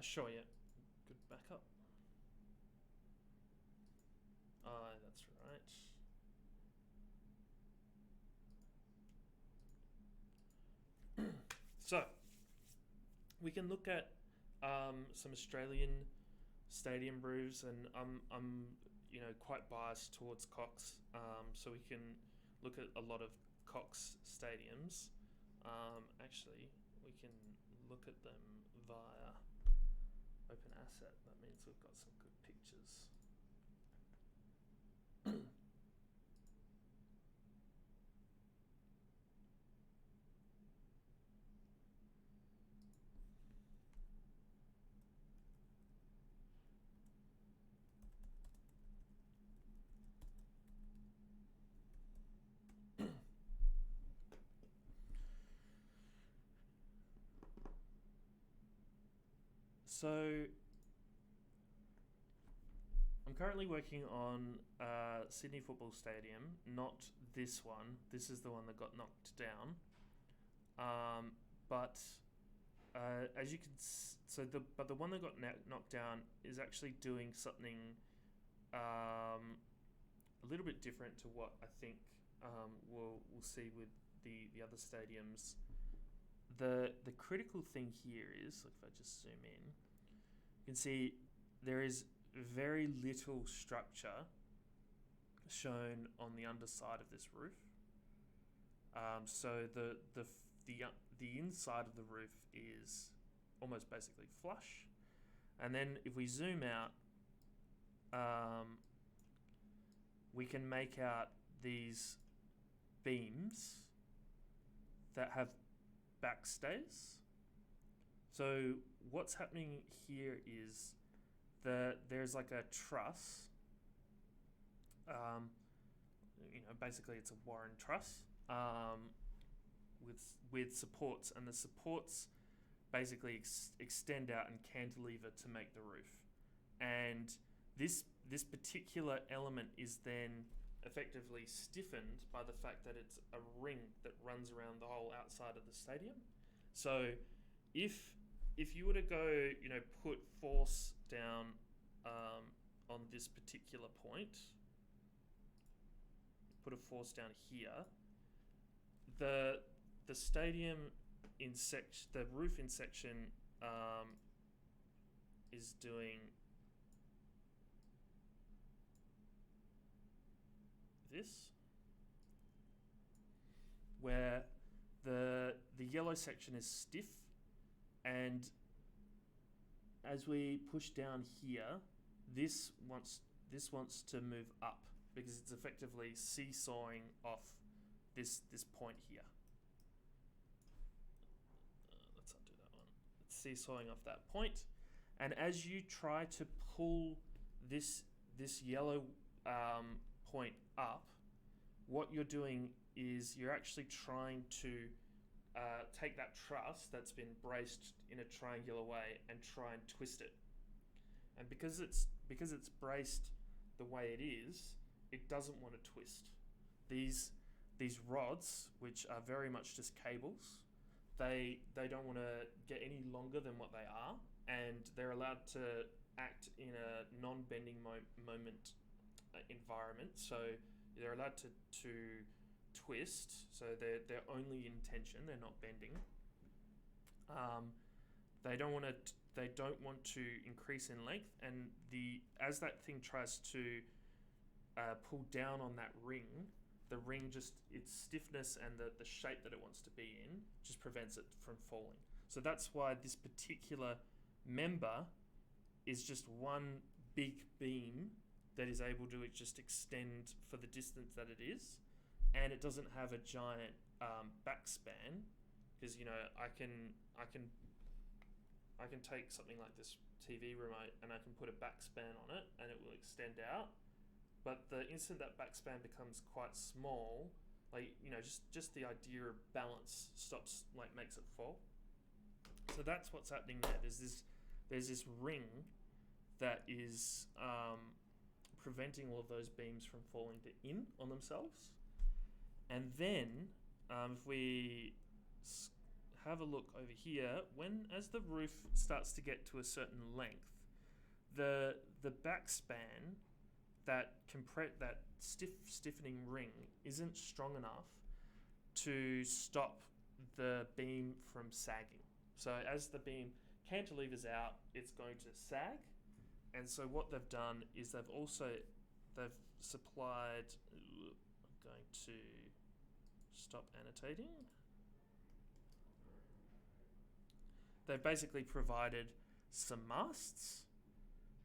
Sure, yeah. Good backup. That's right. So, we can look at some Australian stadium roofs, and I'm quite biased towards Cox, so we can look at a lot of Cox stadiums. Actually, we can look at them via Open Asset. That means we've got some good pictures. So, I'm currently working on Sydney Football Stadium, not this one. This is the one that got knocked down. But as you can, but the one that got knocked down is actually doing something a little bit different to what I think we'll see with the other stadiums. The critical thing here is, if I just zoom in, you can see there is very little structure shown on the underside of this roof. So the inside of the roof is almost basically flush, and then if we zoom out, we can make out these beams that have backstays. So what's happening here is there's like a truss. Basically it's a Warren truss with supports, and the supports basically extend out and cantilever to make the roof. And this particular element is then effectively stiffened by the fact that it's a ring that runs around the whole outside of the stadium. So if you were to go, put force down on this particular point, put a force down here, the stadium the roof in section is doing this, where the yellow section is stiff, and as we push down here, this wants to move up because it's effectively seesawing off this point here. Let's undo that one. It's seesawing off that point, and as you try to pull this yellow point up, what you're doing is you're actually trying to take that truss that's been braced in a triangular way and try and twist it. And because it's braced the way it is, it doesn't want to twist. These rods, which are very much just cables, they don't want to get any longer than what they are, and they're allowed to act in a non-bending moment environment. So they're allowed to twist. So they're only in tension. They're not bending. They don't want to increase in length, and as that thing tries to pull down on that ring, the ring just, its stiffness and the shape that it wants to be in just prevents it from falling. So that's why this particular member is just one big beam that is able to just extend for the distance that it is, and it doesn't have a giant backspan, because I can take something like this TV remote and I can put a backspan on it and it will extend out. But the instant that backspan becomes quite small, just the idea of balance stops, makes it fall. So that's what's happening there. There's this ring that is preventing all of those beams from falling in on themselves. And then if we have a look over here, as the roof starts to get to a certain length, the backspan, that stiffening ring isn't strong enough to stop the beam from sagging. So as the beam cantilevers out, it's going to sag. And so what they've done is they've supplied, I'm going to stop annotating. They've basically provided some masts,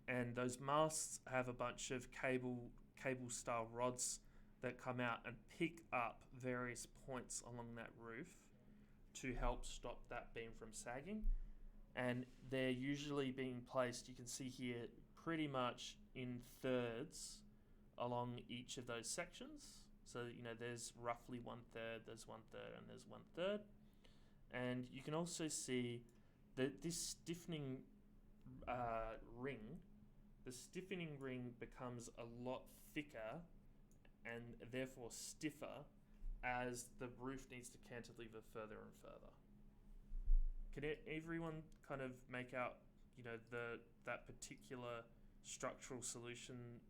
and those masts have a bunch of cable style rods that come out and pick up various points along that roof to help stop that beam from sagging. And they're usually being placed, you can see here, pretty much in thirds along each of those sections. So, there's roughly 1/3, there's 1/3, and there's 1/3. And you can also see that this stiffening ring becomes a lot thicker and therefore stiffer as the roof needs to cantilever further and further. Can everyone kind of make out, that particular structural solution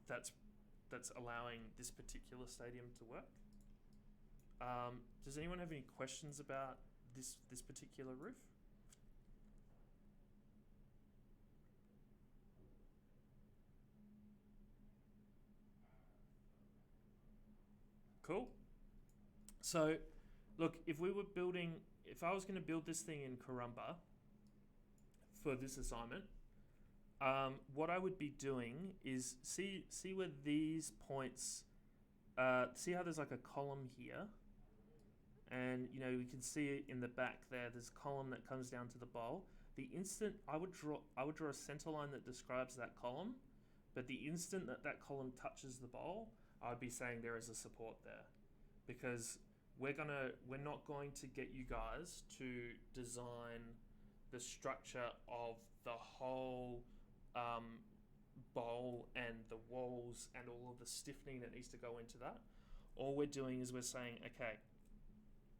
that's allowing this particular stadium to work? Does anyone have any questions about this particular roof? Cool. So, look, if I was going to build this thing in Karumba for this assignment, what I would be doing is see where these points, see how there's like a column here, and we can see it in the back there. There's a column that comes down to the bowl. The instant I would draw a center line that describes that column, but the instant that column touches the bowl, I'd be saying there is a support there, because we're not going to get you guys to design the structure of the whole bowl and the walls and all of the stiffening that needs to go into that. All we're doing is we're saying, okay,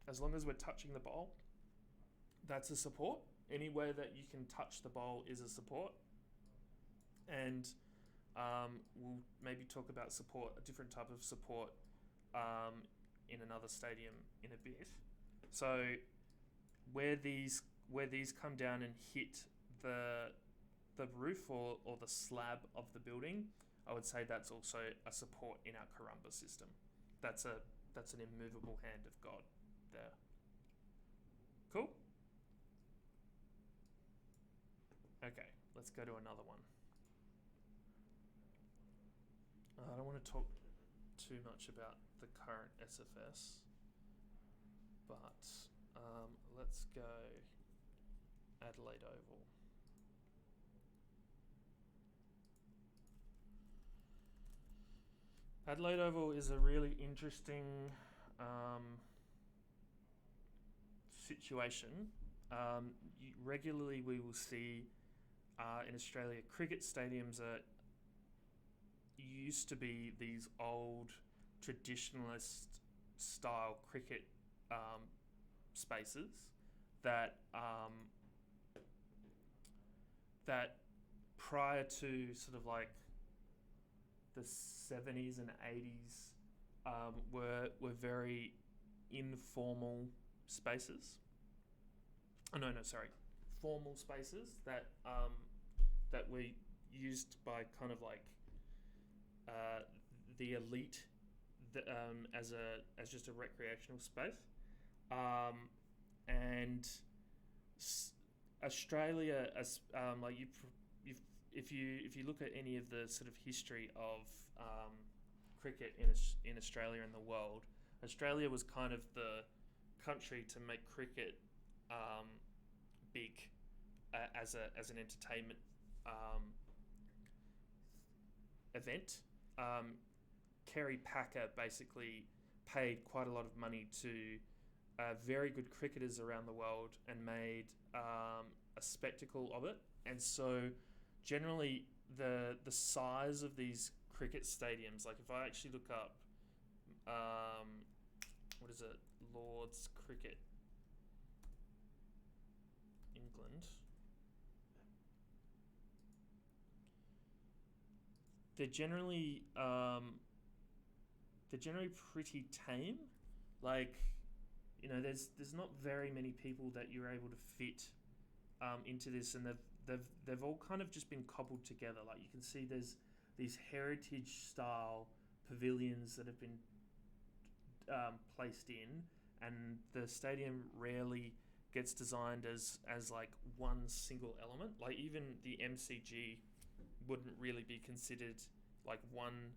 as long as we're touching the bowl, that's a support. Anywhere that you can touch the bowl is a support. And we'll maybe talk about support, a different type of support, in another stadium in a bit. So where these come down and hit the roof or the slab of the building, I would say that's also a support in our Karumba system. That's an immovable hand of God there. Cool? Okay, let's go to another one. I don't want to talk too much about the current SFS, but let's go Adelaide Oval. Adelaide Oval is a really interesting situation. Regularly we will see in Australia, cricket stadiums used to be these old traditionalist style cricket spaces that prior to sort of like the 70s and 80s were very informal spaces. Formal spaces that were used by kind of like the elite as just a recreational space, and Australia as if you look at any of the sort of history of cricket in Australia and the world, Australia was kind of the country to make cricket big as an entertainment event. Kerry Packer basically paid quite a lot of money to very good cricketers around the world and made a spectacle of it. And so generally the size of these cricket stadiums, like if I actually look up Lord's Cricket England, they're generally pretty tame. Like, you know, there's not very many people that you're able to fit into this, and they've all kind of just been cobbled together. Like, you can see there's these heritage style pavilions that have been placed in, and the stadium rarely gets designed as like one single element. Like, even the MCG wouldn't really be considered like one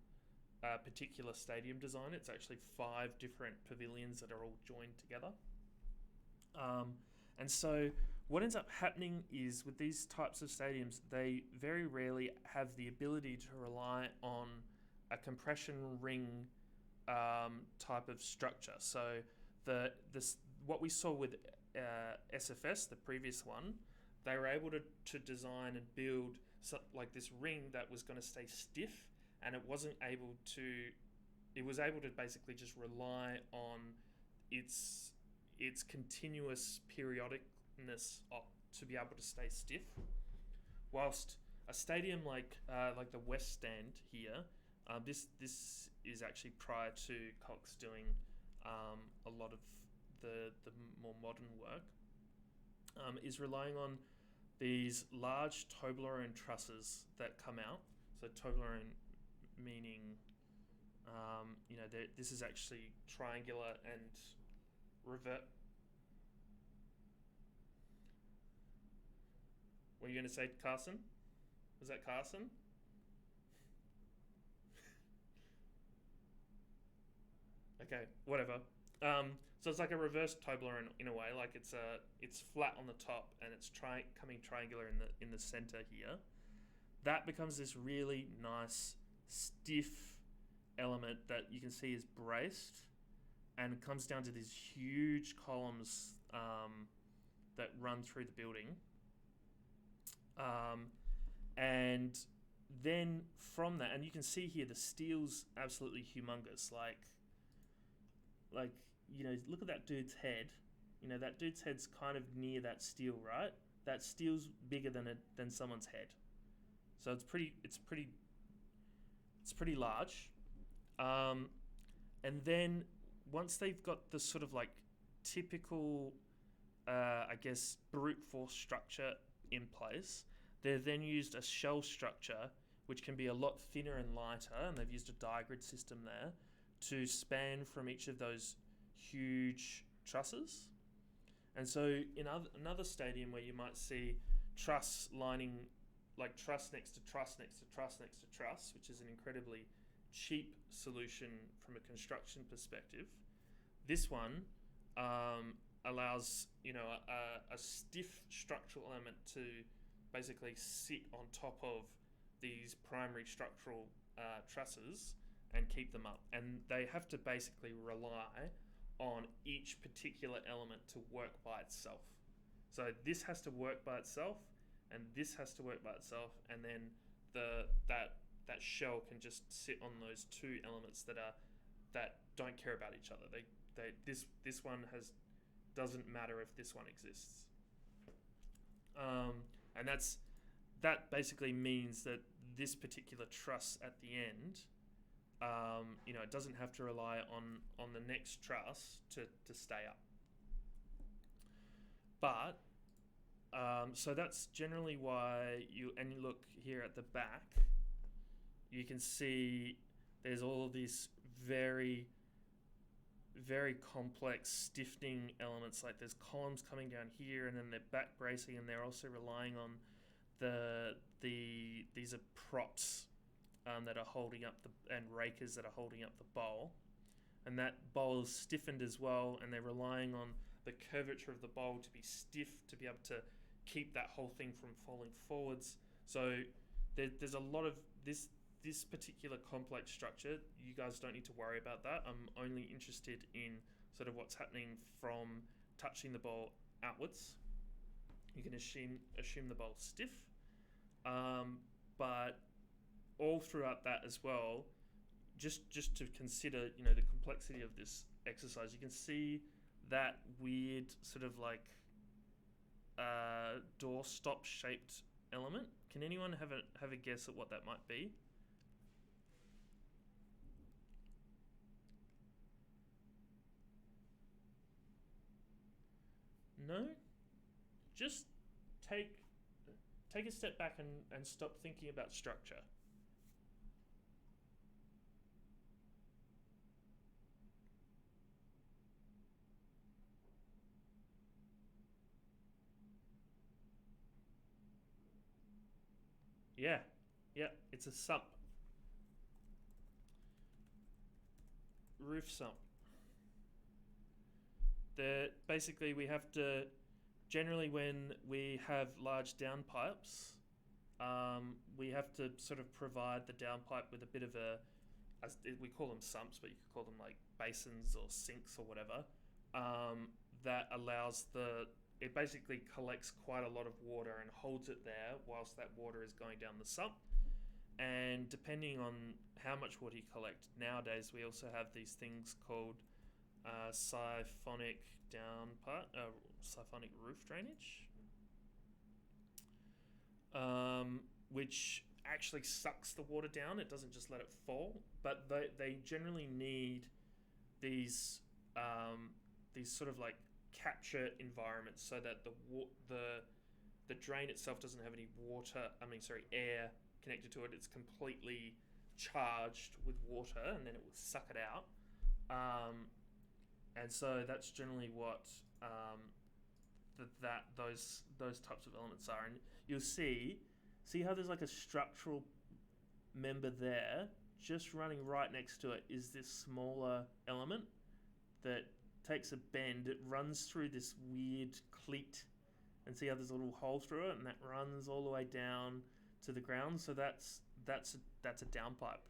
particular stadium design. It's actually 5 different pavilions that are all joined together. And so what ends up happening is, with these types of stadiums, they very rarely have the ability to rely on a compression ring type of structure. So what we saw with SFS, the previous one, they were able to design and build like this ring that was going to stay stiff, and it was able to basically just rely on its continuous periodicness to be able to stay stiff. Whilst a stadium like the West Stand here, this is actually prior to Cox doing a lot of the more modern work, is relying on these large Toblerone trusses that come out. So Toblerone meaning, this is actually triangular and revert. What are you going to say, Carson? Was that Carson? Okay, whatever. So it's like a reverse Toblerone in a way. Like, it's flat on the top and it's coming triangular in the center here. That becomes this really nice stiff element that you can see is braced, and it comes down to these huge columns that run through the building. And then from that, and you can see here the steel's absolutely humongous. Like, look at that dude's head. That dude's head's kind of near that steel, right? That steel's bigger than someone's head. So it's pretty large. And then once they've got the sort of like typical, brute force structure in place, they've then used a shell structure which can be a lot thinner and lighter, and they've used a digrid system there to span from each of those huge trusses. And so in another stadium where you might see truss lining, like truss next to truss next to truss next to truss, which is an incredibly cheap solution from a construction perspective, this one allows a stiff structural element to basically sit on top of these primary structural trusses and keep them up. And they have to basically rely on each particular element to work by itself. So this has to work by itself, and this has to work by itself, and then that shell can just sit on those 2 elements that don't care about each other. This one doesn't matter if this one exists. And that basically means that this particular truss at the end, it doesn't have to rely on the next truss to stay up. But so that's generally why you look here at the back, you can see there's all of these very, very complex stiffening elements. Like, there's columns coming down here, and then they're back bracing, and they're also relying on these are props that are holding up and rakers that are holding up the bowl, and that bowl is stiffened as well, and they're relying on the curvature of the bowl to be stiff to be able to keep that whole thing from falling forwards. So there's a lot of this particular complex structure. You guys don't need to worry about that. I'm only interested in sort of what's happening from touching the bowl outwards. You can assume the bowl's stiff, but all throughout that as well, just to consider the complexity of this exercise. You can see that weird sort of like doorstop shaped element. Can anyone have a guess at what that might be? No? Just take a step back and stop thinking about structure. Yeah, it's a sump. Roof sump. Basically we have to, generally when we have large downpipes, we have to sort of provide the downpipe with a bit of we call them sumps, but you could call them like basins or sinks or whatever, that allows it basically collects quite a lot of water and holds it there whilst that water is going down the sump. And depending on how much water you collect, nowadays we also have these things called siphonic siphonic roof drainage, which actually sucks the water down. It doesn't just let it fall, but they generally need these sort of like capture environments so that the drain itself doesn't have any air connected to it. It's completely charged with water, and then it will suck it out. And so that's generally what those types of elements are. And you'll see how there's like a structural member there. Just running right next to it is this smaller element that takes a bend. It runs through this weird cleat, and see how there's a little hole through it, and that runs all the way down to the ground. So that's a downpipe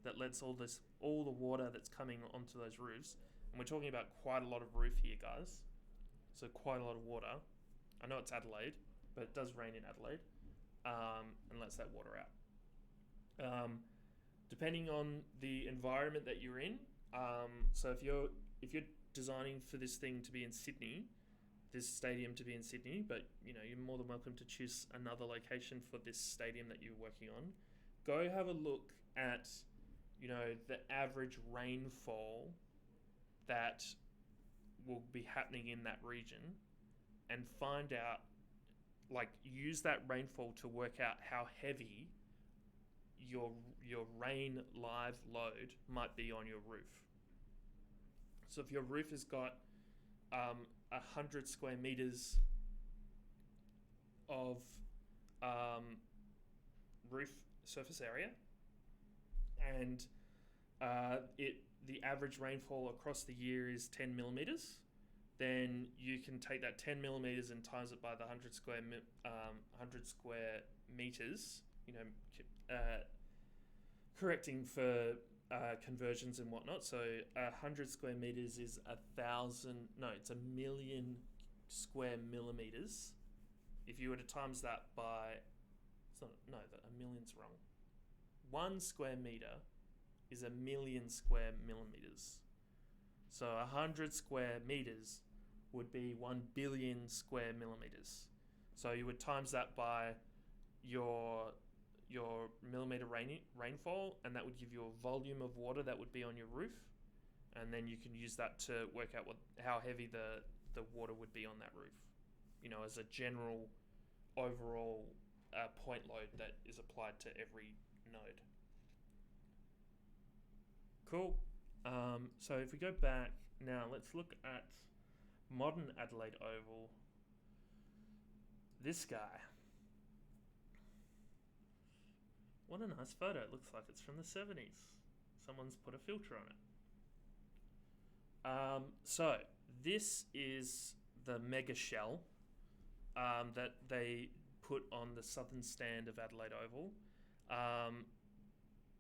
that lets all the water that's coming onto those roofs. And we're talking about quite a lot of roof here, guys. So quite a lot of water. I know it's Adelaide, but it does rain in Adelaide, and lets that water out. Depending on the environment that you're in, so if you're designing for this thing to be in Sydney, this stadium to be in Sydney, but you're more than welcome to choose another location for this stadium that you're working on. Go have a look at the average rainfall that will be happening in that region, and find out, use that rainfall to work out how heavy your rain live load might be on your roof. So if your roof has got 100 square meters of roof surface area, and the average rainfall across the year is 10 millimeters, then you can take that 10 millimeters and times it by the 100 square meters. Correcting for conversions and whatnot. So 100 square meters is 1,000. No, it's 1 million square millimeters. If you were to times that by, a million's wrong. 1 square meter is 1 million square millimeters. So 100 square meters would be 1 billion square millimeters. So you would times that by your millimeter rainfall, and that would give you a volume of water that would be on your roof, and then you can use that to work out how heavy the water would be on that roof, as a general overall point load that is applied to every node. Cool. So if we go back now, let's look at modern Adelaide Oval. This guy. What a nice photo. It looks like it's from the 70s. Someone's put a filter on it. So this is the mega shell that they put on the southern stand of Adelaide Oval.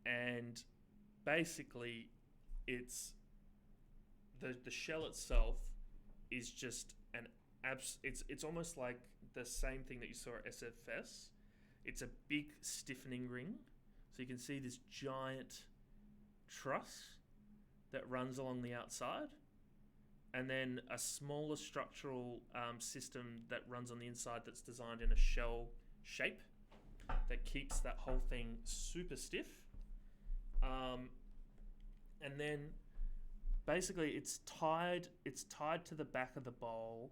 And basically it's the shell itself is just it's almost like the same thing that you saw at SFS. It's a big stiffening ring. So you can see this giant truss that runs along the outside. and then a smaller structural system that runs on the inside that's designed in a shell shape that keeps that whole thing super stiff. And then basically it's tied to the back of the bowl,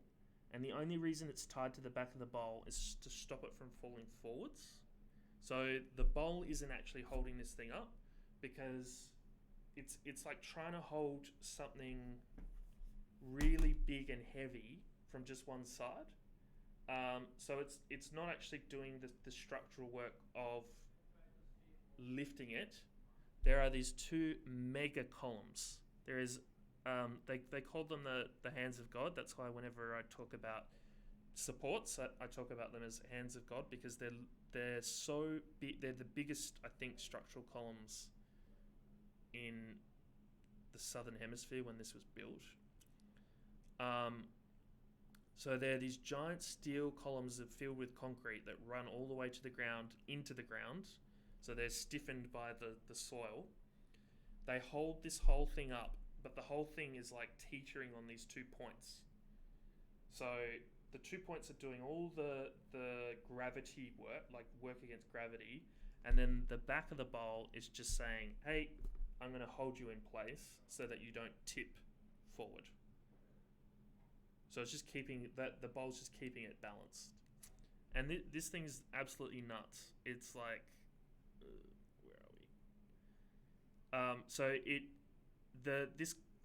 and the only reason it's tied to the back of the bowl is to stop it from falling forwards. So the bowl isn't actually holding this thing up, because it's like trying to hold something really big and heavy from just one side. So it's not actually doing the structural work of lifting it. There are these two mega columns. There is, they call them the hands of God. That's why whenever I talk about supports, I talk about them as hands of God, because they're so big. They're the biggest, I think, structural columns in the southern hemisphere when this was built. So they're these giant steel columns that filled with concrete that run all the way to the ground, into the ground. So they're stiffened by the soil. They hold this whole thing up, but the whole thing is like teetering on these 2 points. So the 2 points are doing all the gravity work, like work against gravity, and then the back of the bowl is just saying, hey, I'm going to hold you in place so that you don't tip forward. So it's just keeping that, the bowl's just keeping it balanced. And this thing's absolutely nuts. It's like, where are we? So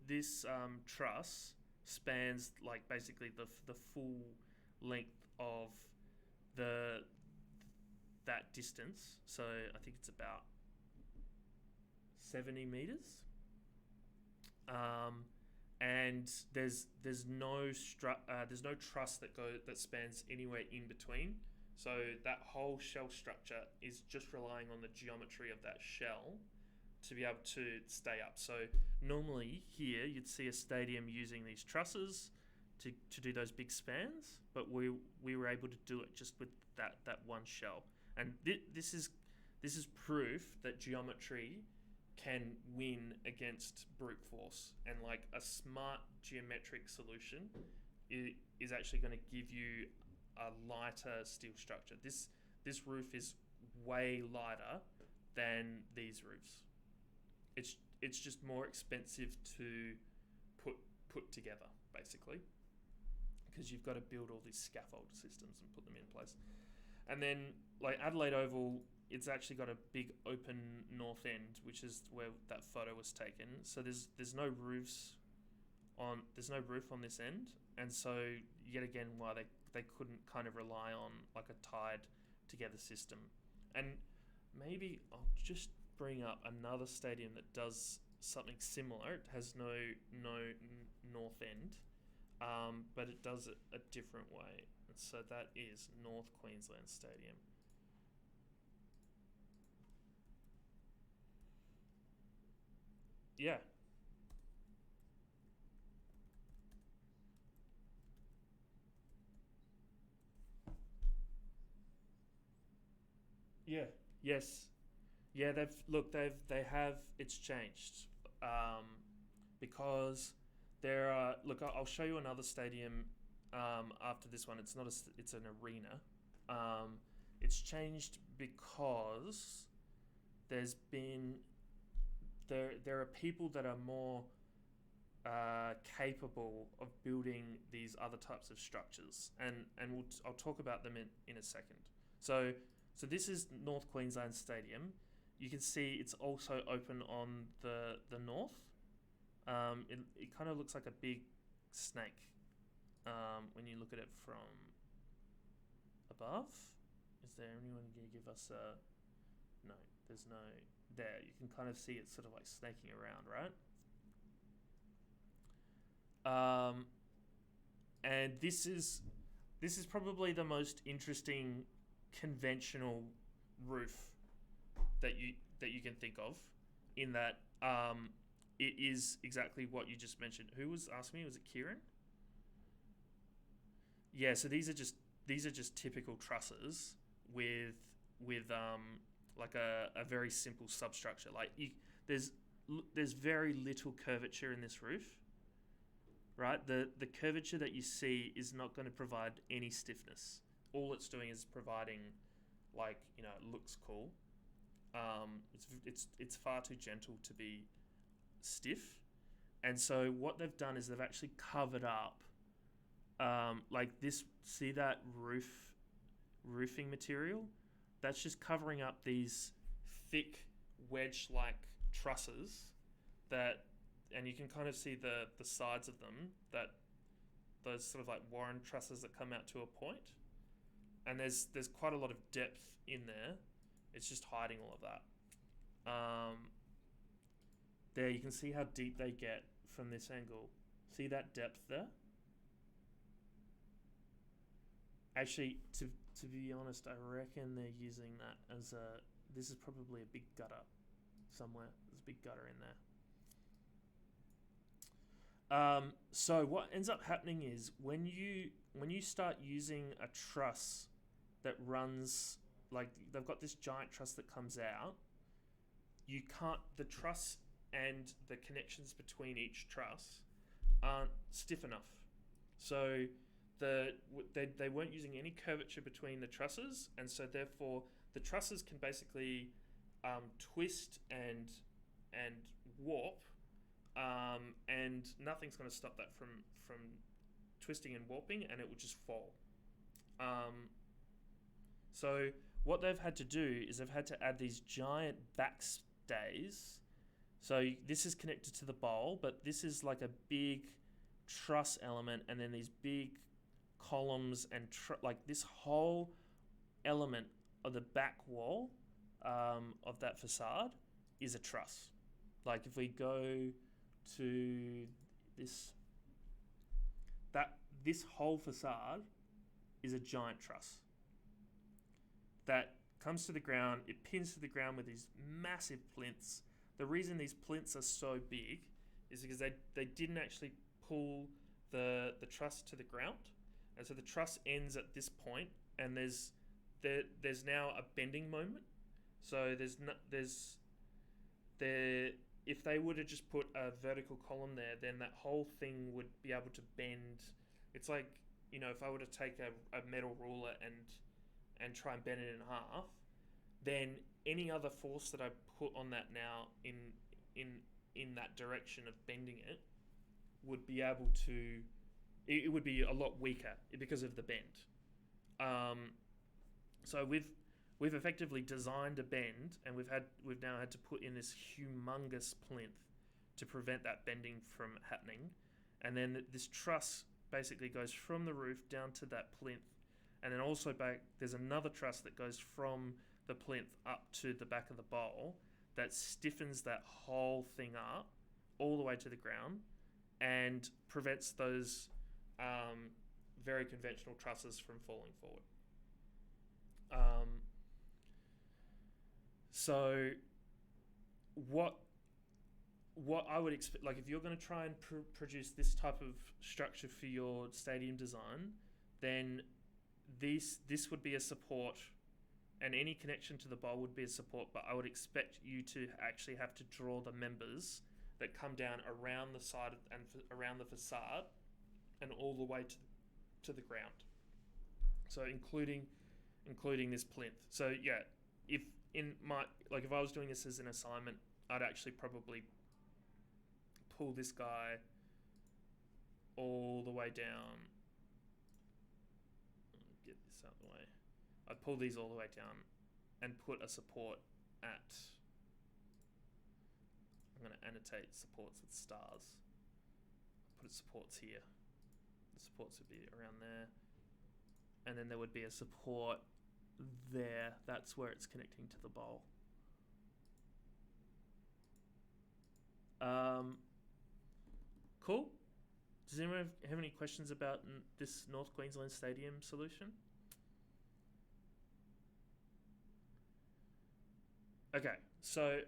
this truss spans like basically the full length of that distance. So I think it's about 70 meters. And there's no truss that spans anywhere in between. So that whole shell structure is just relying on the geometry of that shell to be able to stay up. So normally here you'd see a stadium using these trusses to do those big spans, but we were able to do it just with that one shell. And this is proof that geometry can win against brute force, and like a smart geometric solution is actually going to give you a lighter steel structure. This roof is way lighter than these roofs. It's just more expensive to put together, basically, because you've got to build all these scaffold systems and put them in place. And then like Adelaide Oval, it's actually got a big open north end, which is where that photo was taken. So there's no roof on this end, and so yet again why they couldn't kind of rely on like a tied together system. And maybe I'll just bring up another stadium that does something similar. It has no north end, but it does it a different way. And so that is North Queensland Stadium. Yeah. Yeah. Yes. Yeah. They have. It's changed. Because there are. Look, I'll show you another stadium. After this one, it's not it's an arena. It's changed because there's been. There are people that are more capable of building these other types of structures, and I'll talk about them in a second. So this is North Queensland Stadium. You can see it's also open on the north. It kind of looks like a big snake when you look at it from above. Is there anyone going to give us a? No, there's no. There, you can kind of see it sort of like snaking around, right? And this is probably the most interesting conventional roof that you can think of, in that it is exactly what you just mentioned. Who was asking me? Was it Kieran? Yeah. So these are just typical trusses with like a very simple substructure. Like there's very little curvature in this roof. right? The curvature that you see is not going to provide any stiffness. All it's doing is providing, like, you know, it looks cool. It's far too gentle to be stiff, and so what they've done is they've actually covered up, like this. See that roofing material? That's just covering up these thick wedge-like trusses that, and you can kind of see the sides of them, that those sort of like Warren trusses that come out to a point, and there's quite a lot of depth in there. It's just hiding all of that. There you can see how deep they get from this angle. See that depth there? Actually, to be honest, I reckon they're using that as a... This is probably a big gutter somewhere. There's a big gutter in there. So what ends up happening is when you start using a truss that runs, like they've got this giant truss that comes out, you can't, the truss and the connections between each truss aren't stiff enough. So they weren't using any curvature between the trusses, and so therefore the trusses can basically twist and warp, and nothing's going to stop that from twisting and warping, and it will just fall. So what they've had to do is they've had to add these giant backstays. So this is connected to the bowl, but this is like a big truss element, and then these big columns and like this whole element of the back wall of that facade is a truss. Like if we go to this whole facade is a giant truss that comes to the ground. It pins to the ground with these massive plinths. The reason these plinths are so big is because they didn't actually pull the truss to the ground, and so the truss ends at this point, and there's now a bending moment. So if they would have just put a vertical column there, then that whole thing would be able to bend. It's like, you know, if I were to take a metal ruler and try and bend it in half, then any other force that I put on that now in that direction of bending it would be able to, it would be a lot weaker because of the bend. So we've effectively designed a bend, and we've now had to put in this humongous plinth to prevent that bending from happening. And then this truss basically goes from the roof down to that plinth, and then also back. There's another truss that goes from the plinth up to the back of the bowl that stiffens that whole thing up all the way to the ground and prevents those very conventional trusses from falling forward. So what I would expect, like if you're going to try and produce this type of structure for your stadium design, then this would be a support, and any connection to the bowl would be a support, but I would expect you to actually have to draw the members that come down around the side and around the facade and all the way to the ground. So including this plinth. So yeah, if I was doing this as an assignment, I'd actually probably pull this guy all the way down. Get this out of the way. I'd pull these all the way down and put a support at... I'm going to annotate supports with stars. Put supports here. The supports would be around there. And then there would be a support there. That's where it's connecting to the bowl. Cool. Does anyone have any questions about this North Queensland Stadium solution? Okay, so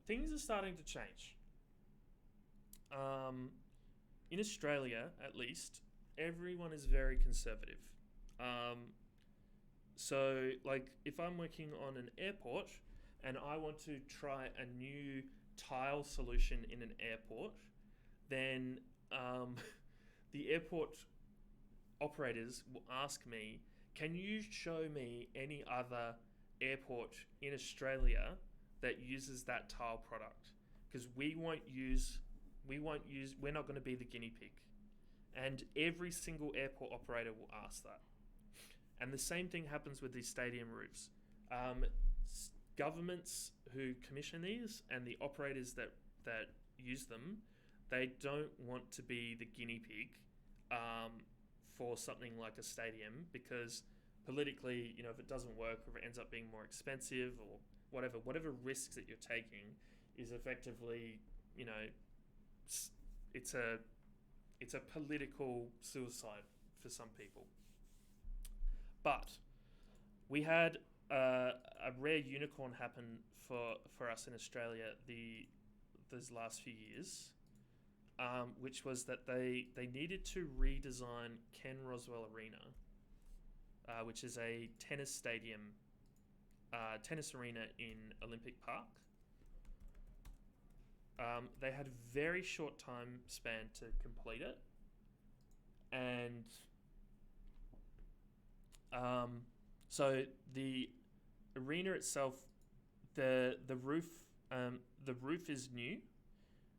things are starting to change. In Australia, at least, everyone is very conservative. So, like, if I'm working on an airport and I want to try a new tile solution in an airport, then the airport operators will ask me, can you show me any other airport in Australia that uses that tile product? Because we're not going to be the guinea pig. And every single airport operator will ask that. And the same thing happens with these stadium roofs. Governments who commission these and the operators that use them, they don't want to be the guinea pig for something like a stadium, because politically, if it doesn't work or if it ends up being more expensive or whatever risks that you're taking is effectively, it's a political suicide for some people. But we had a rare unicorn happen for us in Australia those last few years, which was that they needed to redesign Ken Roswell Arena, which is a tennis arena in Olympic Park. They had a very short time span to complete it, and so the arena itself, the roof is new,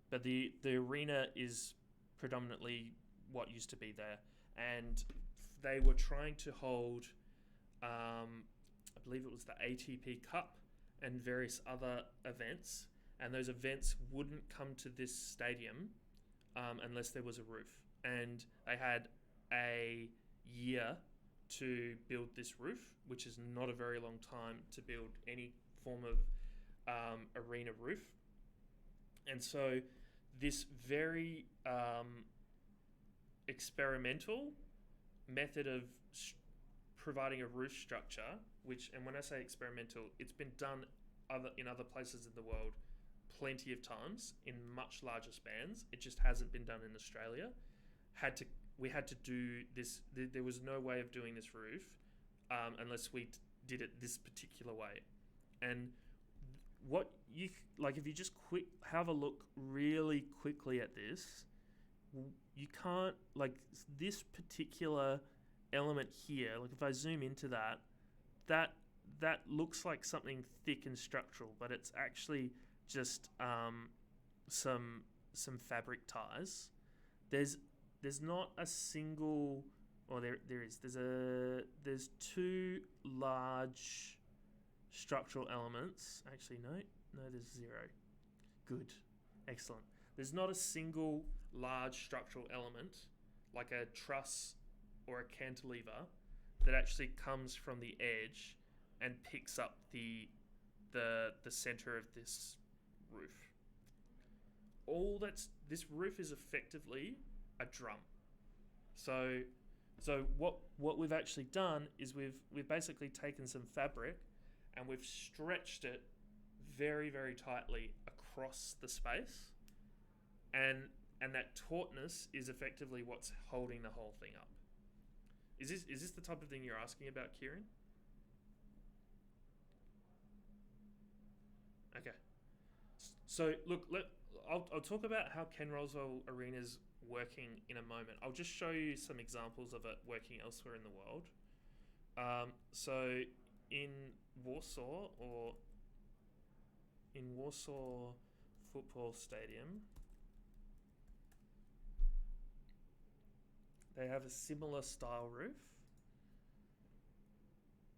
but the arena is predominantly what used to be there, and they were trying to hold, I believe it was the ATP Cup and various other events, and those events wouldn't come to this stadium unless there was a roof, and they had a year to build this roof, which is not a very long time to build any form of arena roof. And so this very experimental method of providing a roof structure, and when I say experimental, it's been done in other places in the world plenty of times in much larger spans. It just hasn't been done in Australia. We had to do this. There was no way of doing this roof unless we did it this particular way. And what you if you just have a look really quickly at this, you can't, this particular element here, if I zoom into that looks like something thick and structural, but it's actually just some fabric ties. There's not a single, or there is. There's two large structural elements. Actually, no, there's zero. Good, excellent. There's not a single large structural element like a truss or a cantilever that actually comes from the edge and picks up the center of this roof. This roof is effectively a drum. So what we've actually done is we've basically taken some fabric and we've stretched it very, very tightly across the space, and that tautness is effectively what's holding the whole thing up. Is this the type of thing you're asking about, Kieran? Okay. So look, I'll talk about how Ken Roswell Arena's working in a moment. I'll just show you some examples of it working elsewhere in the world. So in Warsaw Football Stadium, they have a similar style roof.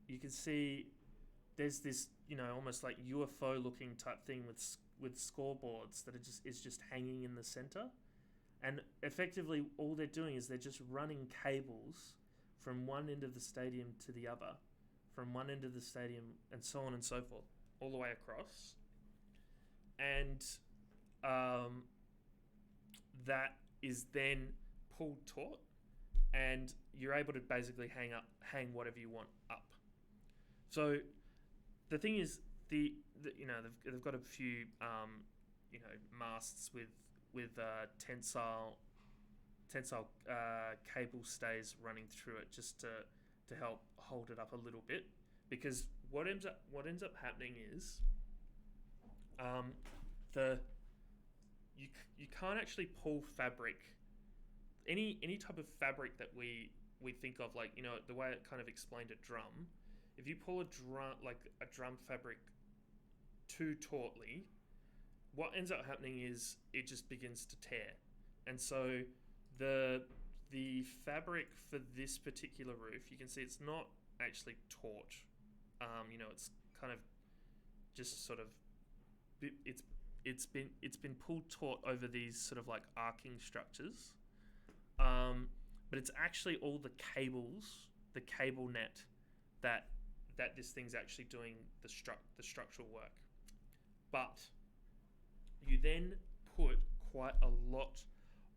You can see there's this, almost like UFO looking type thing with scoreboards that is just hanging in the center. And effectively all they're doing is they're just running cables from one end of the stadium to the other, from one end of the stadium, and so on and so forth, all the way across. And that is then pulled taut, and you're able to basically hang whatever you want up. So the thing is, they've got a few masts with tensile cable stays running through it just to help hold it up a little bit, because what ends up happening is you can't actually pull fabric any type of fabric that we think of, like, you know, the way it kind of explained a drum. If you pull a drum fabric too tautly, what ends up happening is it just begins to tear. And so the fabric for this particular roof, you can see it's not actually taut. You know, it's kind of just sort of, it's been pulled taut over these sort of like arcing structures. But it's actually all the cables, the cable net that this thing's actually doing the structural work. But you then put quite a lot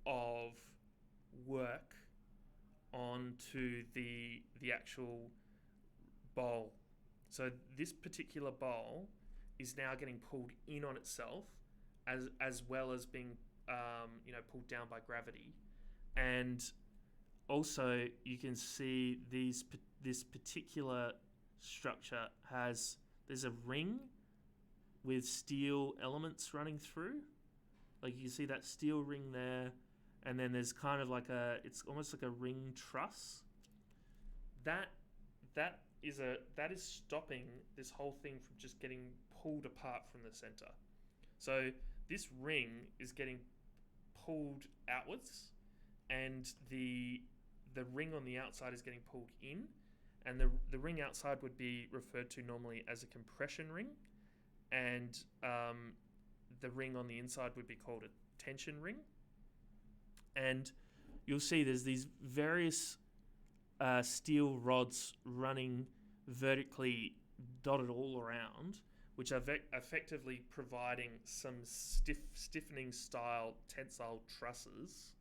of work onto the actual bowl. So this particular bowl is now getting pulled in on itself, as well as being you know, pulled down by gravity. And also you can see this particular structure there's a ring with steel elements running through. Like, you can see that steel ring there, and then there's kind of like it's almost like a ring truss. That is stopping this whole thing from just getting pulled apart from the center. So this ring is getting pulled outwards, and the ring on the outside is getting pulled in, and the ring outside would be referred to normally as a compression ring, and the ring on the inside would be called a tension ring. And you'll see there's these various steel rods running vertically dotted all around, which are effectively providing some stiffening style tensile trusses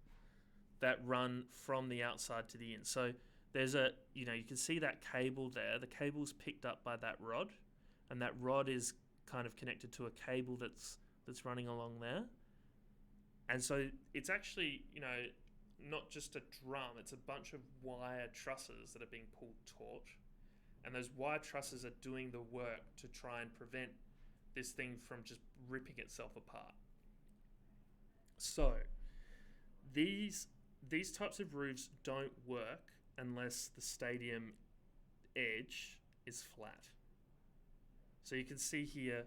that run from the outside to the in. So there's you can see that cable there. The cable's picked up by that rod, and that rod is kind of connected to a cable that's running along there. And so it's actually, not just a drum, it's a bunch of wire trusses that are being pulled taut. And those wire trusses are doing the work to try and prevent this thing from just ripping itself apart. So these types of roofs don't work unless the stadium edge is flat. So you can see here,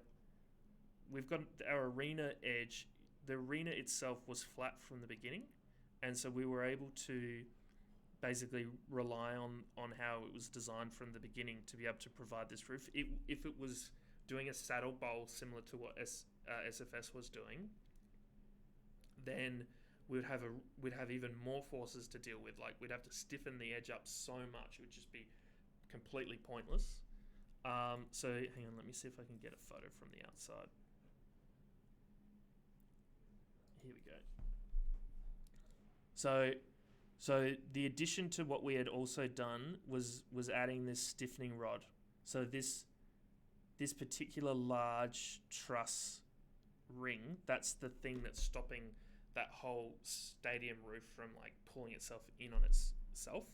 we've got our arena edge. The arena itself was flat from the beginning, and so we were able to basically rely on how it was designed from the beginning to be able to provide this roof. If it was doing a saddle bowl similar to what SFS was doing, then we'd have even more forces to deal with. Like, we'd have to stiffen the edge up so much, it would just be completely pointless. So hang on, let me see if I can get a photo from the outside. Here we go. So the addition to what we had also done was adding this stiffening rod. So this particular large truss ring, that's the thing that's stopping that whole stadium roof from like pulling itself in on itself.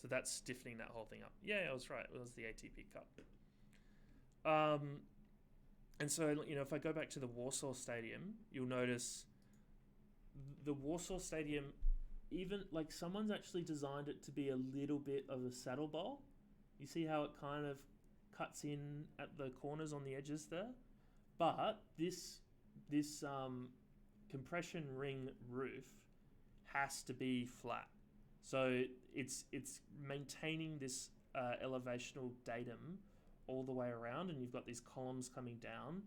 So that's stiffening that whole thing up. Yeah, I was right. It was the ATP Cup. And so, if I go back to the Warsaw Stadium, you'll notice the Warsaw Stadium, even like someone's actually designed it to be a little bit of a saddle bowl. You see how it kind of cuts in at the corners on the edges there? But this compression ring roof has to be flat. So it's maintaining this elevational datum all the way around, and you've got these columns coming down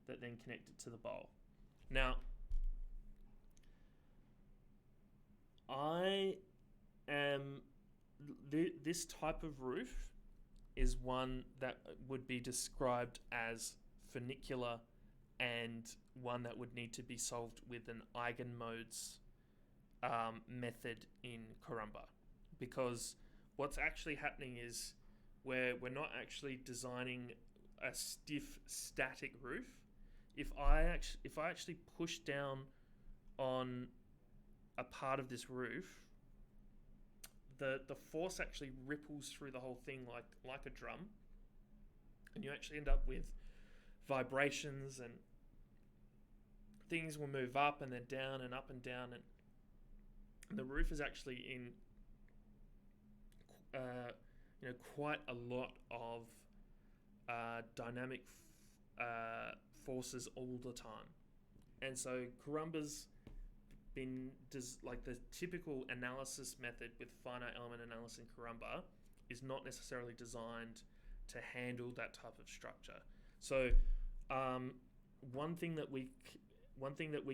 that then connect it to the bowl. Now, this type of roof is one that would be described as funicular, and one that would need to be solved with an eigenmodes method in Karumba. Because what's actually happening is we're not actually designing a stiff static roof. If I actually push down on a part of this roof, the force actually ripples through the whole thing like a drum, and you actually end up with vibrations, and things will move up and then down and up and down, And the roof is actually in quite a lot of dynamic forces all the time. And so Karumba's been like the typical analysis method with finite element analysis in Karumba is not necessarily designed to handle that type of structure. So one thing that we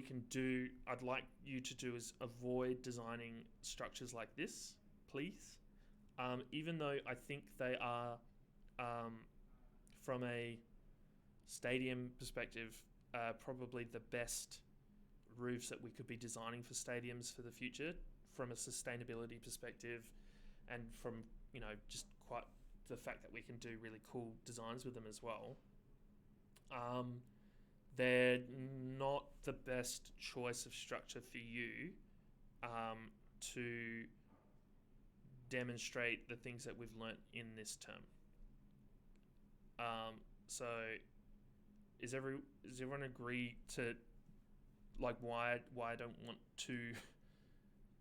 can do, I'd like you to do, is avoid designing structures like this, please. Even though I think they are, from a stadium perspective, probably the best roofs that we could be designing for stadiums for the future, from a sustainability perspective, and from just quite the fact that we can do really cool designs with them as well. They're not the best choice of structure for you to demonstrate the things that we've learnt in this term. So is everyone agree to like why I don't want to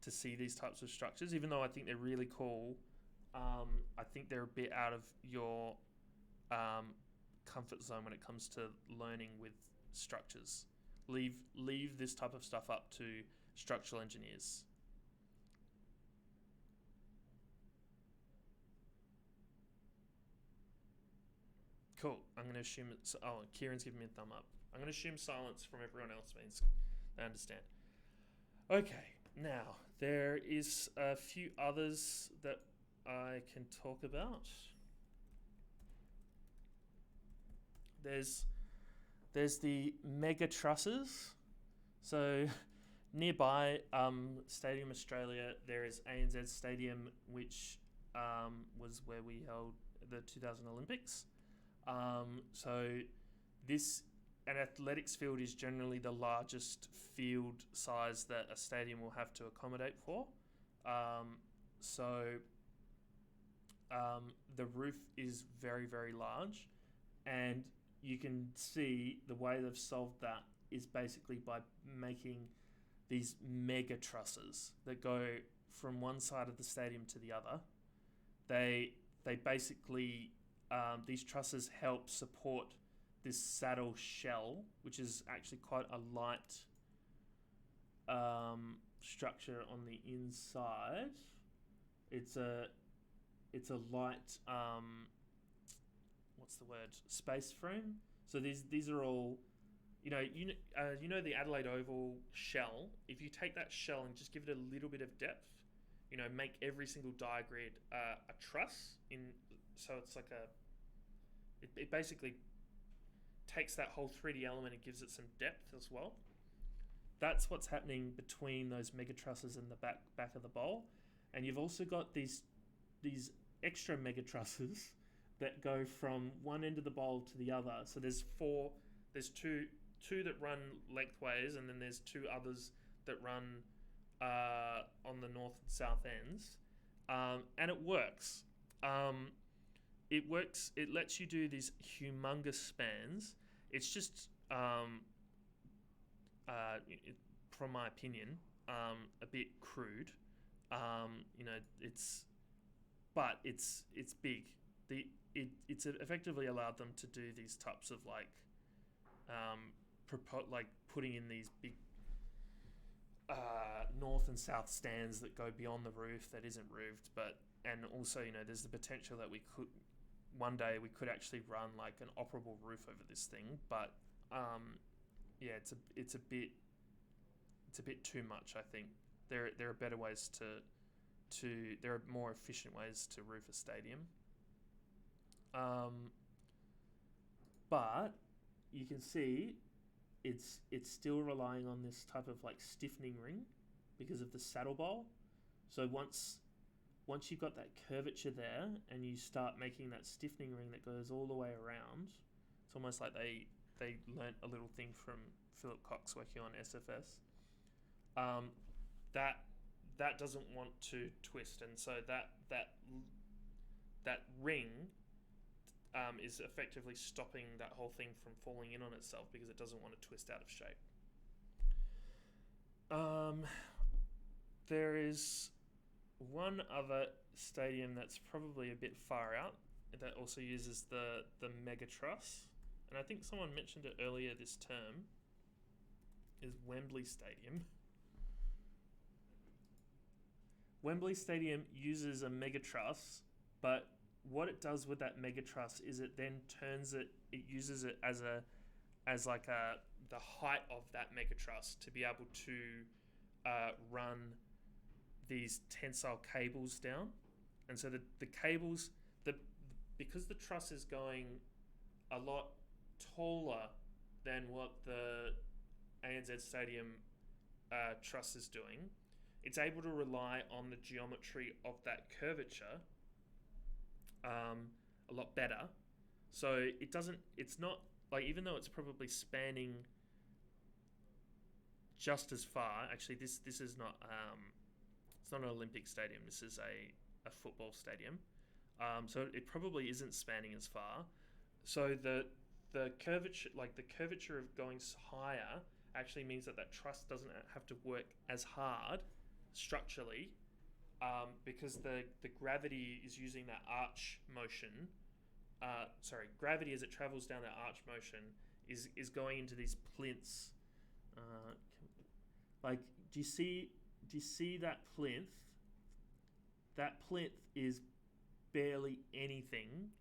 see these types of structures, even though I think they're really cool? I think they're a bit out of your comfort zone when it comes to learning with structures. Leave this type of stuff up to structural engineers. Cool. I'm going to assume it's... Oh, Kieran's giving me a thumb up. I'm going to assume silence from everyone else means they understand. Okay, now, there is a few others that I can talk about. There's the mega trusses. So nearby, Stadium Australia, there is ANZ Stadium, which was where we held the 2000 Olympics. So an athletics field is generally the largest field size that a stadium will have to accommodate for. The roof is very, very large, and you can see the way they've solved that is basically by making these mega trusses that go from one side of the stadium to the other. They basically, these trusses help support this saddle shell, which is actually quite a light structure on the inside. It's a light, what's the word? Space frame. So these are all, you know the Adelaide Oval shell. If you take that shell and just give it a little bit of depth, make every single diagrid a truss in. So it's like it basically takes that whole 3D element and gives it some depth as well. That's what's happening between those mega trusses and the back of the bowl. And you've also got these extra mega trusses that go from one end of the bowl to the other. So there's two that run lengthways, and then there's two others that run on the north and south ends. And it works. It lets you do these humongous spans. It's just, from my opinion, a bit crude. It's big. It's effectively allowed them to do these types of putting in these big north and south stands that go beyond the roof that isn't roofed, and also there's the potential that one day we could actually run like an operable roof over this thing, but it's a bit too much. I think there are better ways there are more efficient ways to roof a stadium. But you can see it's still relying on this type of stiffening ring because of the saddle bowl. So once you've got that curvature there and you start making that stiffening ring that goes all the way around, it's almost like they learnt a little thing from Philip Cox working on SFS. That doesn't want to twist, and so that ring is effectively stopping that whole thing from falling in on itself because it doesn't want to twist out of shape. there is one other stadium that's probably a bit far out that also uses the mega truss, and I think someone mentioned it earlier this term, is Wembley Stadium. Wembley Stadium uses a mega truss, but what it does with that mega truss is it then it uses it as the height of that mega truss to be able to run these tensile cables down. And so the cables, because the truss is going a lot taller than what the ANZ Stadium truss is doing, it's able to rely on the geometry of that curvature a lot better. So it's not, like, even though it's probably spanning just as far, actually this is not, it's not an Olympic stadium, this is a football stadium. So it probably isn't spanning as far. So the curvature of going higher actually means that truss doesn't have to work as hard structurally, because the gravity is using that arch motion. Gravity as it travels down that arch motion is going into these plinths. Do you see that plinth? That plinth is barely anything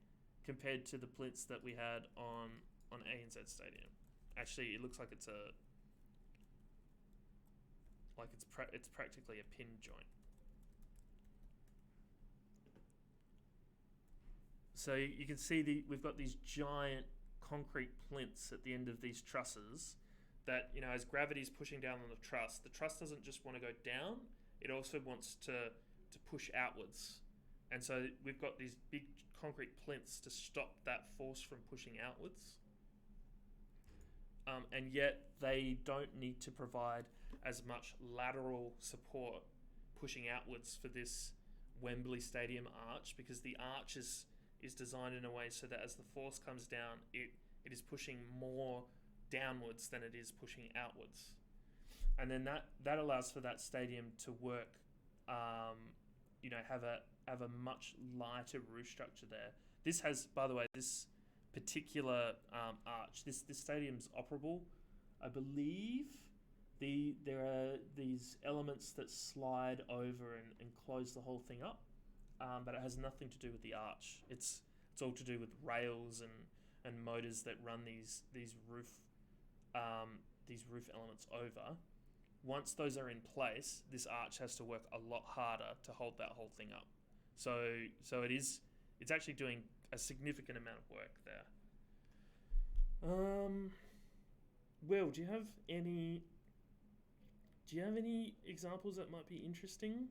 compared to the plinths that we had on ANZ Stadium. Actually, it looks like it's practically a pin joint. So you can see we've got these giant concrete plinths at the end of these trusses that, as gravity's pushing down on the truss doesn't just want to go down, it also wants to push outwards. And so we've got these big concrete plinths to stop that force from pushing outwards. And yet they don't need to provide as much lateral support pushing outwards for this Wembley Stadium arch, because the arch is designed in a way so that as the force comes down, it is pushing more downwards than it is pushing outwards. And then that allows for that stadium to work, have a much lighter roof structure there. This has, by the way, this particular arch, this stadium's operable. I believe there are these elements that slide over and close the whole thing up, but it has nothing to do with the arch. It's all to do with rails and motors that run these roof elements over. Once those are in place, this arch has to work a lot harder to hold that whole thing up. So it's actually doing a significant amount of work there. Will, do you have any examples that might be interesting?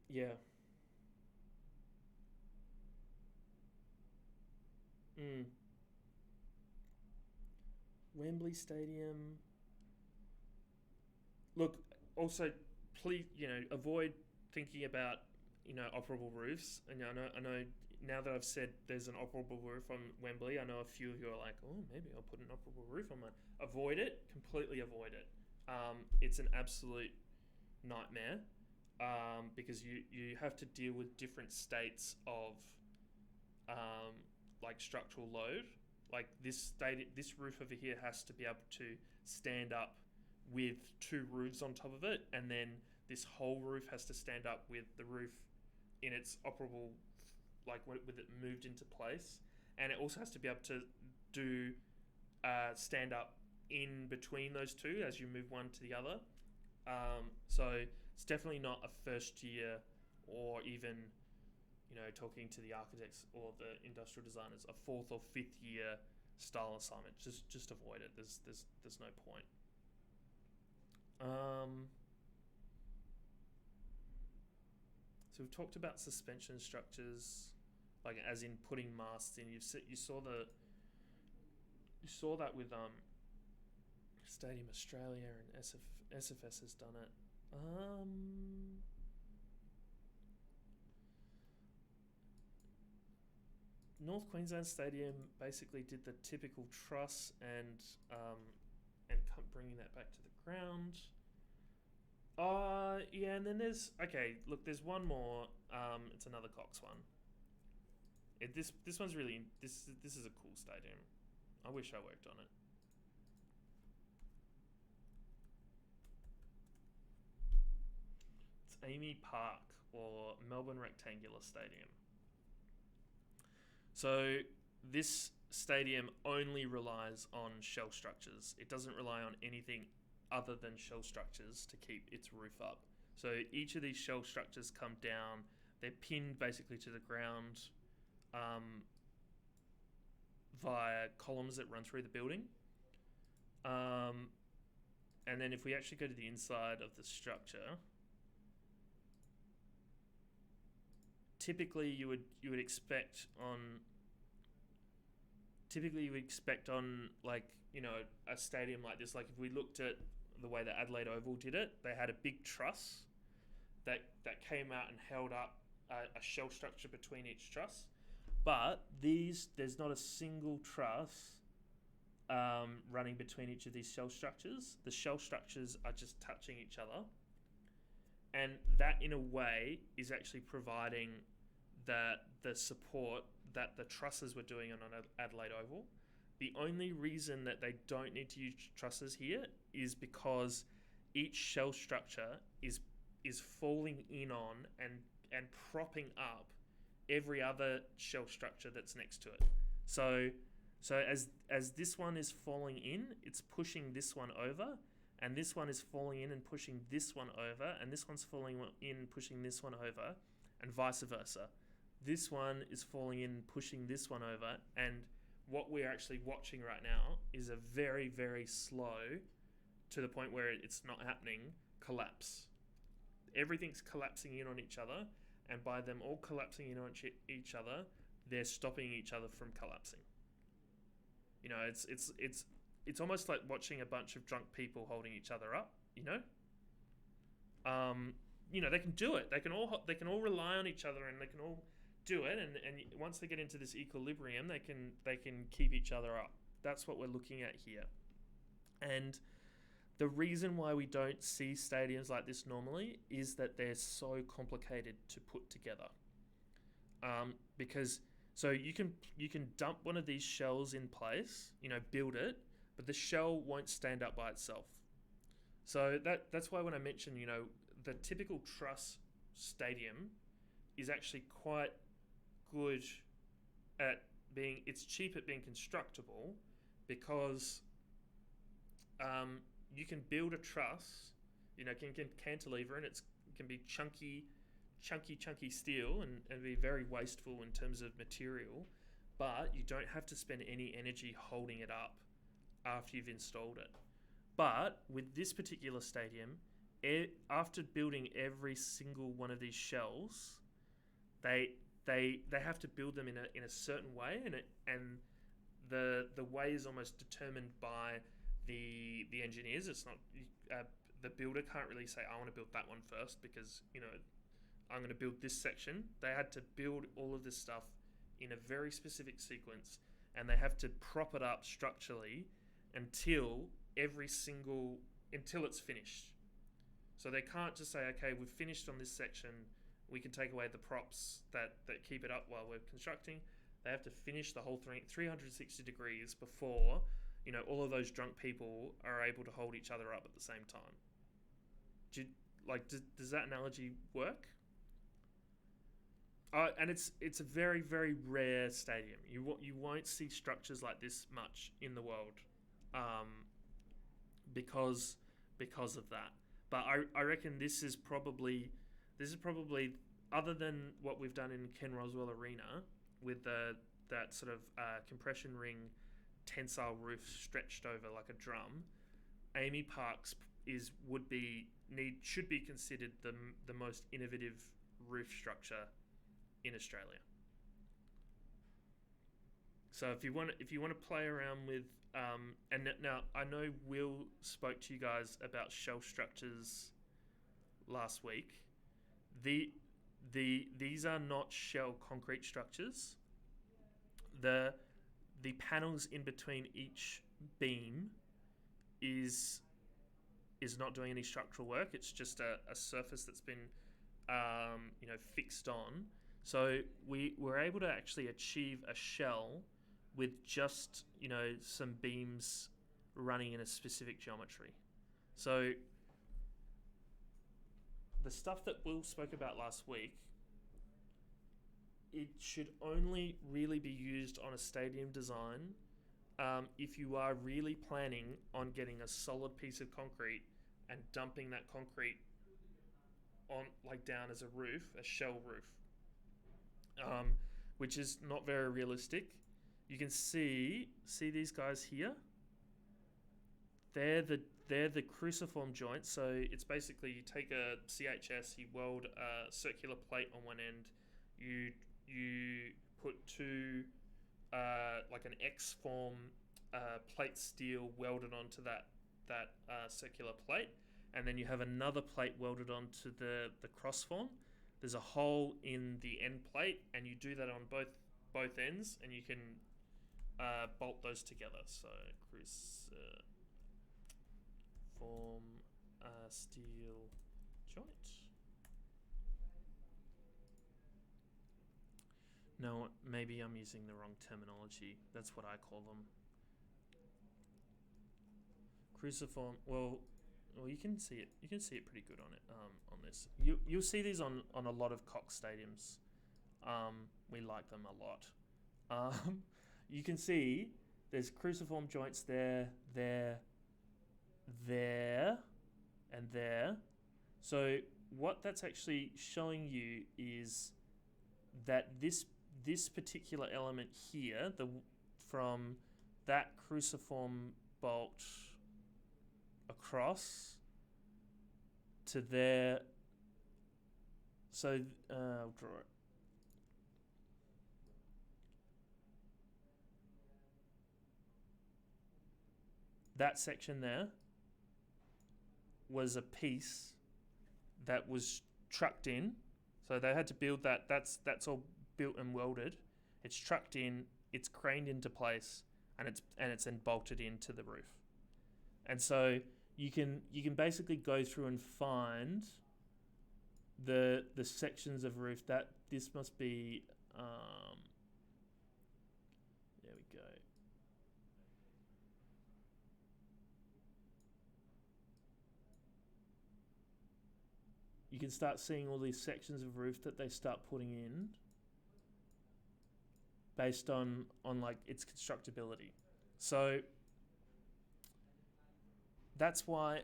Yeah. Wembley Stadium. Look, also, please, avoid thinking about, operable roofs. And I know now that I've said there's an operable roof on Wembley, I know a few of you are like, oh, maybe I'll put an operable roof on mine. Avoid it. Completely avoid it. It's an absolute nightmare, because you have to deal with different states of structural load. Like this roof over here has to be able to stand up with two roofs on top of it, and then this whole roof has to stand up with the roof in its operable, with it moved into place, and it also has to be able to do stand up in between those two as you move one to the other. So it's definitely not a first year or even talking to the architects or the industrial designers, a fourth or fifth year style assignment. Just avoid it. There's no point. So we've talked about suspension structures, as in putting masts in. You saw that with Stadium Australia, and SFS has done it. North Queensland Stadium basically did the typical truss and and bringing that back to the ground. Yeah, and then there's there's one more. It's another Cox one. This one's really this is a cool stadium. I wish I worked on it. It's Amy Park, or Melbourne Rectangular Stadium. So this stadium only relies on shell structures. It doesn't rely on anything other than shell structures to keep its roof up. So each of these shell structures come down. They're pinned basically to the ground via columns that run through the building. And then if we actually go to the inside of the structure, typically you would expect on like, you know, a stadium like this, like if we looked at the way that Adelaide Oval did it, they had a big truss that came out and held up a shell structure between each truss. But there's not a single truss running between each of these shell structures. The shell structures are just touching each other. And that, in a way, is actually providing the support that the trusses were doing on Adelaide Oval. The only reason that they don't need to use trusses here is because each shell structure is falling in on and propping up every other shell structure that's next to it. So as this one is falling in, it's pushing this one over, and this one is falling in and pushing this one over, and this one's falling in and pushing this one over, and vice versa. This one is falling in and pushing this one over, and what we're actually watching right now is a very, very slow, to the point where it's not happening, collapse. Everything's collapsing in on each other, and by them all collapsing in on each other, they're stopping each other from collapsing. You know, it's almost like watching a bunch of drunk people holding each other up. You know, you know, they can do it. They can all rely on each other, and they can all do it. And once they get into this equilibrium, they can keep each other up. That's what we're looking at here. And the reason why we don't see stadiums like this normally is that they're so complicated to put together. Because so you can dump one of these shells in place, you know, build it, but the shell won't stand up by itself. So that's why when I mentioned, you know, the typical truss stadium is actually quite good at it's cheap at being constructible, because you can build a truss, you know, can cantilever, and it can be chunky steel and be very wasteful in terms of material, but you don't have to spend any energy holding it up after you've installed it. But with this particular stadium, after building every single one of these shells, they have to build them in a certain way, and the way is almost determined by the engineers. It's not the builder can't really say, I want to build that one first, because, you know, I'm going to build this section. They had to build all of this stuff in a very specific sequence, and they have to prop it up structurally until it's finished. So they can't just say, okay, we've finished on this section, we can take away the props that keep it up while we're constructing. They have to finish the whole 360 degrees before, you know, all of those drunk people are able to hold each other up at the same time. Does that analogy work? And it's a very, very rare stadium. You won't see structures like this much in the world, because of that. But I reckon this is probably other than what we've done in Ken Roswell Arena with that sort of compression ring tensile roof stretched over like a drum, Amy Park's should be considered the most innovative roof structure in Australia. So if you want to play around with and now I know Will spoke to you guys about shell structures last week. These are not shell concrete structures. The panels in between each beam is not doing any structural work. It's just a surface that's been fixed on. So we were able to actually achieve a shell with just some beams running in a specific geometry. So the stuff that Will spoke about last week, it should only really be used on a stadium design if you are really planning on getting a solid piece of concrete and dumping that concrete on down as a roof, a shell roof, which is not very realistic. You can see these guys here. They're the cruciform joints. So it's basically you take a CHS, you weld a circular plate on one end, you put two like an X form plate steel welded onto that circular plate, and then you have another plate welded onto the cross form. There's a hole in the end plate, and you do that on both ends, and you can bolt those together. So form steel joint. No, maybe I'm using the wrong terminology. That's what I call them. Cruciform. Well, you can see it. You can see it pretty good on it. On this, you'll see these on a lot of Cox stadiums. We like them a lot. You can see there's cruciform joints there, and there. So what that's actually showing you is that this particular element here, from that cruciform bolt across to there. So I'll draw it. That section there was a piece that was trucked in. So they had to build that. That's all built and welded. It's trucked in. It's craned into place, and it's then bolted into the roof. And so you can basically go through and find the sections of roof that this must be. There we go. You can start seeing all these sections of roof that they start putting in based on like its constructability. So that's why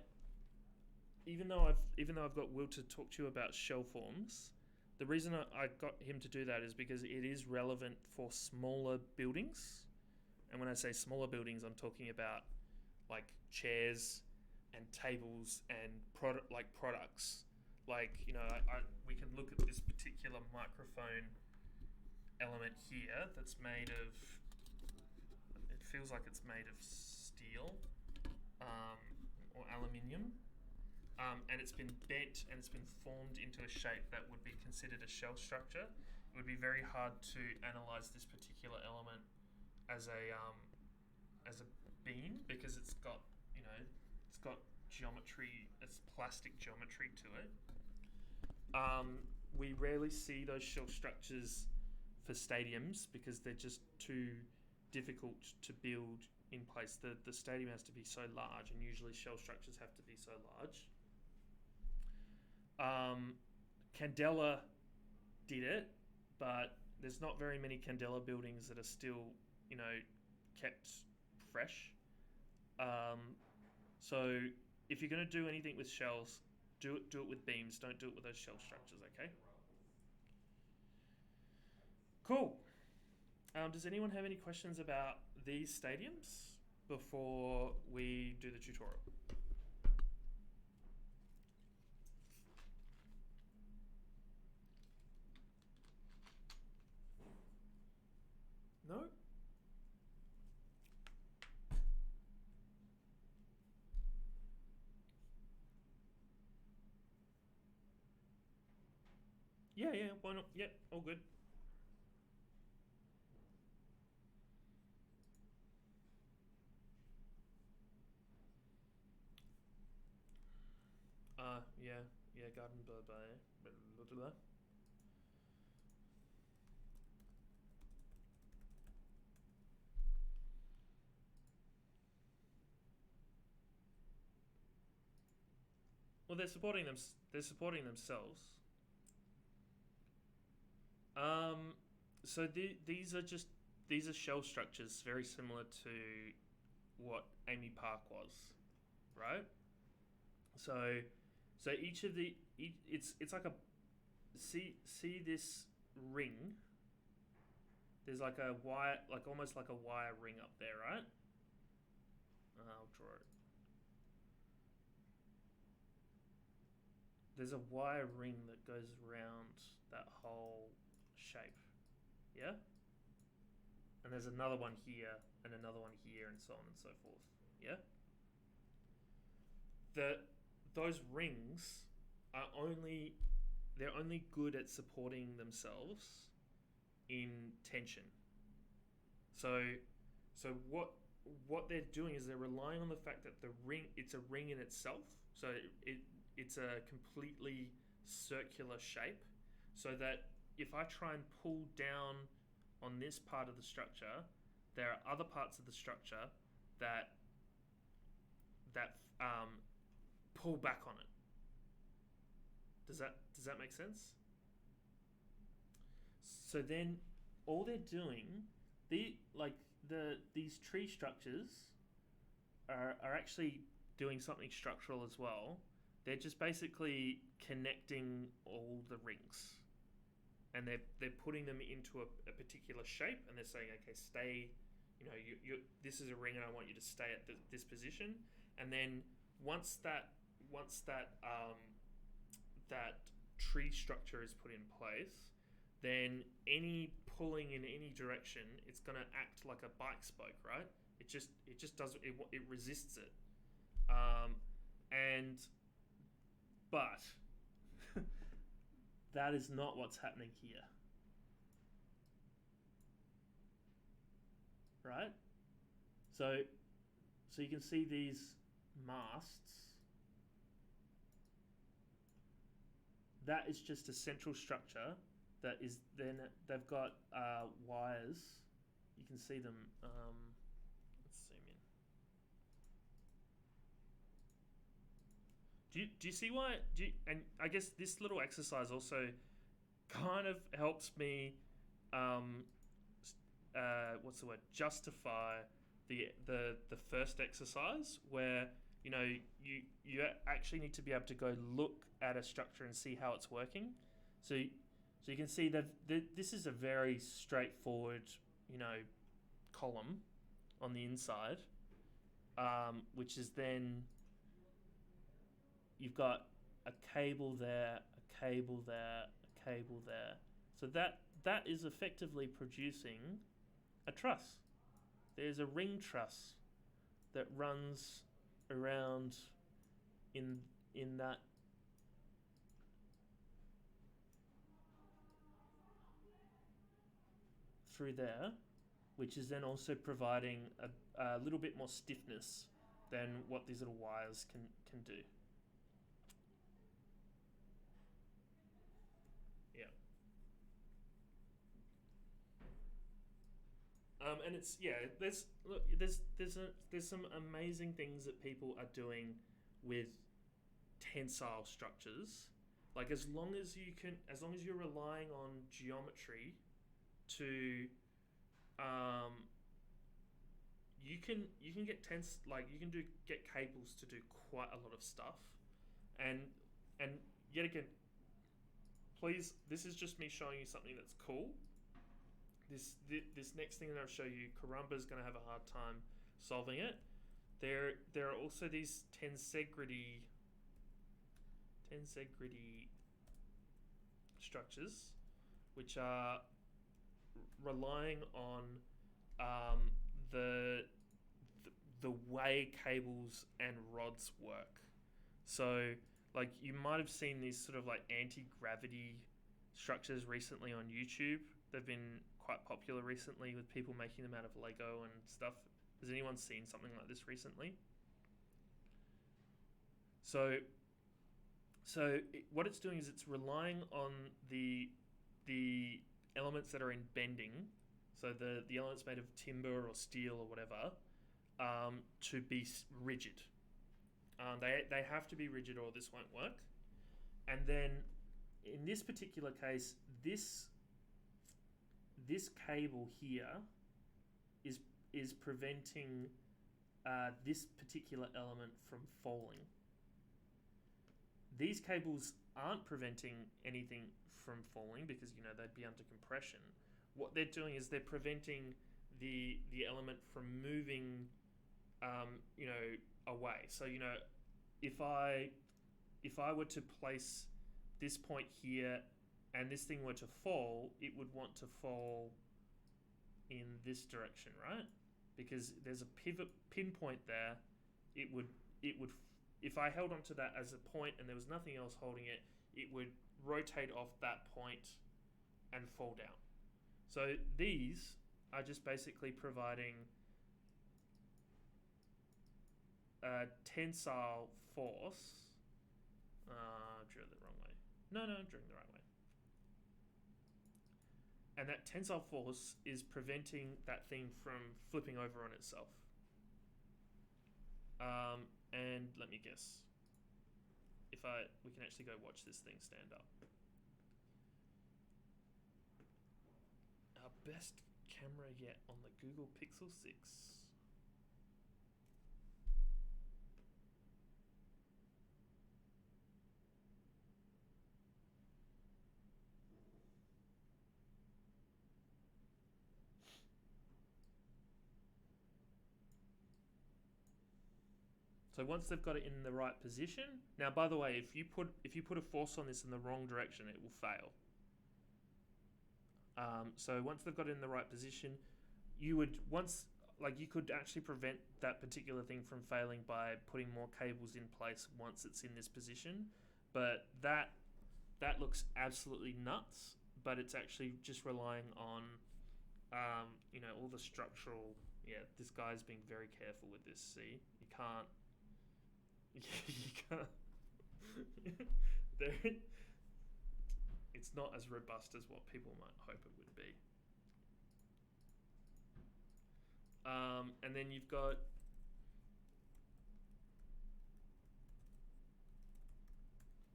even though I've got Will to talk to you about shell forms, the reason I got him to do that is because it is relevant for smaller buildings. And when I say smaller buildings, I'm talking about like chairs and tables and products. Like, we can look at this particular microphone element here that's made of, it feels like it's made of steel or aluminium, and it's been bent and it's been formed into a shape that would be considered a shell structure. It would be very hard to analyze this particular element as a beam because it's got geometry, it's plastic geometry to it. We rarely see those shell structures for stadiums because they're just too difficult to build in place. The stadium has to be so large, and usually shell structures have to be so large. Candela did it, but there's not very many Candela buildings that are still, kept fresh. So if you're going to do anything with shells, do it with beams. Don't do it with those shell structures, okay? Cool. Does anyone have any questions about these stadiums before we do the tutorial? No? Yeah, why not? Yeah, all good. Yeah, garden blah blah blah blah blah. Well, they're supporting them. They're supporting themselves. So these are shell structures very similar to what Amy Park was, right? So each of it's like a see this ring. There's like a wire, like almost like a wire ring up there, right? I'll draw it. There's a wire ring that goes around that whole shape, yeah? And there's another one here, and another one here, and so on and so forth, yeah? Those rings are they're only good at supporting themselves in tension. So what they're doing is they're relying on the fact that it's a ring in itself. So it's a completely circular shape, so that if I try and pull down on this part of the structure, there are other parts of the structure that pull back on it. Does that make sense? So then all they're doing, these tree structures are actually doing something structural as well. They're just basically connecting all the rings, and they're putting them into a particular shape, and they're saying, okay, stay, you this is a ring, and I want you to stay at this position. And then once that tree structure is put in place, then any pulling in any direction, it's going to act like a bike spoke, right? It just does it resists it, but that is not what's happening here, right? So you can see these masts. That is just a central structure that is then they've got wires. You can see them. Let's zoom in. Do you see why? And I guess this little exercise also kind of helps me. What's the word? Justify the first exercise, where you actually need to be able to go look at a structure and see how it's working. So you can see that this is a very straightforward, column on the inside, which is then you've got a cable there, a cable there, a cable there. So that is effectively producing a truss. There's a ring truss that runs around in that through there, which is then also providing a little bit more stiffness than what these little wires can do. Yeah. And it's there's some amazing things that people are doing with tensile structures. Like as long as you're relying on geometry to you can get get cables to do quite a lot of stuff, and yet again, please, this is just me showing you something that's cool. This next thing that I'll show you, Karumba's going to have a hard time solving it. There are also these tensegrity structures, which are relying on the way cables and rods work. So, like, you might have seen these sort of like anti-gravity structures recently on YouTube. They've been quite popular recently with people making them out of Lego and stuff. Has anyone seen something like this recently? So So what it's doing is it's relying on the elements that are in bending, so the elements made of timber or steel or whatever, to be rigid. They have to be rigid or this won't work. And then in this particular case, this cable here is preventing this particular element from falling. These cables aren't preventing anything from falling because they'd be under compression. What they're doing is they're preventing the element from moving away. So if I were to place this point here and this thing were to fall, it would want to fall in this direction, right? Because there's a pinpoint there. It would if I held onto that as a point and there was nothing else holding it, it would rotate off that point and fall down. So these are just basically providing tensile force. Drew it the wrong way. No, I'm drawing the right way. And that tensile force is preventing that thing from flipping over on itself. And let me guess. We can actually go watch this thing stand up. Our best camera yet on the Google Pixel 6. So once they've got it in the right position, now by the way, if you put a force on this in the wrong direction, it will fail. So once they've got it in the right position, you could actually prevent that particular thing from failing by putting more cables in place once it's in this position. But that looks absolutely nuts. But it's actually just relying on all the structural. Yeah, this guy's being very careful with this. See, you can't. It's not as robust as what people might hope it would be. And then you've got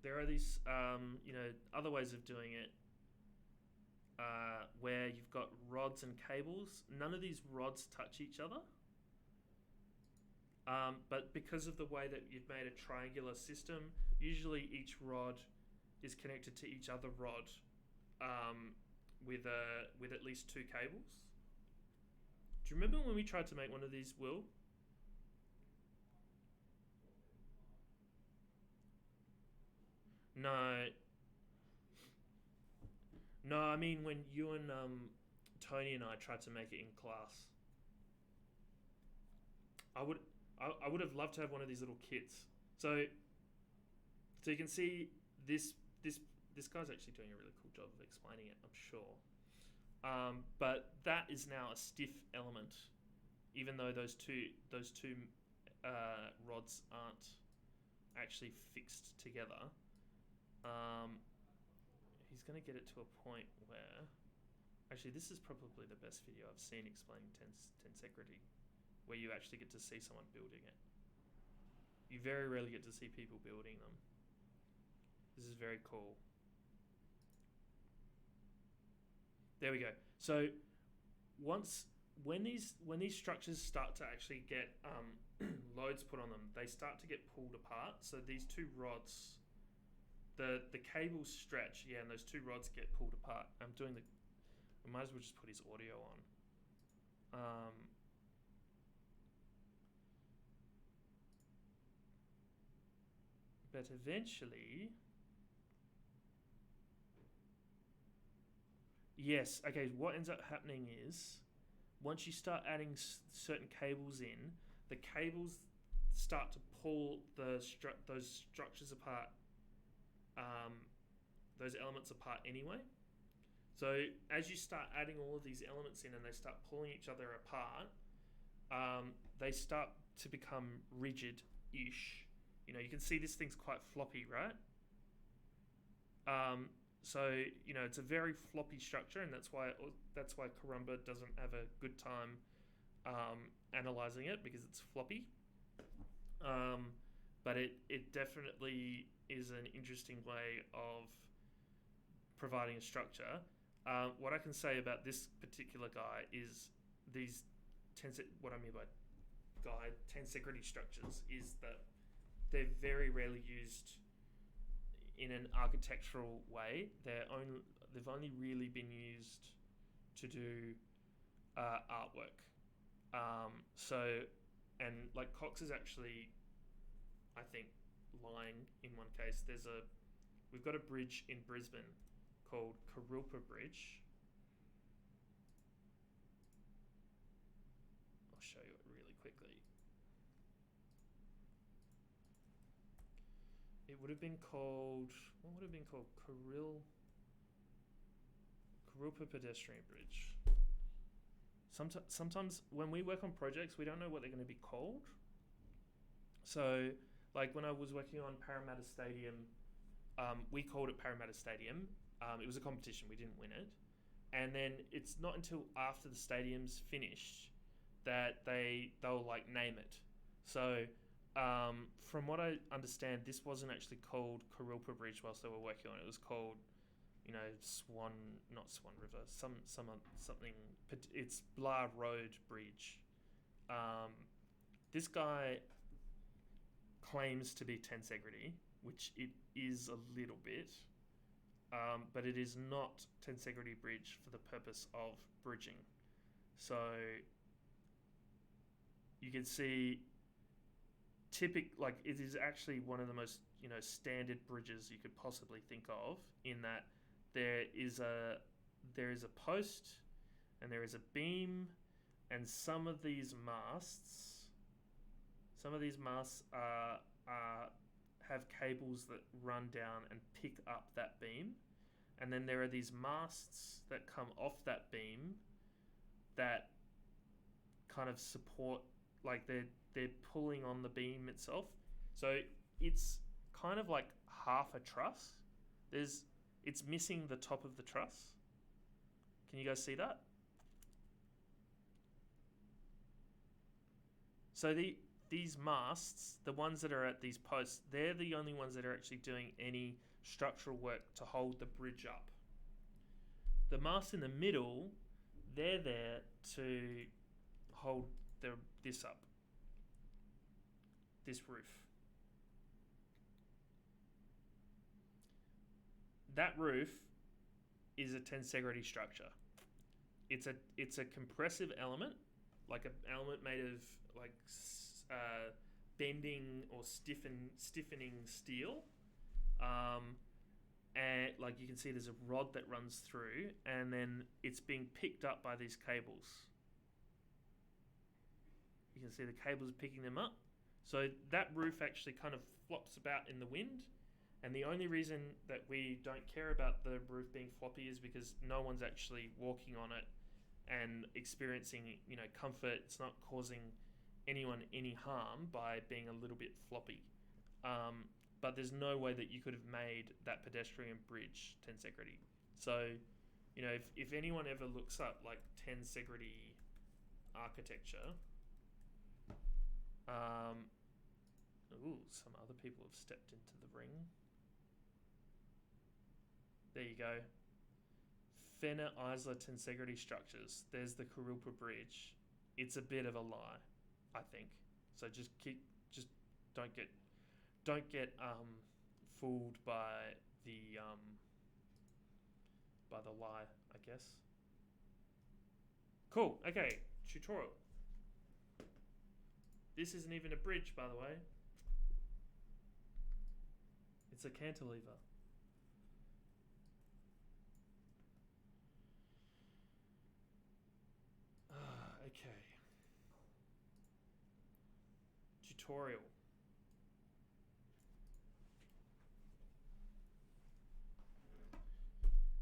there are these other ways of doing it where you've got rods and cables. None of these rods touch each other. But because of the way that you've made a triangular system, usually each rod is connected to each other rod with at least two cables. Do you remember when we tried to make one of these, Will? No, I mean when you and Tony and I tried to make it in class. I would have loved to have one of these little kits. So you can see this guy's actually doing a really cool job of explaining it, I'm sure. But that is now a stiff element, even though those two rods aren't actually fixed together. He's going to get it to a point where, actually, this is probably the best video I've seen explaining tensegrity, where you actually get to see someone building it. You very rarely get to see people building them. This is very cool. There we go. So when these structures start to actually get loads put on them, they start to get pulled apart. So these two rods, the cables stretch, and those two rods get pulled apart. I might as well just put his audio on. But eventually, yes, okay, what ends up happening is, once you start adding certain cables in, the cables start to pull those structures apart, those elements apart anyway. So as you start adding all of these elements in and they start pulling each other apart, they start to become rigid-ish. You can see this thing's quite floppy, right? So it's a very floppy structure, and that's why Karumba doesn't have a good time analyzing it, because it's floppy. But it definitely is an interesting way of providing a structure. What I can say about this particular guy is what I mean by tensegrity structures is that they're very rarely used in an architectural way. They've only really been used to do artwork. And like Cox is actually, I think, lying in one case. We've got a bridge in Brisbane called Karilpa Bridge. I'll show you it really quickly. It would have been called, what would have been called? Karilpa Pedestrian Bridge. Sometimes when we work on projects, we don't know what they're going to be called. So, like when I was working on Parramatta Stadium, we called it Parramatta Stadium. It was a competition, we didn't win it. And then it's not until after the stadium's finished that they'll like name it. So, from what I understand, this wasn't actually called Karilpa Bridge whilst they were working on it. It was called, not Swan River, something. It's Blah Road Bridge. This guy claims to be tensegrity, which it is a little bit, but it is not tensegrity bridge for the purpose of bridging. So you can see it is actually one of the most standard bridges you could possibly think of, in that there is a post and there is a beam, and some of these masts have cables that run down and pick up that beam, and then there are these masts that come off that beam that kind of support, like they're pulling on the beam itself. So it's kind of like half a truss. It's missing the top of the truss. Can you guys see that? So these masts, the ones that are at these posts, they're the only ones that are actually doing any structural work to hold the bridge up. The masts in the middle, they're there to hold this up, this roof. That roof is a tensegrity structure. It's a compressive element, like an element made of like bending or stiffening steel, and like you can see there's a rod that runs through, and then it's being picked up by these cables. You can see the cables picking them up. So that roof actually kind of flops about in the wind, and the only reason that we don't care about the roof being floppy is because no one's actually walking on it and experiencing comfort. It's not causing anyone any harm by being a little bit floppy. But there's no way that you could have made that pedestrian bridge tensegrity. So, if anyone ever looks up like tensegrity architecture, some other people have stepped into the ring. There you go. Fenner Isler tensegrity structures. There's the Karilpa Bridge. It's a bit of a lie, I think. So just don't get fooled by the lie, I guess. Cool. Okay, tutorial. This isn't even a bridge, by the way. It's a cantilever. Okay. Tutorial.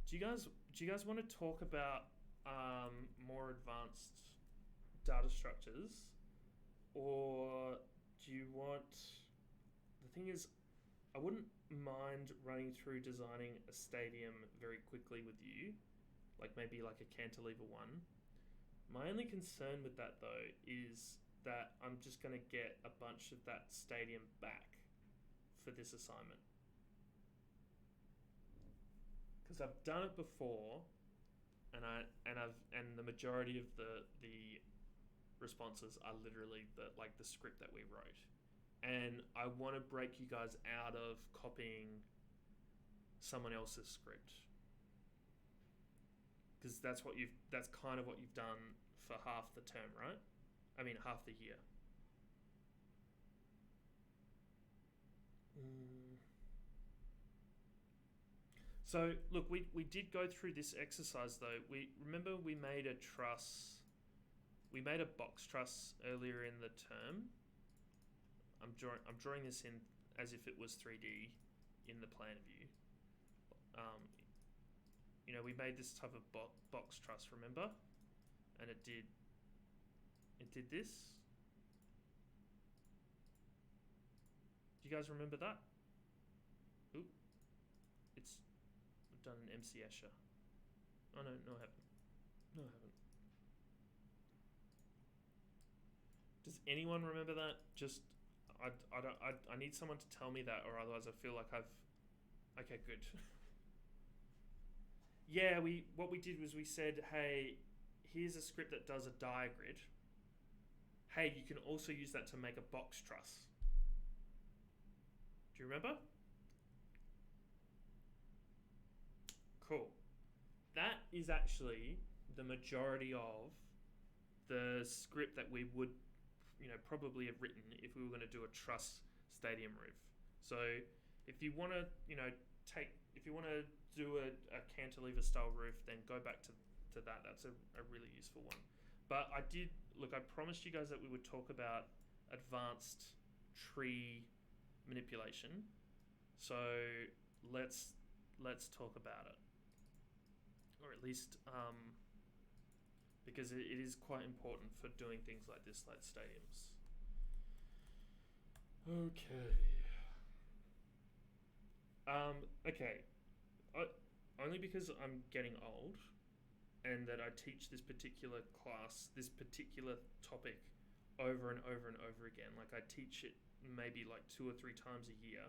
Do you guys want to talk about more advanced data structures, or do you want? The thing is, I wouldn't mind running through designing a stadium very quickly with you, like maybe like a cantilever one. My only concern with that though is that I'm just going to get a bunch of that stadium back for this assignment. Because I've done it before, and the majority of the responses are literally the script that we wrote. And I want to break you guys out of copying someone else's script. Because that's kind of what you've done for half the term, right? I mean, half the year. So, look, we did go through this exercise, though. Remember we made a truss. We made a box truss earlier in the term. I'm drawing this in as if it was 3D in the plan view. We made this type of box truss, remember? And it did this. Do you guys remember that? Oop. I've done an MC Escher. Oh no, I haven't. No, I haven't. Does anyone remember that? Just I need someone to tell me that, or otherwise I feel like okay, good. Yeah, what we did was we said, hey, here's a script that does a diagrid. Hey, you can also use that to make a box truss. Do you remember? Cool. That is actually the majority of the script that we would probably have written if we were going to do a truss stadium roof. So if you want to do a cantilever style roof, then go back to that. That's a really useful one. But I promised you guys that we would talk about advanced tree manipulation. So let's talk about it, or at least because it is quite important for doing things like this, like stadiums. Okay. Only because I'm getting old, and that I teach this particular class, this particular topic, over and over and over again. Like I teach it maybe like 2 or 3 times a year.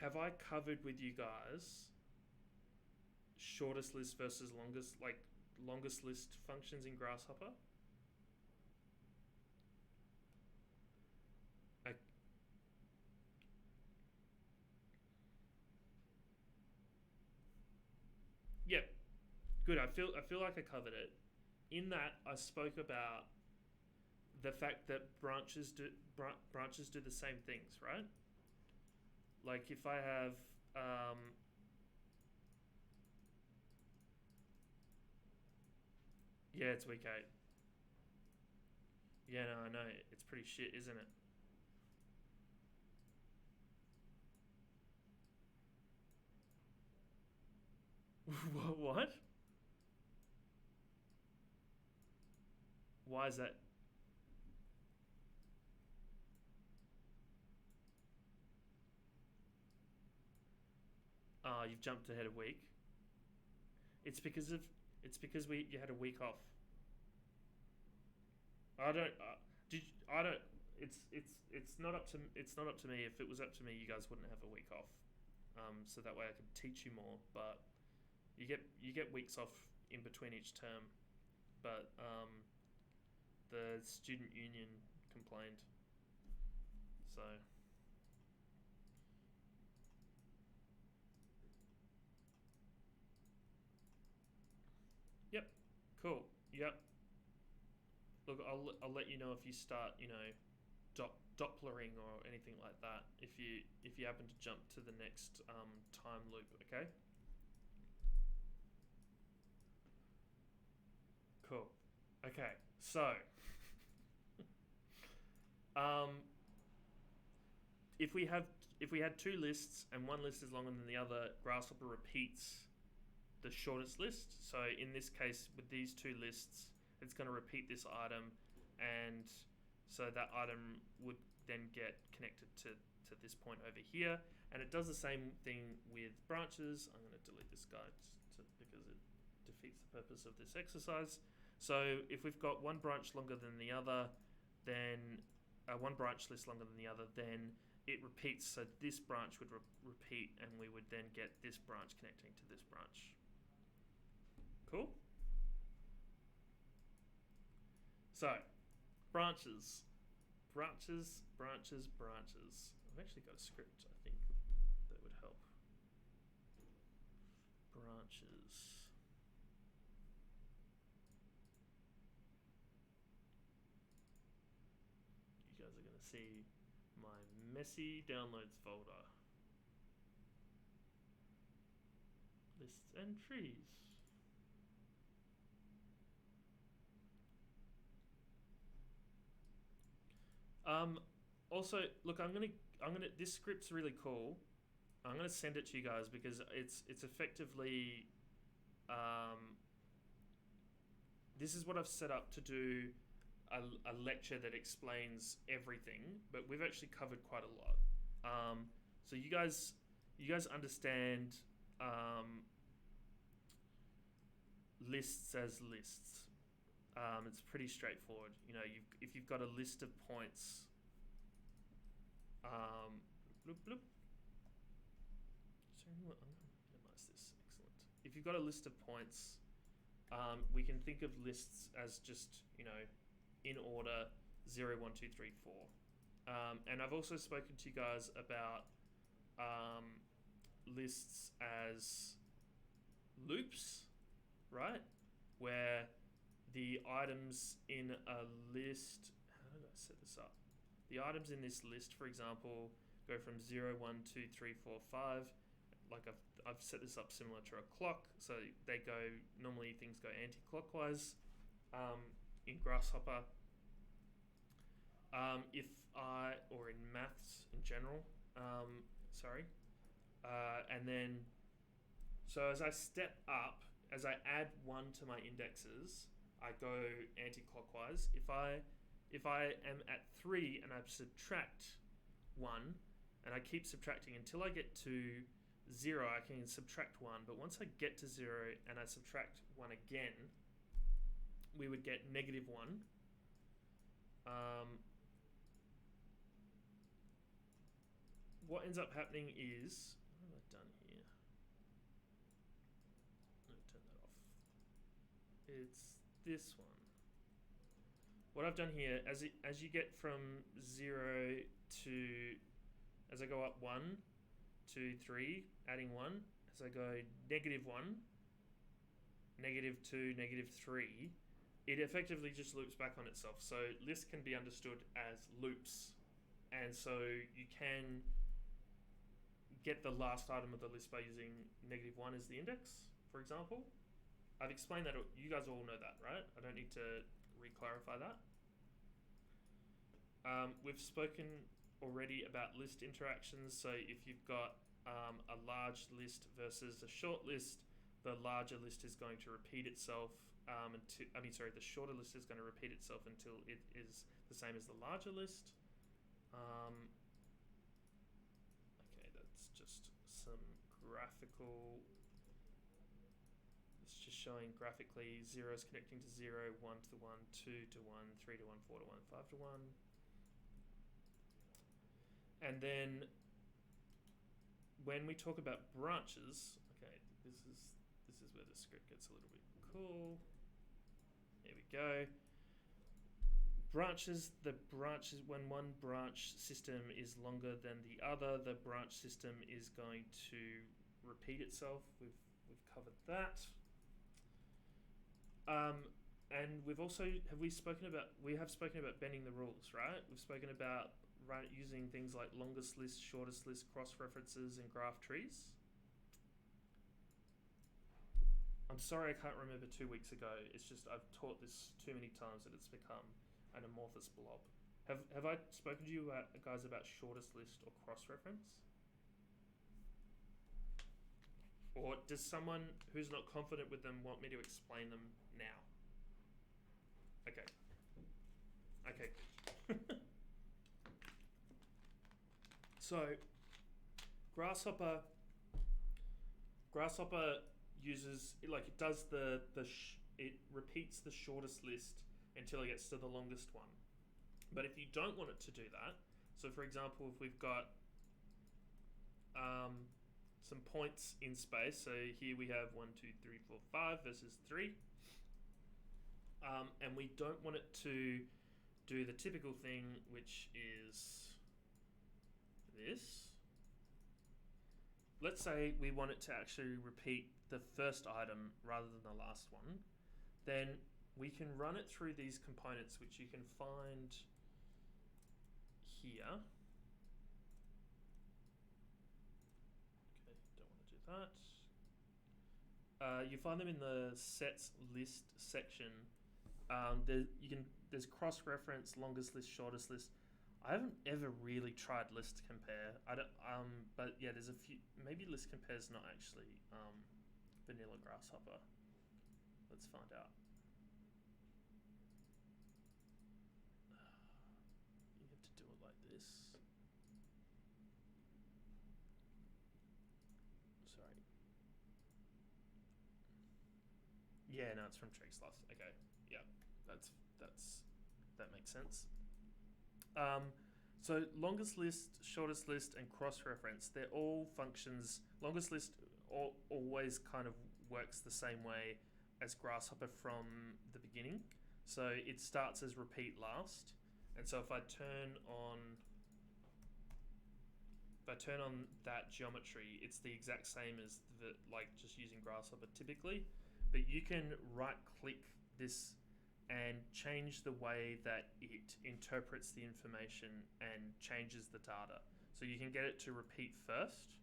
Have I covered with you guys shortest list versus longest list functions in Grasshopper? Yep. Good. I feel like I covered it. In that, I spoke about the fact that branches do the same things, right? Like if I have yeah, it's week 8. Yeah, no, I know. It's pretty shit, isn't it? What? Why is that? You've jumped ahead a week. It's because you had a week off. It's not up to me. If it was up to me, you guys wouldn't have a week off. So that way I could teach you more. But you get weeks off in between each term. But the student union complained. So. Yep. Cool. Yep. Look, I'll let you know if you start, Dopplering or anything like that. If you happen to jump to the next time loop, okay? Cool. Okay. So, if we had 2 lists and one list is longer than the other, Grasshopper repeats the shortest list. So in this case, with these 2 lists, it's going to repeat this item, and so that item would then get connected to to this point over here. And it does the same thing with branches. I'm going to delete this guy because it defeats the purpose of this exercise. So if we've got one branch longer than the other, then one branch list longer than the other, then it repeats. So this branch would repeat, and we would then get this branch connecting to this branch. Cool? So, branches. Branches, branches, branches. I've actually got a script, I think, that would help. Branches. You guys are going to see my messy downloads folder. Lists and trees. Also, look, this script's really cool. I'm gonna send it to you guys because it's effectively, this is what I've set up to do a lecture that explains everything, but we've actually covered quite a lot. So you guys understand lists as lists. It's pretty straightforward. You know, if you've got a list of points, bloop, bloop. Sorry, I'm going to minimize this. Excellent. If you've got a list of points, we can think of lists as just, you know, in order 0, 1, 2, 3, 4. And I've also spoken to you guys about lists as loops, right? Where the items in a list, how did I set this up? The items in this list, for example, go from 0, 1, 2, 3, 4, 5. Like I've set this up similar to a clock. So they go, normally things go anti-clockwise in Grasshopper. Or in maths in general, and then, so as I step up, as I add 1 to my indexes, I go anti-clockwise. If I am at 3 and I subtract 1, and I keep subtracting until I get to 0, I can subtract 1. But once I get to 0 and I subtract 1 again, we would get -1. What ends up happening is, what have I done here? Let me turn that off. It's this one. What I've done here, as you get from 0 to, as I go up 1, 2, 3, adding 1, as I go -1, -2, -3, it effectively just loops back on itself. So lists can be understood as loops. And so you can get the last item of the list by using -1 as the index, for example. I've explained that. You guys all know that, right? I don't need to re-clarify that. We've spoken already about list interactions. So if you've got a large list versus a short list, the larger list is going to repeat itself the shorter list is going to repeat itself until it is the same as the larger list. Okay, that's just some graphical. It's just showing graphically zeros connecting to 0, 1 to 1, 2 to 1, 3 to 1, 4 to 1, 5 to 1. And then when we talk about branches, okay, this is where the script gets a little bit cool. There we go. Branches, when one branch system is longer than the other, the branch system is going to repeat itself. We've covered that. And we have spoken about bending the rules, right? We've spoken about using things like longest list, shortest list, cross-references, and graph trees. I'm sorry I can't remember 2 weeks ago. It's just I've taught this too many times that it's become an amorphous blob. Have I spoken to you guys about shortest list or cross-reference? Or does someone who's not confident with them want me to explain them now? Okay. Okay. So Grasshopper uses it does it repeats the shortest list until it gets to the longest one. But if you don't want it to do that, so for example, if we've got some points in space, so here we have 1, 2, 3, 4, 5 versus 3, and we don't want it to do the typical thing, which is this. Let's say we want it to actually repeat the first item rather than the last one. Then we can run it through these components, which you can find here. Okay, don't want to do that. You find them in the sets list section. There's cross-reference, longest list, shortest list. I haven't ever really tried list compare. But yeah, there's a few. Maybe list compare is not actually vanilla Grasshopper. Let's find out. You have to do it like this. Sorry. Yeah, no, it's from Trusses. Okay, yeah, that makes sense. So longest list, shortest list, and cross-reference, they're all functions. Longest list always kind of works the same way as Grasshopper from the beginning. So it starts as repeat last. And so if I turn on that geometry, it's the exact same as just using Grasshopper typically. But you can right-click this and change the way that it interprets the information and changes the data. So you can get it to repeat first.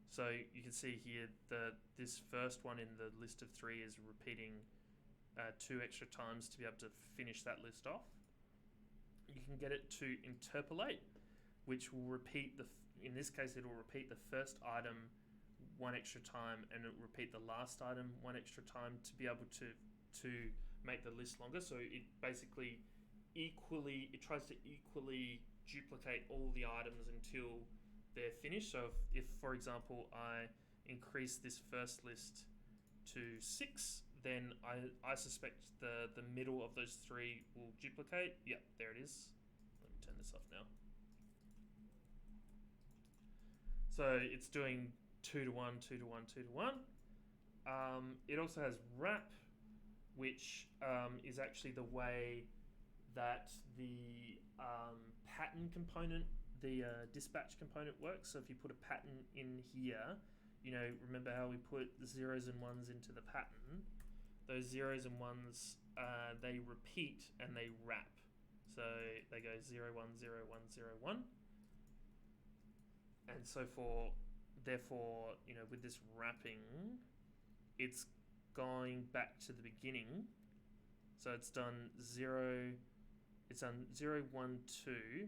So you can see here this first one in the list of 3 is repeating 2 extra times to be able to finish that list off. You can get it to interpolate, which will repeat in this case, it will repeat the first item 1 extra time, and it will repeat the last item 1 extra time to be able to make the list longer. So it basically tries to equally duplicate all the items until they're finished. So if for example, I increase this first list to 6, then I suspect the middle of those 3 will duplicate. Yep, there it is. Let me turn this off now. So it's doing 2 to 1, 2 to 1, 2 to 1. It also has wrap, which is actually the way that the pattern component, the dispatch component works. So if you put a pattern in here, remember how we put the 0s and 1s into the pattern? Those 0s and 1s, they repeat and they wrap. So they go 0, 1, 0, 1, 0, 1. And so therefore, with this wrapping, it's going back to the beginning. So it's done 0, 1, 2,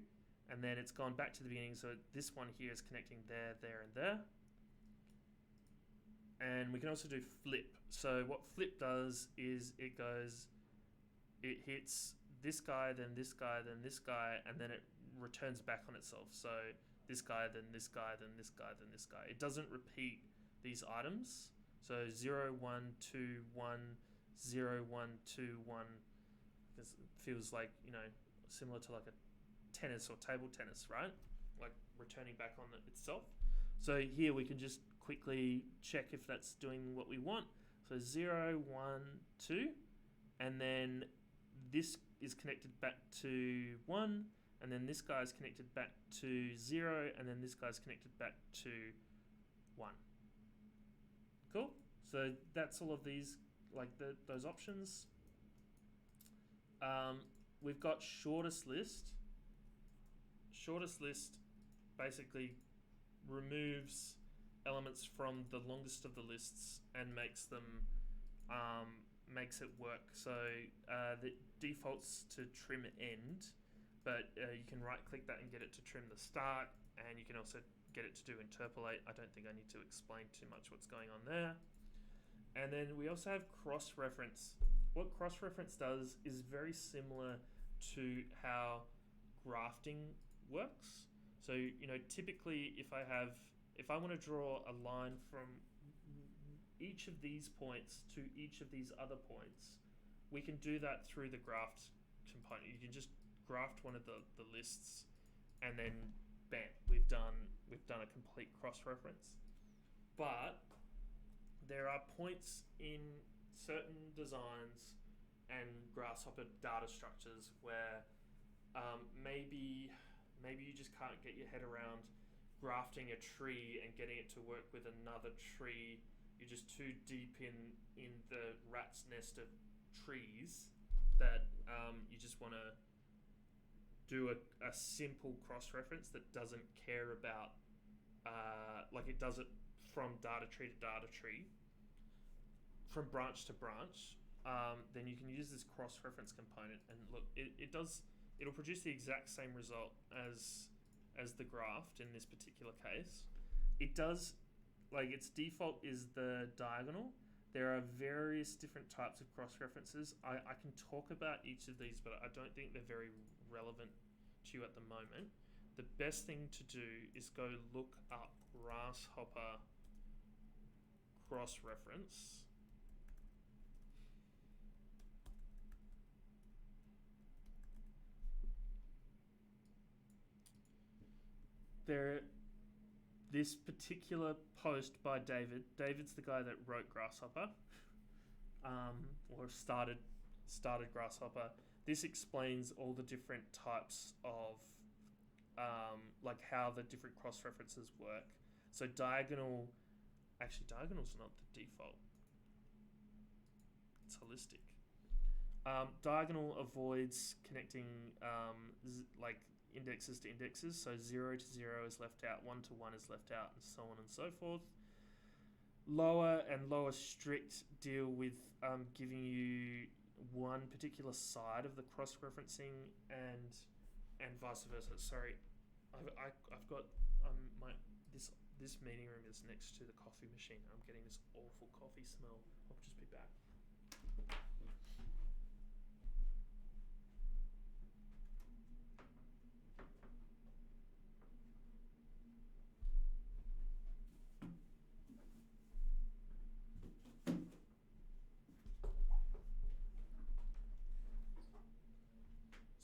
and then it's gone back to the beginning. So this one here is connecting there, there, and there. And we can also do flip. So what flip does is it hits this guy, then this guy, then this guy, and then it returns back on itself. So this guy, then this guy, then this guy, then this guy. It doesn't repeat these items. So 0, 1, 2, 1, 0, 1, 2, 1. It feels like, similar to like a tennis or table tennis, right? Like returning back on itself. So here we can just quickly check if that's doing what we want. So 0, 1, 2, and then this is connected back to 1, and then this guy is connected back to 0, and then this guy's connected back to 1. Cool. So that's all of these, like those options. We've got shortest list. Shortest list basically removes elements from the longest of the lists and makes it work. So the defaults to trim end, but you can right click that and get it to trim the start, and you can also get it to do interpolate. I don't think I need to explain too much what's going on there. And then we also have cross-reference. What cross-reference does is very similar to how grafting works. So, typically if I want to draw a line from each of these points to each of these other points, we can do that through the graft component. You can just graft one of the lists, and then bam, we've done a complete cross-reference. But there are points in certain designs and Grasshopper data structures where maybe you just can't get your head around grafting a tree and getting it to work with another tree. You're just too deep in the rat's nest of trees that you just want to do a simple cross-reference that doesn't care about it does it from data tree to data tree, from branch to branch. Then you can use this cross-reference component, and look, it'll produce the exact same result as the graft in this particular case. It does, its default is the diagonal. There are various different types of cross-references. I can talk about each of these, but I don't think they're very relevant to you at the moment. The best thing to do is go look up Grasshopper cross-reference. This particular post by David's the guy that wrote Grasshopper, or started Grasshopper. This explains all the different types of how the different cross-references work. So diagonal's not the default. It's holistic. Diagonal avoids connecting indexes to indexes, so 0 to 0 is left out, 1 to 1 is left out, and so on and so forth. Lower and lower strict deal with giving you one particular side of the cross-referencing and vice versa. Sorry, I've got this meeting room is next to the coffee machine. I'm getting this awful coffee smell. I'll just be back.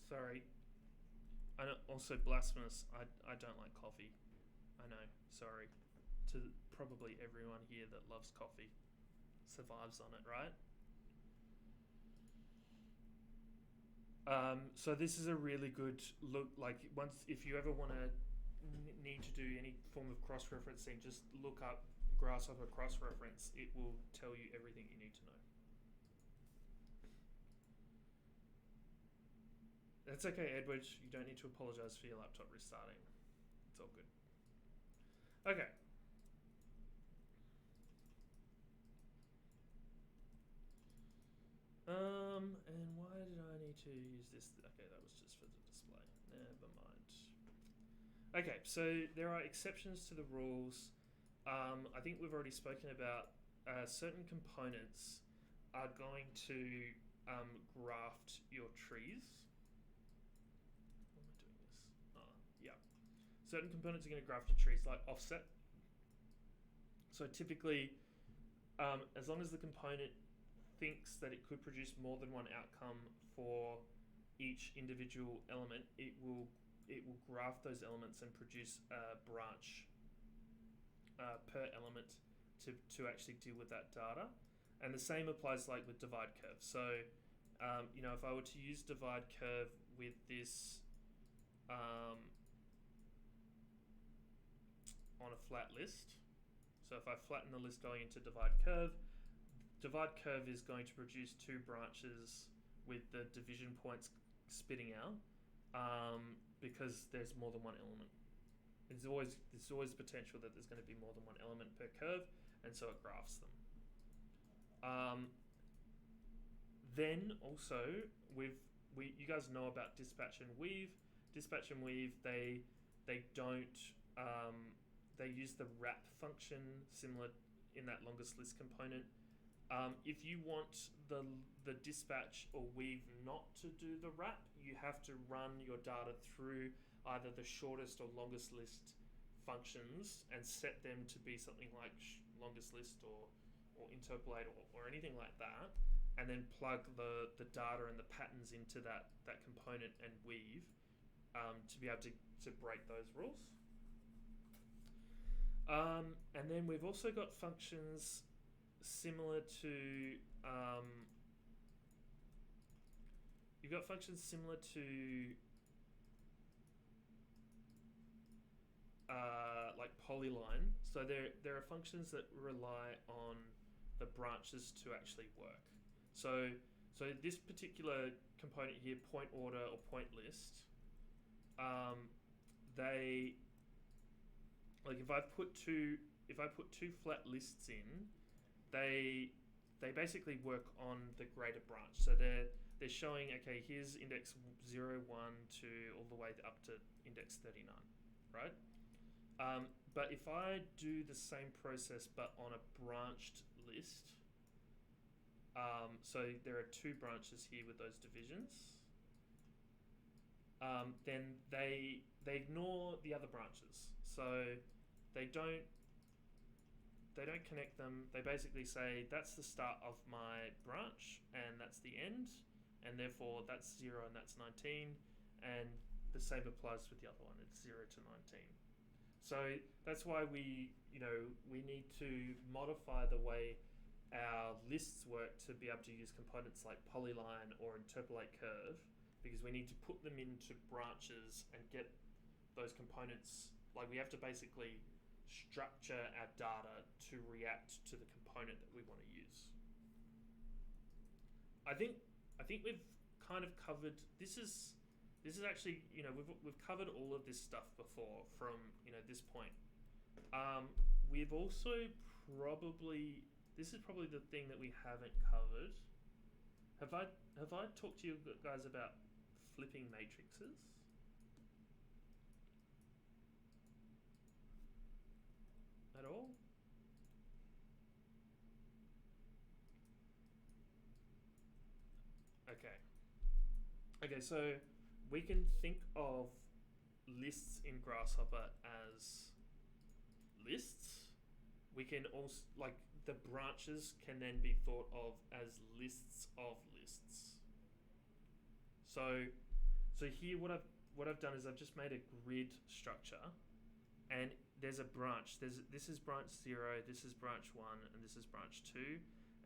Sorry. Also blasphemous. I don't like coffee. I know. Sorry. To probably everyone here that loves coffee. Survives on it, right? So this is a really good look. If you ever want to need to do any form of cross-referencing, just look up Grasshopper cross-reference. It will tell you everything you need to know. That's okay, Edward. You don't need to apologize for your laptop restarting. It's all good. Okay. And why did I need to use this? Okay, that was just for the display. Never mind. Okay, so there are exceptions to the rules. I think we've already spoken about certain components are going to graft your trees. Certain components are going to graft your trees, like offset. So typically, as long as the component thinks that it could produce more than one outcome for each individual element, it will graft those elements and produce a branch per element to actually deal with that data. And the same applies with divide curve. So, if I were to use divide curve with this on a flat list. So if I flatten the list going into divide curve is going to produce two branches with the division points spitting out because there's more than one element. There's always the potential that there's going to be more than one element per curve, and so it graphs them. Then also you guys know about dispatch and weave. Dispatch and weave, they don't they use the wrap function similar in that longest list component. If you want the dispatch or weave not to do the wrap, you have to run your data through either the shortest or longest list functions and set them to be something like longest list or interpolate or anything like that, and then plug the data and the patterns into that component and weave to be able to break those rules. And then we've also got functions similar to you've got functions similar to like polyline. So there are functions that rely on the branches to actually work. So this particular component here, point order or point list, they like if I put two flat lists in, they basically work on the greater branch. So they're showing, okay, here's index 0, 1, 2, all the way up to index 39, right? But if I do the same process but on a branched list, so there are two branches here with those divisions, then they ignore the other branches. So they don't connect them. They basically say that's the start of my branch and that's the end, and therefore that's 0 and that's 19, and the same applies with the other one. It's 0 to 19. So that's why we need to modify the way our lists work to be able to use components like polyline or interpolate curve, because we need to put them into branches and get those components. Like, we have to basically structure our data to react to the component that we want to use. I think we've kind of covered. This is actually, we've covered all of this stuff before from this point. We've also this is probably the thing that we haven't covered. Have I talked to you guys about flipping matrices? At all? Okay, so we can think of lists in Grasshopper as lists. We can also, like, the branches can then be thought of as lists of lists. So here what I've done is I've just made a grid structure, and there's a branch. This is branch 0, this is branch 1, and this is branch 2,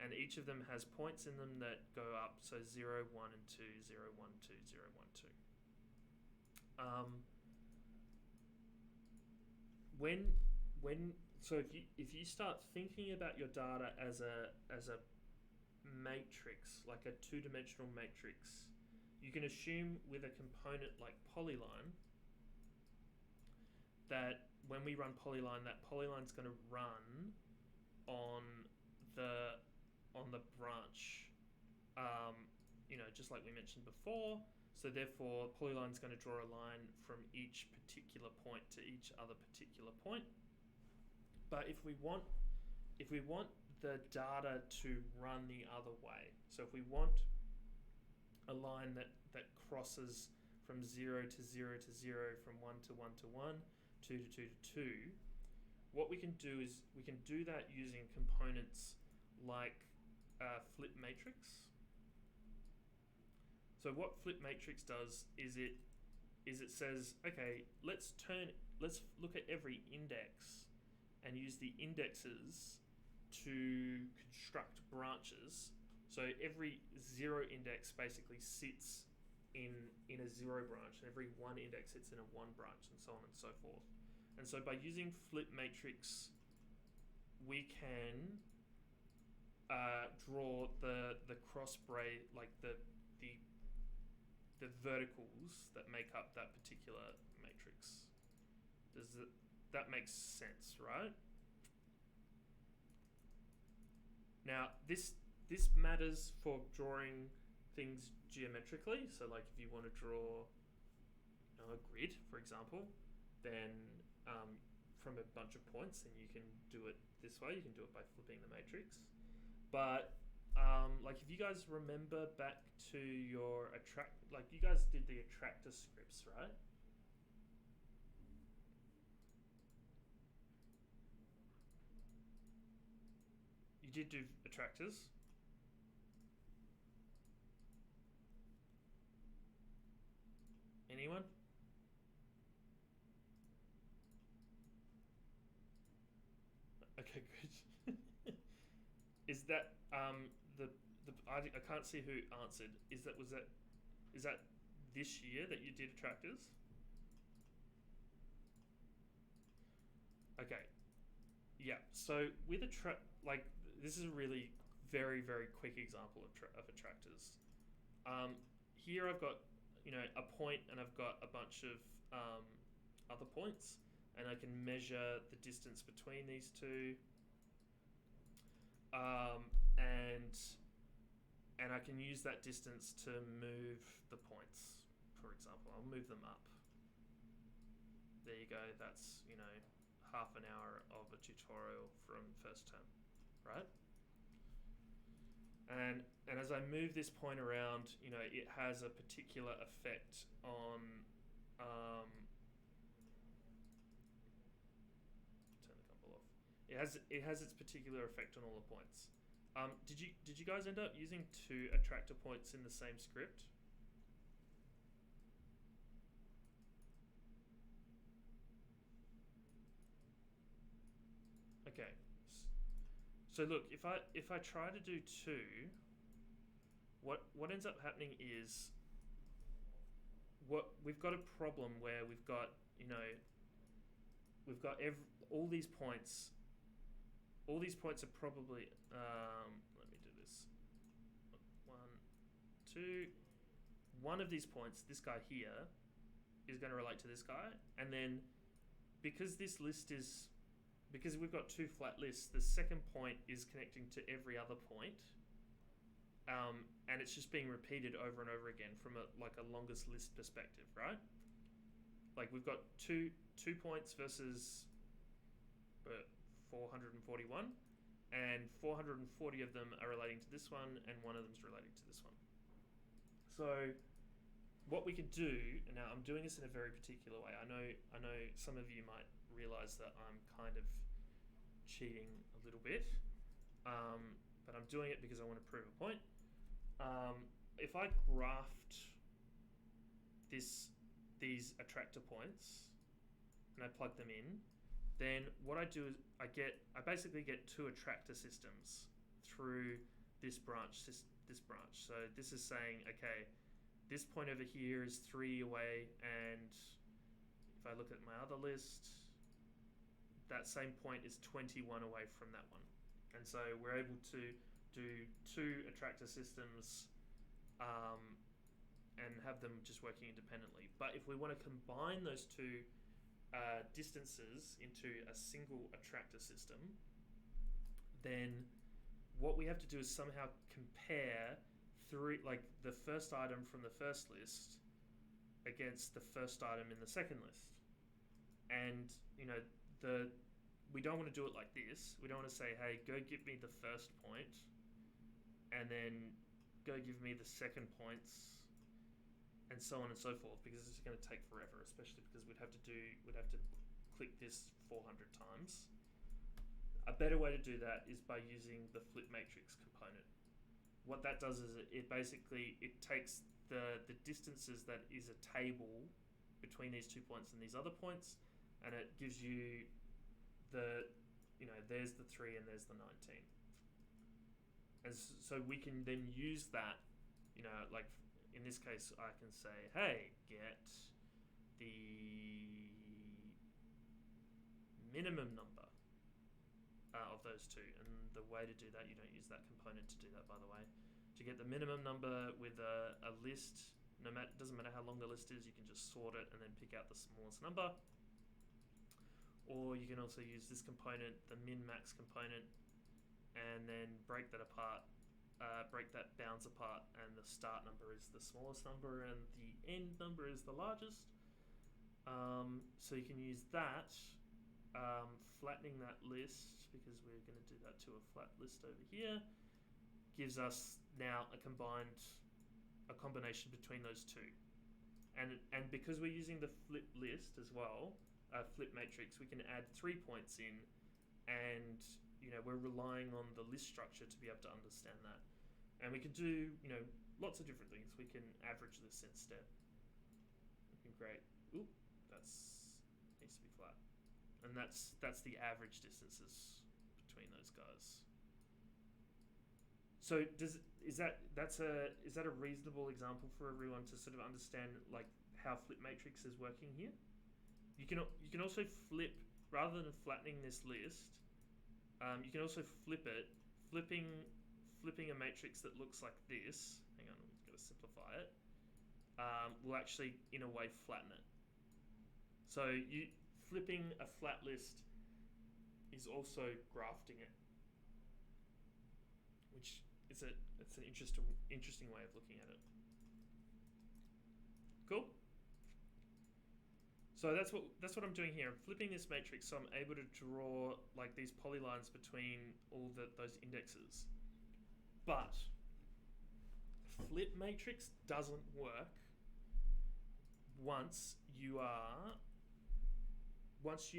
and each of them has points in them that go up. So 0, 1, and 2, 0, 1, 2, 0, 1, 2. So if you start thinking about your data as a matrix, like a two-dimensional matrix, you can assume with a component like polyline that when we run polyline, that polyline's going to run on the branch, just like we mentioned before. So therefore, polyline's going to draw a line from each particular point to each other particular point. But if we want the data to run the other way, so if we want a line that crosses from 0 to 0 to 0, from 1 to 1 to 1, 2 to 2 to 2, what we can do is we can do that using components like flip matrix. So what flip matrix does is it says, okay, let's look at every index and use the indexes to construct branches. So every 0 index basically sits in a 0 branch, and every 1 index sits in a 1 branch, and so on and so forth. And so by using flip matrix, we can draw the cross braid, like the verticals that make up that particular matrix. That makes sense, right? Now, this matters for drawing things geometrically. So, like, if you want to draw a grid, for example, then from a bunch of points, then you can do it this way. You can do it by flipping the matrix. But like, if you guys remember back to your you guys did the attractor scripts, right? did do attractors. Anyone? Okay, good. Is that I can't see who answered. Is that this year that you did attractors? Okay. Yeah. So with this is a really very very quick example of attractors. Here I've got a point and I've got a bunch of other points, and I can measure the distance between these two. And I can use that distance to move the points. For example, I'll move them up. There you go. That's half an hour of a tutorial from first term, right? And as I move this point around, it has a particular effect on turn the couple off. It has its particular effect on all the points. Did you guys end up using 2 attractor points in the same script? Okay. So look, if I try to do 2, what ends up happening is we've got a problem where we've got all these points. All these points are probably let me do this. 1, 2. One of these points, this guy here, is going to relate to this guy, and then because we've got 2 flat lists, the second point is connecting to every other point, and it's just being repeated over and over again from a longest list perspective, right? Like we've got two points versus 441, and 440 of them are relating to this one, and one of them's relating to this one. So what we could do, and now I'm doing this in a very particular way. I know some of you might realize that I'm kind of cheating a little bit, but I'm doing it because I want to prove a point. If I graphed these attractor points and I plug them in, then what I do is I basically get 2 attractor systems through this branch. So this is saying, okay, this point over here is 3 away, and if I look at my other list, that same point is 21 away from that one. And so we're able to do 2 attractor systems and have them just working independently. But if we want to combine those 2 distances into a single attractor system, then what we have to do is somehow compare the first item from the first list against the first item in the second list. And we don't want to do it like this. We don't want to say, hey, go give me the first point and then go give me the second points, and so on and so forth, because it's going to take forever, especially because we'd have to click this 400 times. A better way to do that is by using the flip matrix component. What that does is it takes the distances that is a table between these 2 points and these other points, and it gives you there's the 3 and there's the 19. And so we can then use that, like in this case, I can say, hey, get the minimum number of those 2. And the way to do that, you don't use that component to do that, by the way. To get the minimum number with a list, doesn't matter how long the list is, you can just sort it and then pick out the smallest number. Or you can also use this component, the min-max component, and then break that apart, break that bounds apart, and the start number is the smallest number and the end number is the largest. So you can use that, flattening that list, because we're going to do that to a flat list over here, gives us now a combination between those 2. And because we're using the flip list as well, flip matrix, we can add 3 points in, and we're relying on the list structure to be able to understand that. And we can do, lots of different things. We can average this instead. We can create, needs to be flat. And that's the average distances between those guys. So is that a reasonable example for everyone to sort of understand like how flip matrix is working here? You can also flip, rather than flattening this list, you can also flip it. Flipping a matrix that looks like this. Hang on, we've got to simplify it. Will actually, in a way, flatten it. So flipping a flat list is also grafting it, which it's an interesting way of looking at it. Cool. So that's what I'm doing here. I'm flipping this matrix, so I'm able to draw like these polylines between all those indexes. But flip matrix doesn't work once you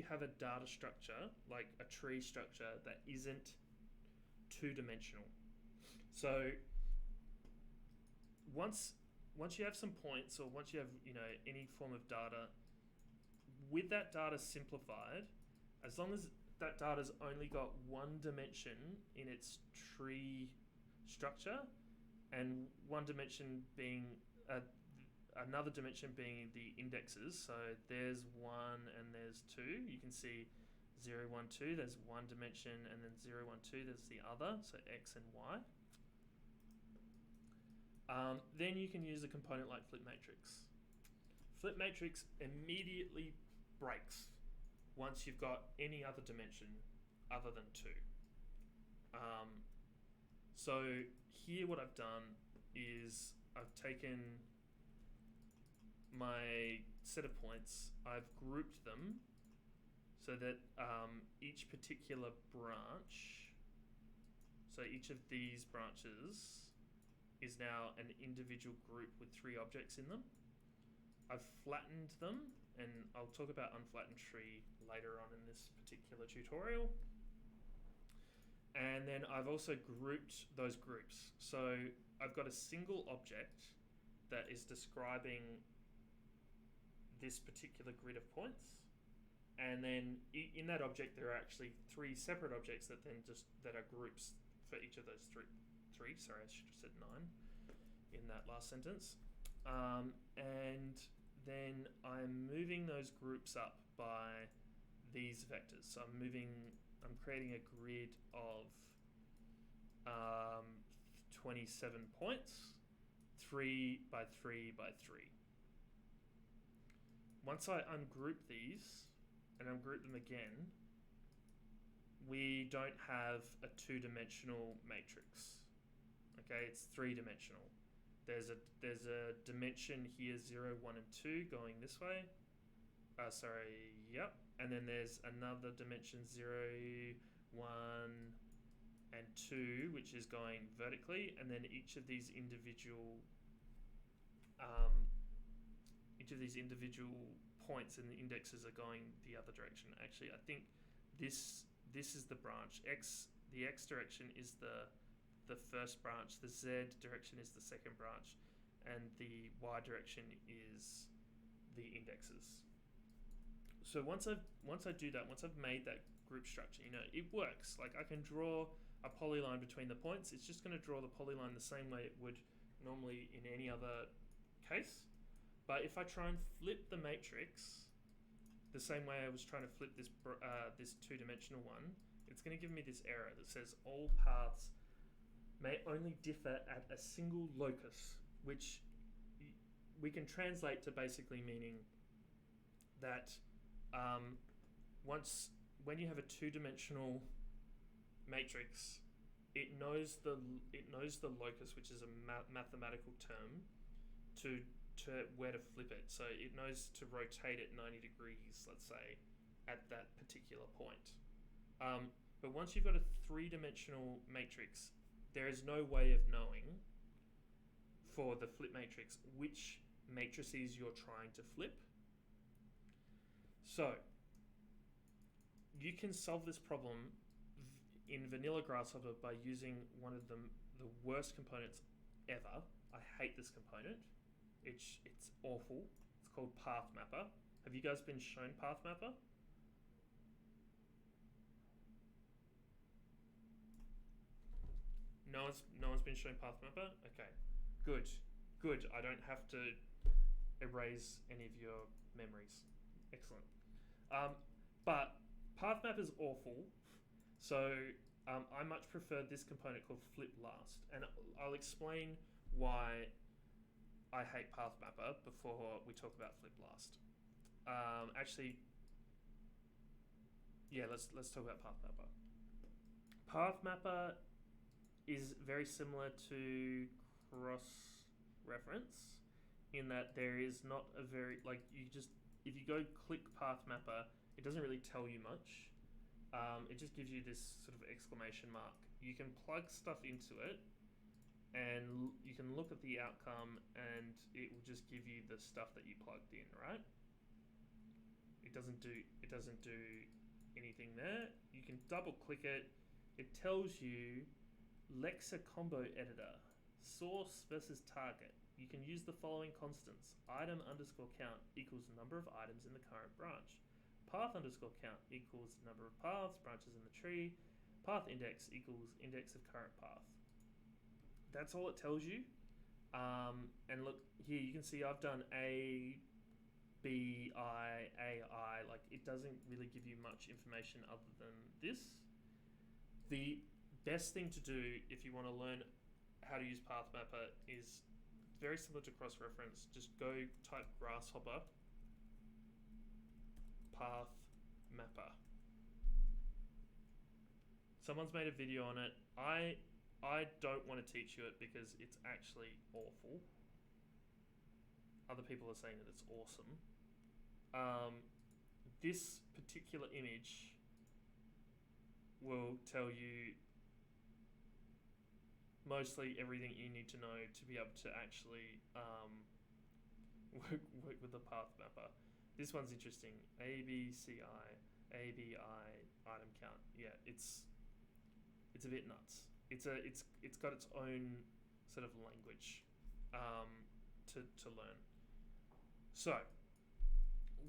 have a data structure, like a tree structure, that isn't two-dimensional. So once you have some points, or once you have any form of data, with that data simplified, as long as that data's only got one dimension in its tree structure, and one dimension being another dimension being the indexes. So there's 1 and there's 2. You can see 0, 1, 2. There's one dimension, and then 0, 1, 2. There's the other. So x and y. Then you can use a component like flip matrix. Flip matrix immediately breaks once you've got any other dimension other than 2. So here what I've done is I've taken my set of points, I've grouped them so that each particular branch, so each of these branches is now an individual group with 3 objects in them. I've flattened them, and I'll talk about Unflattened Tree later on in this particular tutorial. And then I've also grouped those groups. So I've got a single object that is describing this particular grid of points. And then in that object, there are actually 3 separate objects that are groups for each of those three. Sorry, I should have said 9 in that last sentence. And then I'm moving those groups up by these vectors. So I'm creating a grid of 27 points, 3 by 3 by 3. Once I ungroup these and ungroup them again, we don't have a 2-dimensional matrix. Okay, it's 3-dimensional. There's a dimension here, 0, 1, and 2 going this way. Yep. And then there's another dimension, 0, 1, and 2, which is going vertically. And then each of these individual points in the indexes are going the other direction. Actually, I think this is the branch. The x direction is the first branch, the z direction is the second branch, and the y direction is the indexes. So once I do that, once I've made that group structure, it works. Like I can draw a polyline between the points. It's just going to draw the polyline the same way it would normally in any other case. But if I try and flip the matrix the same way I was trying to flip this 2-dimensional one, it's going to give me this error that says all paths may only differ at a single locus, which we can translate to basically meaning that when you have a 2-dimensional matrix, it knows the locus, which is a mathematical term, to where to flip it. So it knows to rotate it 90 degrees, let's say, at that particular point. But once you've got a 3-dimensional matrix, there is no way of knowing for the flip matrix which matrices you're trying to flip. So you can solve this problem in vanilla Grasshopper by using one of the worst components ever. I hate this component. It's awful. It's called Pathmapper. Have you guys been shown Pathmapper? No one's been shown Pathmapper? Okay. Good. I don't have to erase any of your memories. Excellent. But Pathmapper is awful. So I much prefer this component called Flip Last. And I'll explain why I hate Pathmapper before we talk about Flip Last. Let's talk about Pathmapper. Pathmapper is very similar to cross-reference in that there is not a very, if you go click Pathmapper, it doesn't really tell you much. It just gives you this sort of exclamation mark. You can plug stuff into it and you can look at the outcome and it will just give you the stuff that you plugged in, right? It doesn't do anything there. You can double click it. It tells you Lexa combo editor, source versus target. You can use the following constants. Item underscore count equals number of items in the current branch. Path underscore count equals number of paths, branches in the tree. Path index equals index of current path. That's all it tells you. And look here, you can see I've done A, B, I, A, I. Like, it doesn't really give you much information other than this. The best thing to do if you want to learn how to use Pathmapper is very similar to cross-reference. Just go type Grasshopper Pathmapper. Someone's made a video on it. I don't want to teach you it because it's actually awful. Other people are saying that it's awesome. This particular image will tell you mostly everything you need to know to be able to actually work with the Pathmapper. This one's interesting. ABCI, ABI, item count. Yeah, it's a bit nuts. It's got its own sort of language to learn. So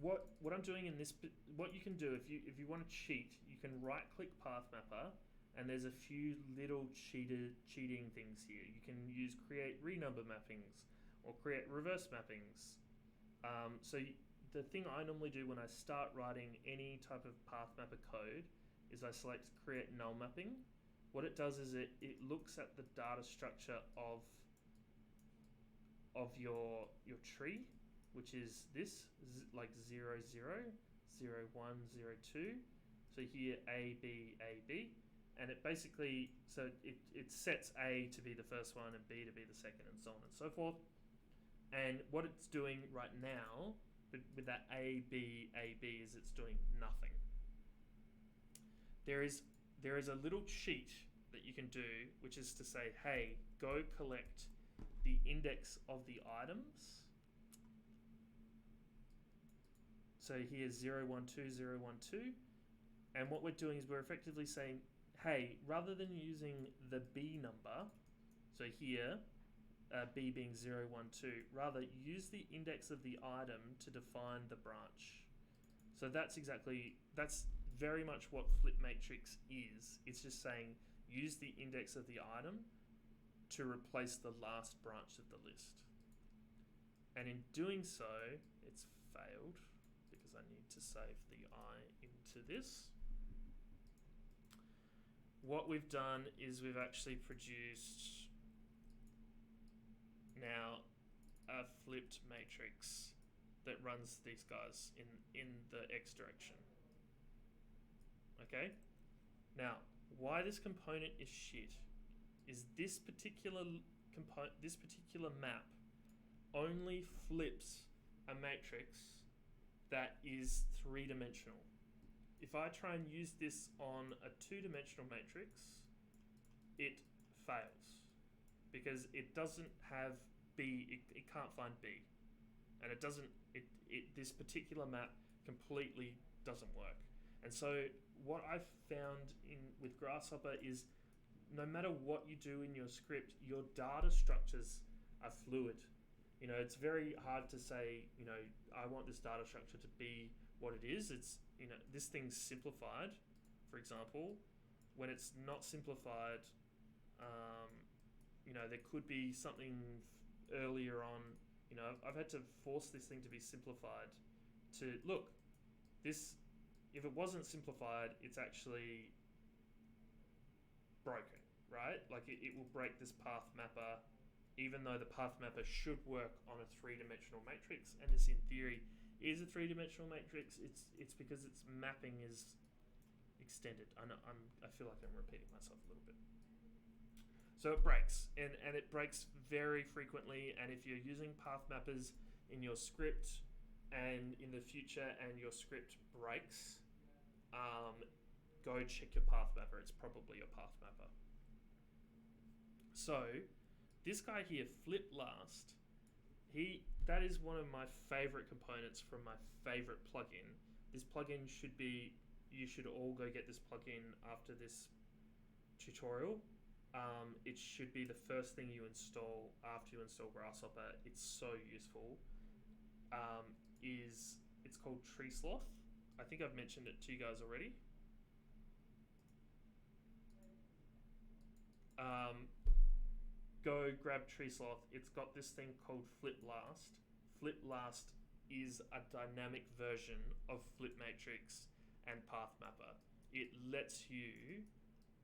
what I'm doing in this, what you can do if you want to cheat, you can right click Pathmapper. And there's a few little cheating things here. You can use create renumber mappings or create reverse mappings. The thing I normally do when I start writing any type of Pathmapper code is I select create null mapping. What it does is it looks at the data structure of your tree, which is this, like 0, 0, 0, 1, 0, 2. So here A, B, A, B. And it basically, it sets A to be the first one and B to be the second and so on and so forth. And what it's doing right now with that A, B, is it's doing nothing. There is a little cheat that you can do, which is to say, hey, go collect the index of the items. So here's 0, 1, 2, 0, 1, 2. And what we're doing is we're effectively saying, hey, rather than using the B number, so here, B being 0, 1, 2, rather use the index of the item to define the branch. So that's very much what flip matrix is. It's just saying use the index of the item to replace the last branch of the list. And in doing so, it's failed because I need to save the I into this. What we've done is we've actually produced now a flipped matrix that runs these guys in the X direction. Okay? Now, why this component is shit is this particular map only flips a matrix that is 3-dimensional. If I try and use this on a 2-dimensional matrix, it fails because it doesn't have B, it can't find B. And this particular map completely doesn't work. And so what I've found with Grasshopper is no matter what you do in your script, your data structures are fluid. It's very hard to say, I want this data structure to be what it is. It's, this thing's simplified, for example. When it's not simplified, there could be something earlier on. I've had to force this thing to be simplified to look. This, if it wasn't simplified, it's actually broken, right? Like it will break this Pathmapper, even though the Pathmapper should work on a three-dimensional matrix, and this in theory is a three-dimensional matrix. It's because its mapping is extended. I feel like I'm repeating myself a little bit. So it breaks, and it breaks very frequently. And if you're using Pathmappers in your script and in the future, and your script breaks, go check your Pathmapper. It's probably your Pathmapper. So this guy here, Flip Last, that is one of my favorite components from my favorite plugin. This plugin you should all go get this plugin after this tutorial. It should be the first thing you install after you install Grasshopper. It's so useful. It's called Tree Sloth. I think I've mentioned it to you guys already. Go grab Tree Sloth. It's got this thing called Flip Last. Flip Last is a dynamic version of Flip Matrix and Pathmapper. It lets you,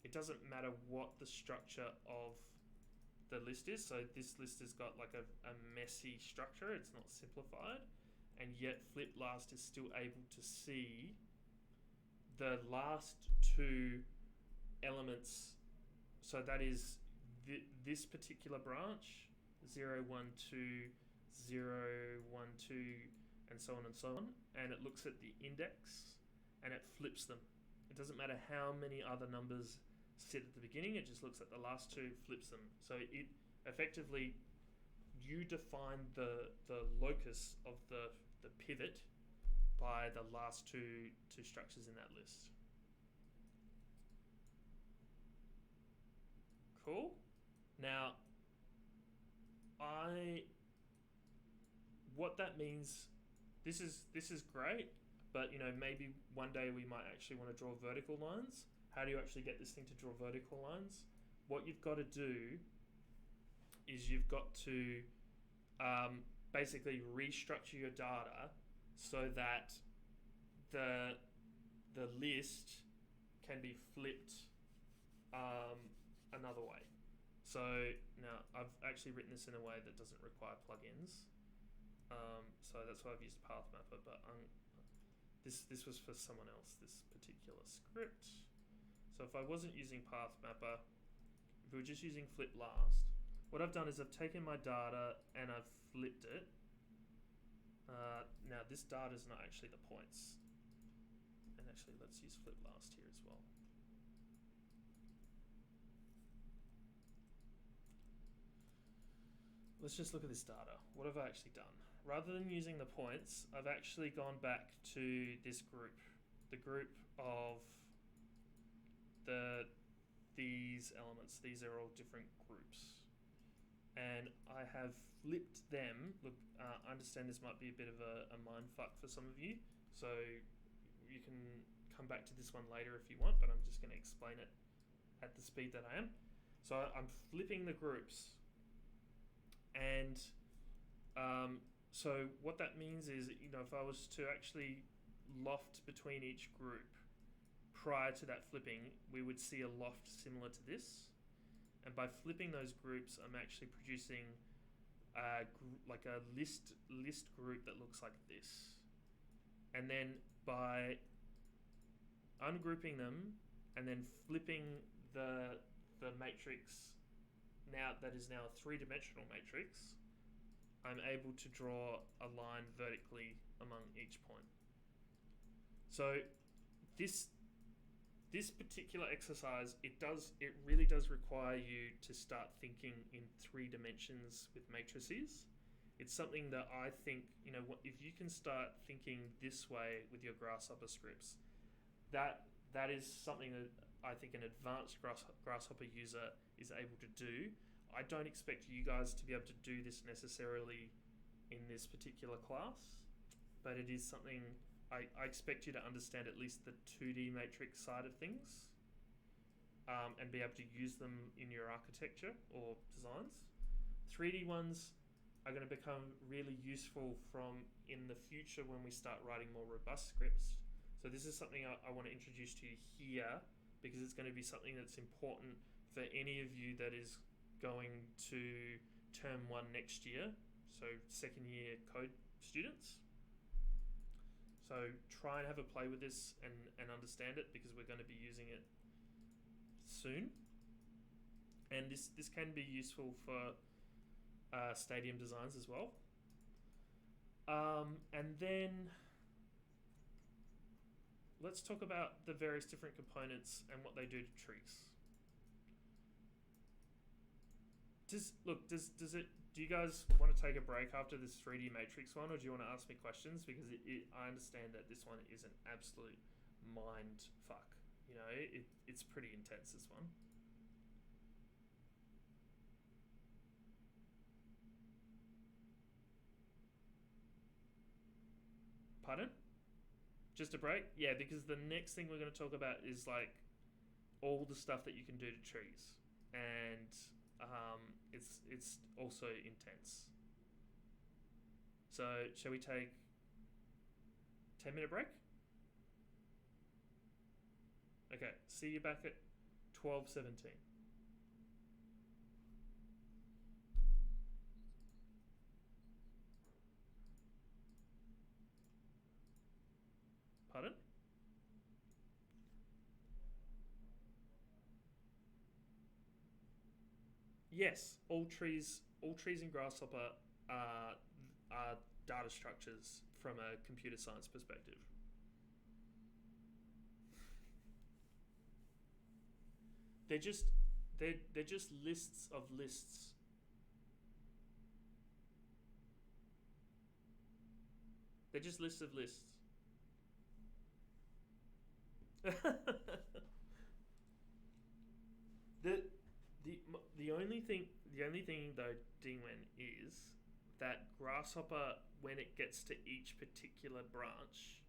it doesn't matter what the structure of the list is. So this list has got like a messy structure. It's not simplified. And yet Flip Last is still able to see the last two elements. So that is this particular branch, 0, 1, 2, 0, 1, 2, and so on and so on. And it looks at the index and it flips them. It doesn't matter how many other numbers sit at the beginning, it just looks at the last two, flips them. So it effectively, you define the locus of the pivot by the last two structures in that list. Cool. Now, what that means, this is great, but maybe one day we might actually want to draw vertical lines. How do you actually get this thing to draw vertical lines? What you've got to do is you've got to basically restructure your data so that the list can be flipped another way. So now I've actually written this in a way that doesn't require plugins. So that's why I've used Pathmapper, but this was for someone else, this particular script. So if I wasn't using Pathmapper, if we were just using Flip Last, what I've done is I've taken my data and I've flipped it. Now this data is not actually the points. And actually let's use Flip Last here as well. Let's just look at this data. What have I actually done? Rather than using the points, I've actually gone back to this group. The group of these elements. These are all different groups. And I have flipped them. Look, I understand this might be a bit of a mindfuck for some of you. So you can come back to this one later if you want, but I'm just going to explain it at the speed that I am. So I'm flipping the groups. And so what that means is, if I was to actually loft between each group prior to that flipping, we would see a loft similar to this. And by flipping those groups, I'm actually producing like a list group that looks like this. And then by ungrouping them and then flipping the matrix, now that is now a three-dimensional matrix, I'm able to draw a line vertically among each point. So this particular exercise, it really does require you to start thinking in 3 dimensions with matrices. It's something that I think, if you can start thinking this way with your Grasshopper scripts, that that is something that I think an advanced Grasshopper user is able to do. I don't expect you guys to be able to do this necessarily in this particular class, but it is something I expect you to understand at least the 2D matrix side of things, and be able to use them in your architecture or designs. 3D ones are going to become really useful from in the future when we start writing more robust scripts. So this is something I want to introduce to you here, because it's going to be something that's important for any of you that is going to term 1 next year, so second year code students. So try and have a play with this and understand it, because we're going to be using it soon. And this can be useful for stadium designs as well. And then let's talk about the various different components and what they do to trees. Do you guys want to take a break after this 3D matrix one, or do you want to ask me questions? Because I understand that this one is an absolute mind fuck. You know, it's pretty intense, this one. Pardon? Just a break? Yeah, because the next thing we're going to talk about is like all the stuff that you can do to trees, and it's also intense. So shall we take 10-minute break? Okay, see you back at 12:17. Pardon? Yes, all trees in Grasshopper are data structures from a computer science perspective. They're just lists of lists. They're just lists of lists. The only thing though, Dingwen, is that Grasshopper, when it gets to each particular branch,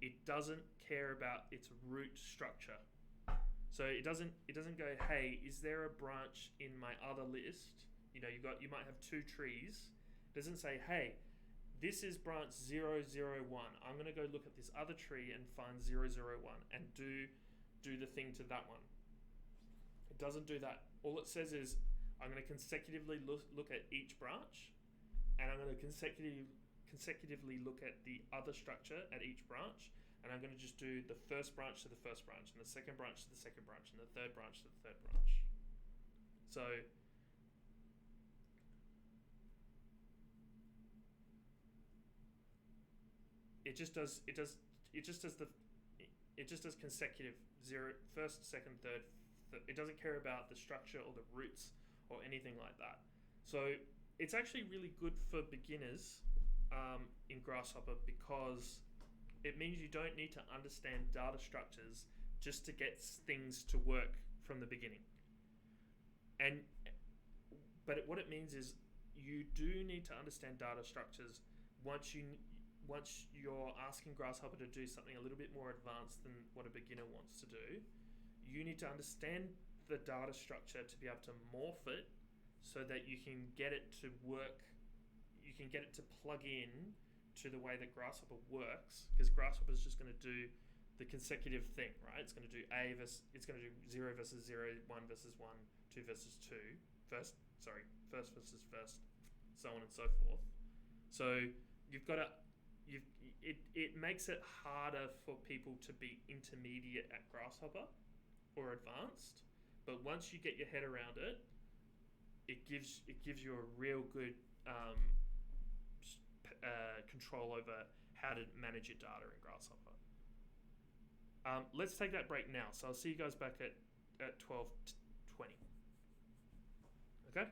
it doesn't care about its root structure. So it doesn't go, hey, is there a branch in my other list? You know, you might have 2 trees. It doesn't say, hey, this is branch 001. I'm going to go look at this other tree and find 001 and do the thing to that one. It doesn't do that. All it says is, I'm going to consecutively look at each branch, and I'm going to consecutively look at the other structure at each branch, and I'm going to just do the first branch to the first branch, and the second branch to the second branch, and the third branch to the third branch. So it just does consecutive first, second, third. It doesn't care about the structure or the roots or anything like that. So it's actually really good for beginners in Grasshopper, because it means you don't need to understand data structures just to get things to work from the beginning. But what it means is you do need to understand data structures once you're asking Grasshopper to do something a little bit more advanced than what a beginner wants to do. You need to understand the data structure to be able to morph it so that you can get it to work. You can get it to plug in to the way that Grasshopper works, because Grasshopper is just going to do the consecutive thing, right? It's going to do it's going to do 0 versus 0, 1 versus 1, 2 versus 2, first versus first, so on and so forth. So you've got to, it makes it harder for people to be intermediate at Grasshopper or advanced, but once you get your head around it, it gives you a real good control over how to manage your data in Grasshopper. Let's take that break now. So I'll see you guys back at 12:20. Okay?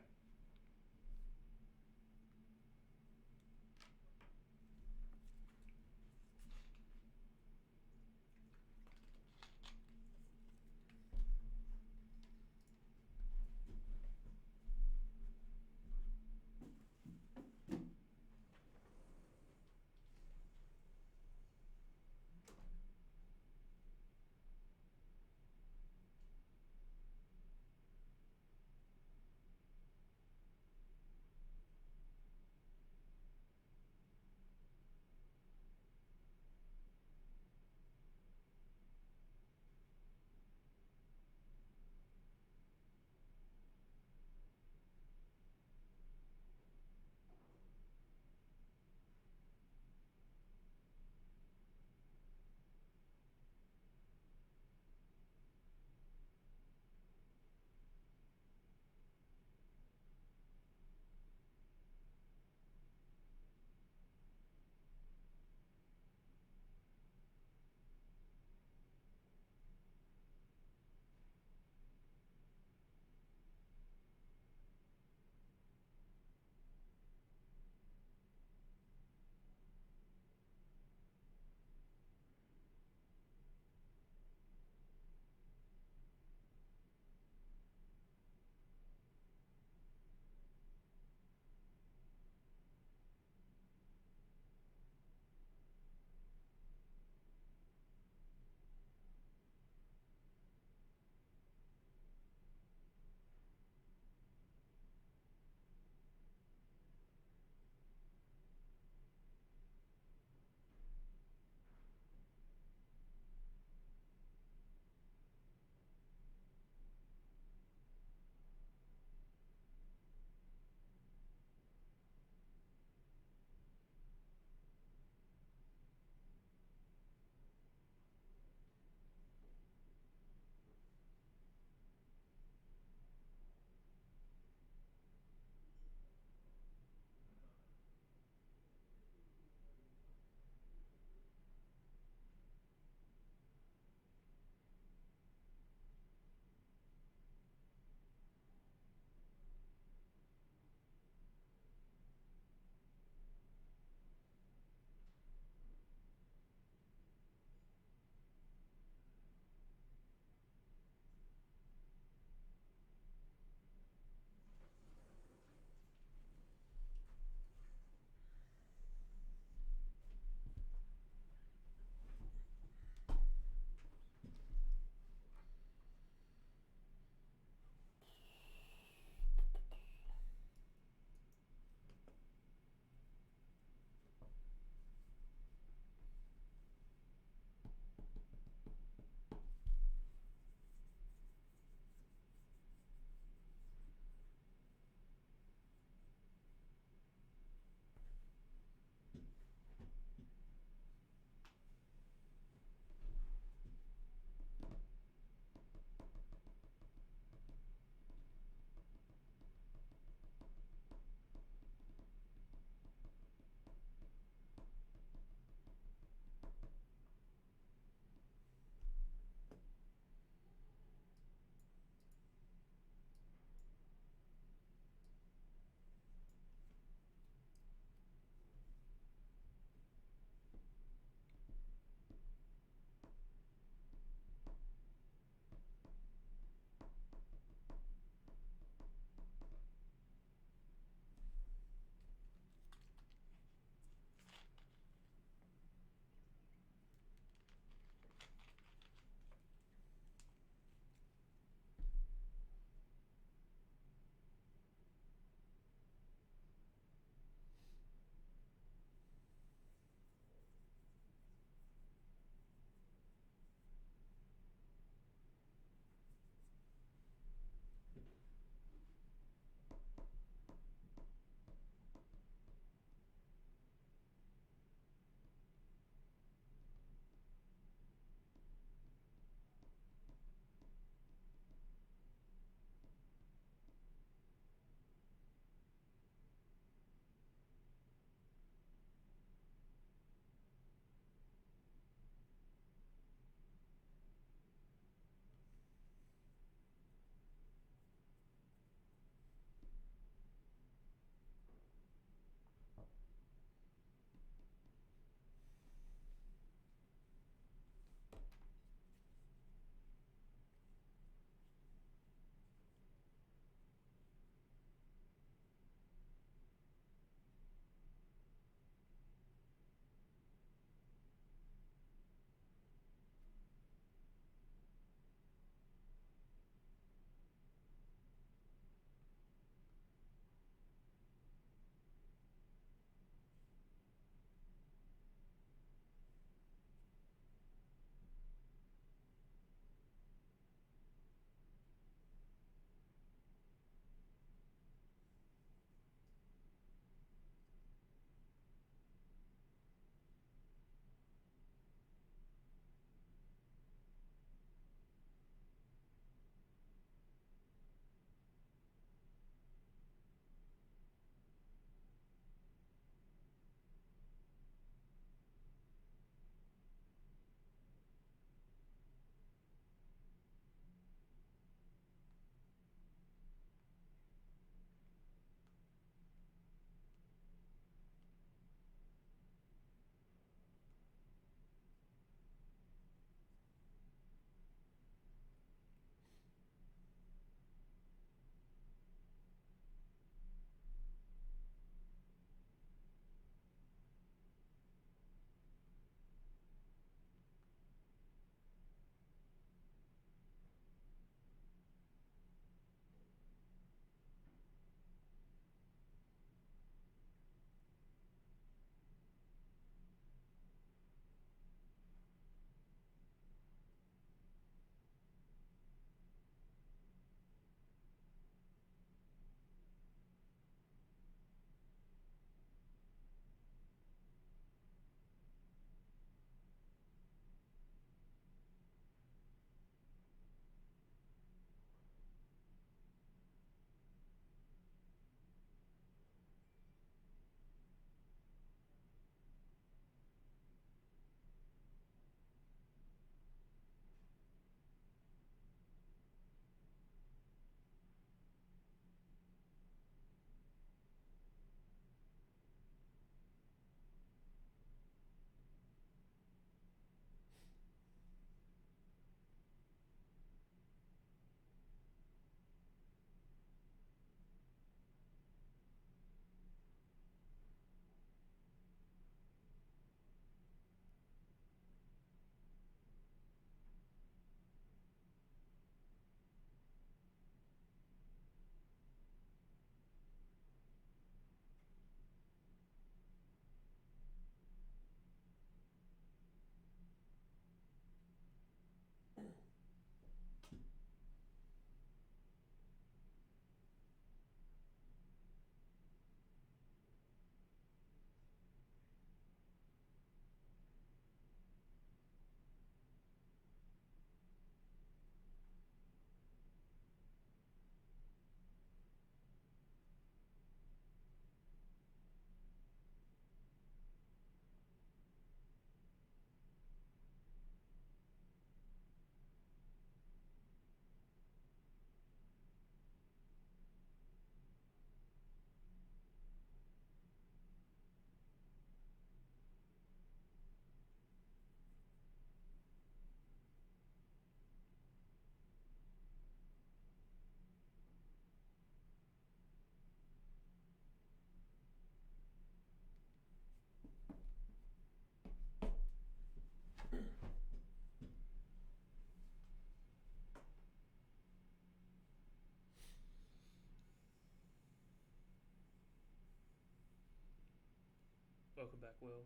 Welcome back, Will.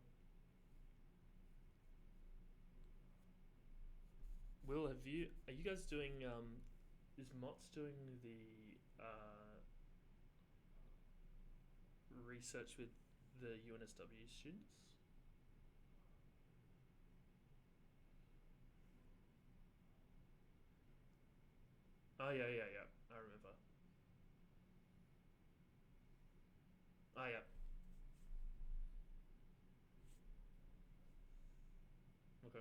Will, are you guys doing, is Mott's doing the research with the UNSW students? Oh, yeah, I remember. Oh, yeah. Okay.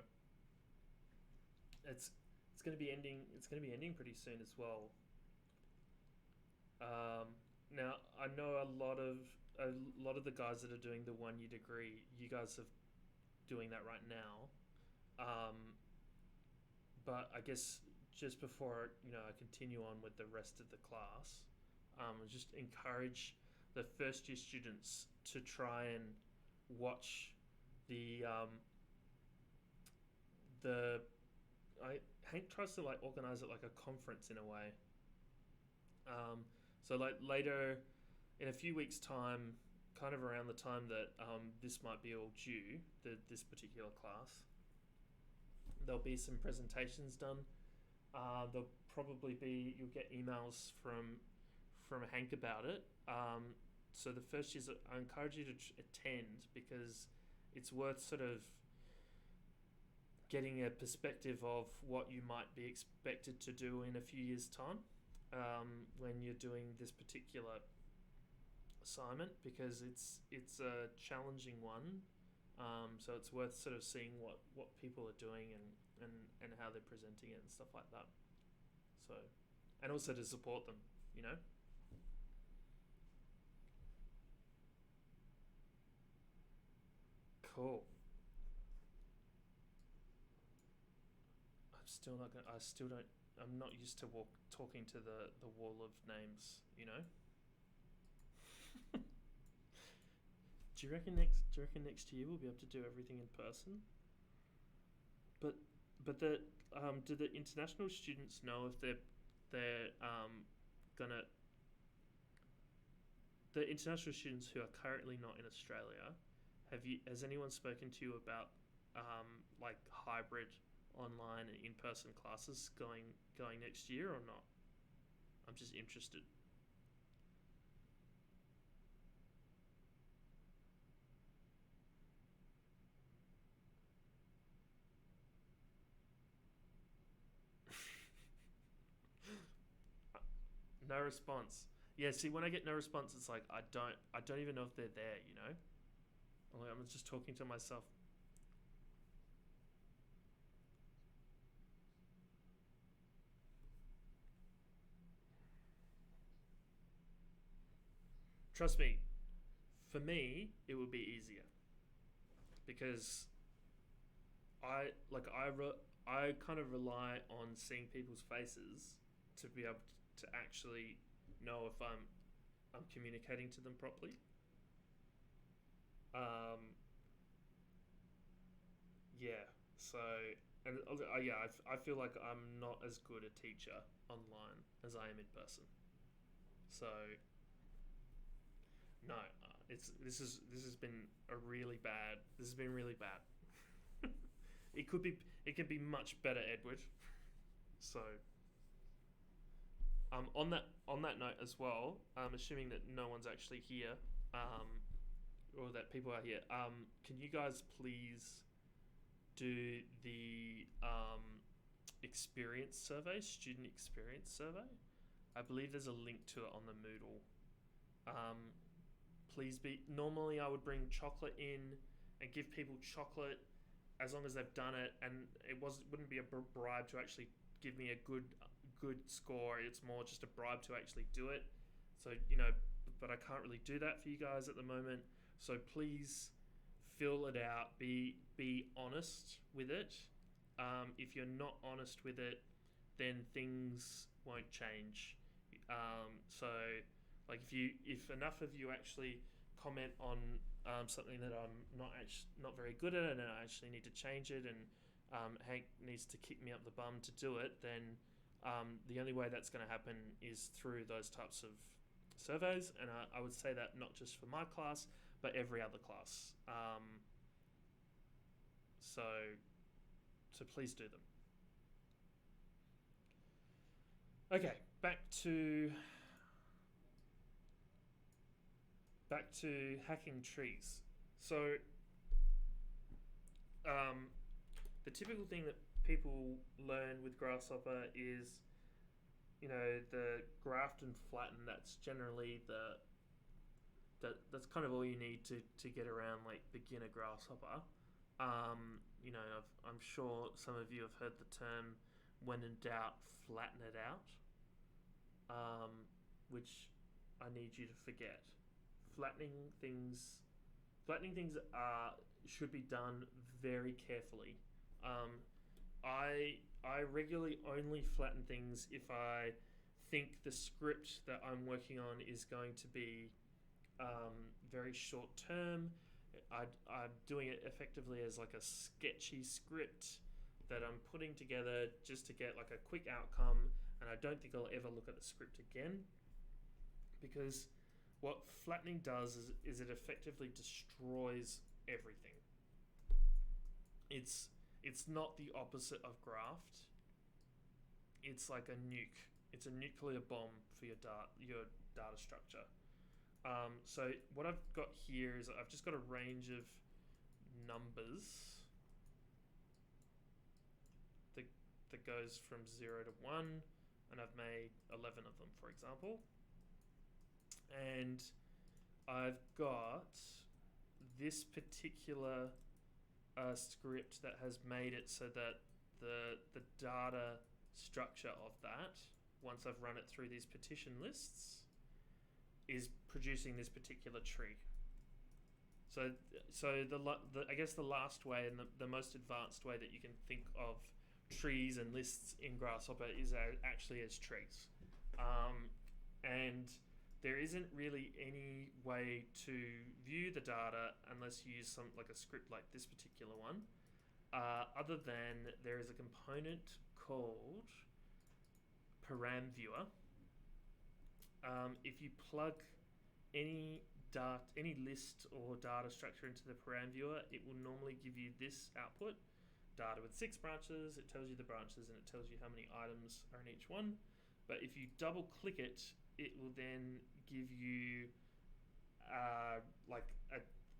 It's it's going to be ending. It's going to be ending pretty soon as well. Now I know a lot of the guys that are doing the 1 year degree. You guys are doing that right now. Um, but I guess just before I continue on with the rest of the class, just encourage the first year students to try and watch the the Hank tries to like organize it like a conference in a way. So like later in a few weeks' time, kind of around the time that this might be all due, this particular class, there'll be some presentations done. There'll probably be you'll get emails from Hank about it. So the first years, I encourage you to attend because it's worth sort of getting a perspective of what you might be expected to do in a few years' time when you're doing this particular assignment, because it's a challenging one. So it's worth sort of seeing what people are doing and how they're presenting it and stuff like that. So, and also to support them, you know. Cool. I'm still not gonna. I still don't. I'm not used to talking to the wall of names. You know. Do you reckon next year we'll be able to do everything in person? But the do the international students know if they're gonna the international students who are currently not in Australia, has anyone spoken to you about like hybrid online and in-person classes going next year or not? I'm just interested. No response. Yeah, see, when I get no response, it's like I don't even know if they're there. You know, I'm just talking to myself. Trust me, for me, it would be easier because I kind of rely on seeing people's faces to be able to actually know if I'm communicating to them properly. Um, yeah. So and yeah, I feel like I'm not as good a teacher online as I am in person. So no, this has been a really bad. This has been really bad. It could be much better, Edward. So on that note as well, assuming that no one's actually here, um, or that people are here, can you guys please do the experience survey, student experience survey? I believe there's a link to it on the Moodle. Um, Please be. Normally, I would bring chocolate in and give people chocolate as long as they've done it, and wouldn't be a bribe to actually give me a good score. It's more just a bribe to actually do it. So but I can't really do that for you guys at the moment. So please fill it out. Be honest with it. If you're not honest with it, then things won't change. So like if enough of you actually comment on something that I'm not very good at, and I actually need to change it, and Hank needs to kick me up the bum to do it, then the only way that's going to happen is through those types of surveys. And I would say that not just for my class, but every other class. So please do them. Okay, back to hacking trees. So the typical thing that people learn with Grasshopper is, the graft and flatten. That's generally that's kind of all you need to get around like beginner Grasshopper. I'm sure some of you have heard the term, when in doubt, flatten it out, which I need you to forget. Flattening things should be done very carefully. I regularly only flatten things if I think the script that I'm working on is going to be very short term. I'm doing it effectively as like a sketchy script that I'm putting together just to get like a quick outcome, and I don't think I'll ever look at the script again, because what flattening does is it effectively destroys everything. It's not the opposite of graft. It's like a nuke. It's a nuclear bomb for your data structure. So what I've got here is I've just got a range of numbers that goes from 0 to 1, and I've made 11 of them, for example. And I've got this particular script that has made it so that the data structure of that, once I've run it through these petition lists, is producing this particular tree. So I guess the last way and the most advanced way that you can think of trees and lists in Grasshopper is actually as trees. And there isn't really any way to view the data unless you use like a script like this particular one, other than there is a component called Param Viewer. If you plug any list or data structure into the Param Viewer, it will normally give you this output: data with 6 branches. It tells you the branches and it tells you how many items are in each one. But if you double click it, it will then give you like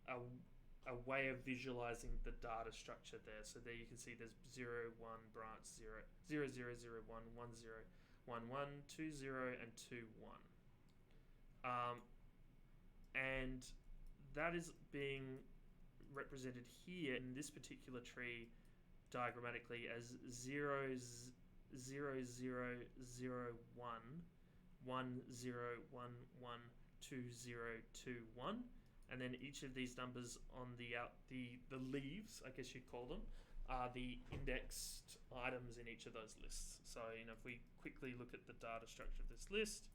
a way of visualizing the data structure there. So there you can see there's 0, 1, branch 0, 0, 0, 0, 1, 1, 0, 1, 1, 2, 0, and 2, 1. And that is being represented here in this particular tree diagrammatically as 0, 0, 0, 0, 1, 1, 0, 1, 1, 2, 0, 2, 1. And then each of these numbers on the leaves, I guess you'd call them, are the indexed items in each of those lists. So, if we quickly look at the data structure of this list,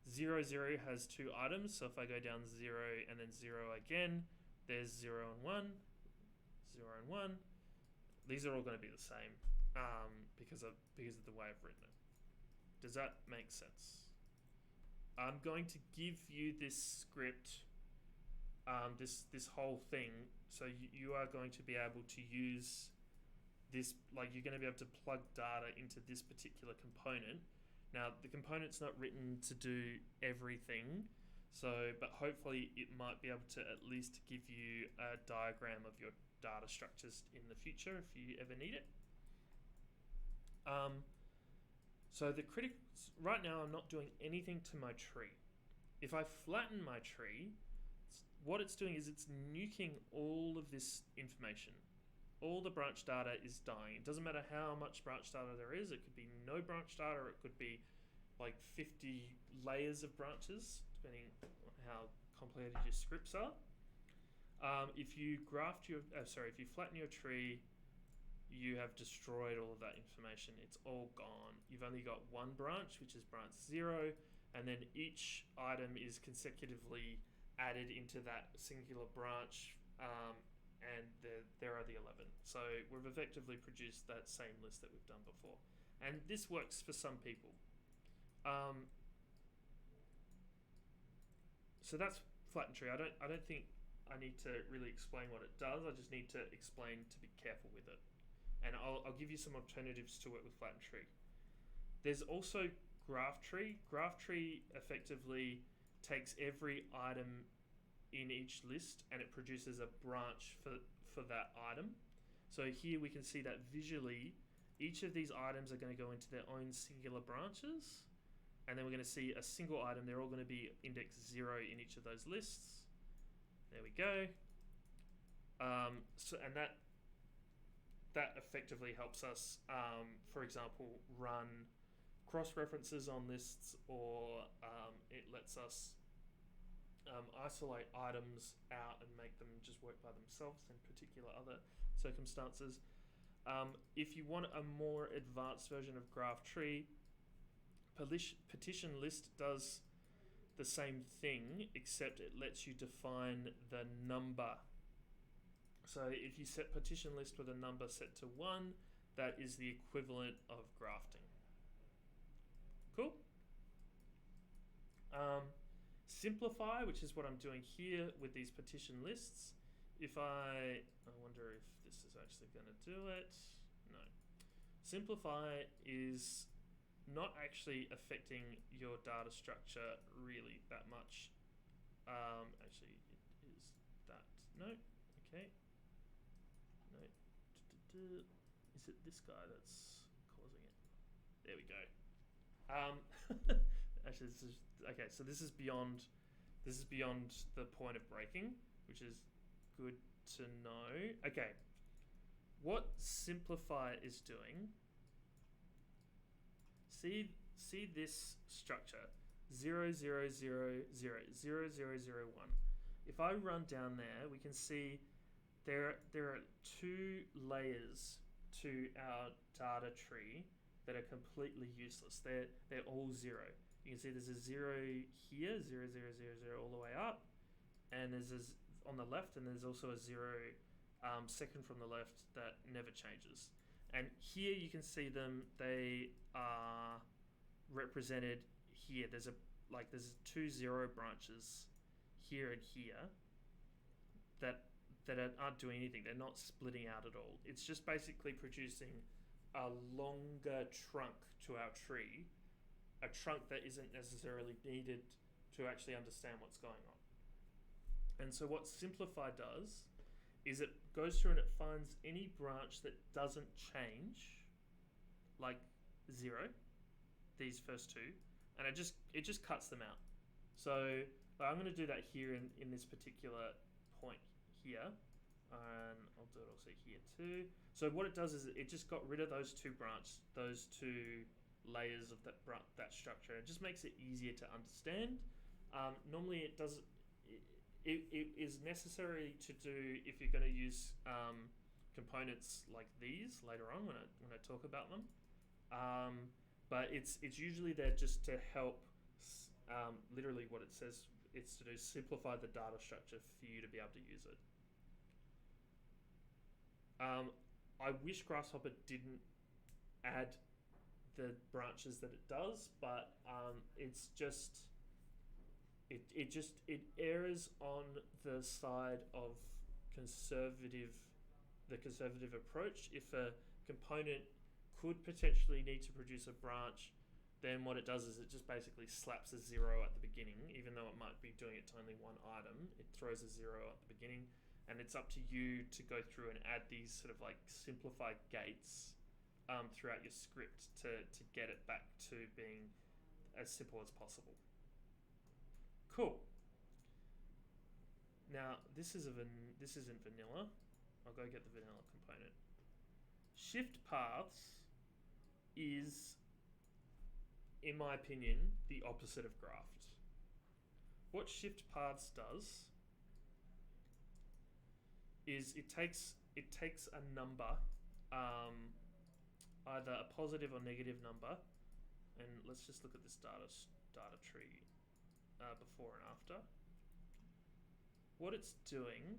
0, 0 has 2 items. So if I go down 0 and then 0 again, there's 0 and 1, 0 and 1. These are all going to be the same because of the way I've written it. Does that make sense? I'm going to give you this script, this whole thing, so you are going to be able to use this, like you're going to be able to plug data into this particular component. Now, the component's not written to do everything, but hopefully it might be able to at least give you a diagram of your data structures in the future if you ever need it. So right now I'm not doing anything to my tree. If I flatten my tree, what it's doing is it's nuking all of this information. All the branch data is dying. It doesn't matter how much branch data there is. It could be no branch data, or it could be like 50 layers of branches, depending on how complicated your scripts are. If you flatten your tree, you have destroyed all of that information. It's all gone. You've only got one branch, which is branch 0, and then each item is consecutively added into that singular branch, and there are the 11. So we've effectively produced that same list that we've done before. And this works for some people. So that's Flattened Tree. I don't think I need to really explain what it does. I just need to explain to be careful with it. And I'll give you some alternatives to work with Flattened Tree. There's also Graphtree. Graphtree effectively takes every item in each list and it produces a branch for that item. So here we can see that visually each of these items are going to go into their own singular branches, and then we're going to see a single item. They're all going to be index 0 in each of those lists. There we go. And that effectively helps us, for example, run cross-references on lists, or it lets us isolate items out and make them just work by themselves in particular other circumstances. If you want a more advanced version of Graphtree, petition list does the same thing, except it lets you define the number. So if you set petition list with a number set to 1, that is the equivalent of grafting. Cool. Simplify, which is what I'm doing here with these petition lists. I wonder if this is actually going to do it. No. Simplify is not actually affecting your data structure really that much. Actually, it is that. No. Okay. No. Is it this guy that's causing it? There we go. Actually, this is okay. So this is beyond the point of breaking, which is good to know. Okay, what simplify is doing? See this structure 0 0 0 0 0 0 0 1. If I run down there, we can see there are 2 layers to our data tree that are completely useless. They're all 0. You can see there's a 0 here, 0 0 0 0 all the way up, and there's on the left, and there's also a 0 second from the left that never changes. And here you can see them. They are represented here. There's 2 0 branches here and here that aren't doing anything. They're not splitting out at all. It's just basically producing a longer trunk to our tree, a trunk that isn't necessarily needed to actually understand what's going on. And so what simplify does is it goes through and it finds any branch that doesn't change, like 0, these first 2, and it just cuts them out. So I'm going to do that here in this particular point here, and I'll do it also here too. So what it does is it just got rid of those 2 layers of that structure. It just makes it easier to understand. Normally it does. It is necessary to do if you're going to use components like these later on when I talk about them. But it's usually there just to help. Literally, what it says it's to do simplify the data structure for you to be able to use it. I wish Grasshopper didn't add the branches that it does, but it's just. It errs on the side of the conservative approach. If a component could potentially need to produce a branch, then what it does is it just basically slaps a 0 at the beginning, even though it might be doing it to only one item. It throws a 0 at the beginning, and it's up to you to go through and add these sort of like simplified gates throughout your script to get it back to being as simple as possible. Cool. Now this isn't vanilla. I'll go get the vanilla component. Shift paths is, in my opinion, the opposite of graft. What shift paths does is it takes a number, either a positive or negative number, and let's just look at this data tree. Before and after. What it's doing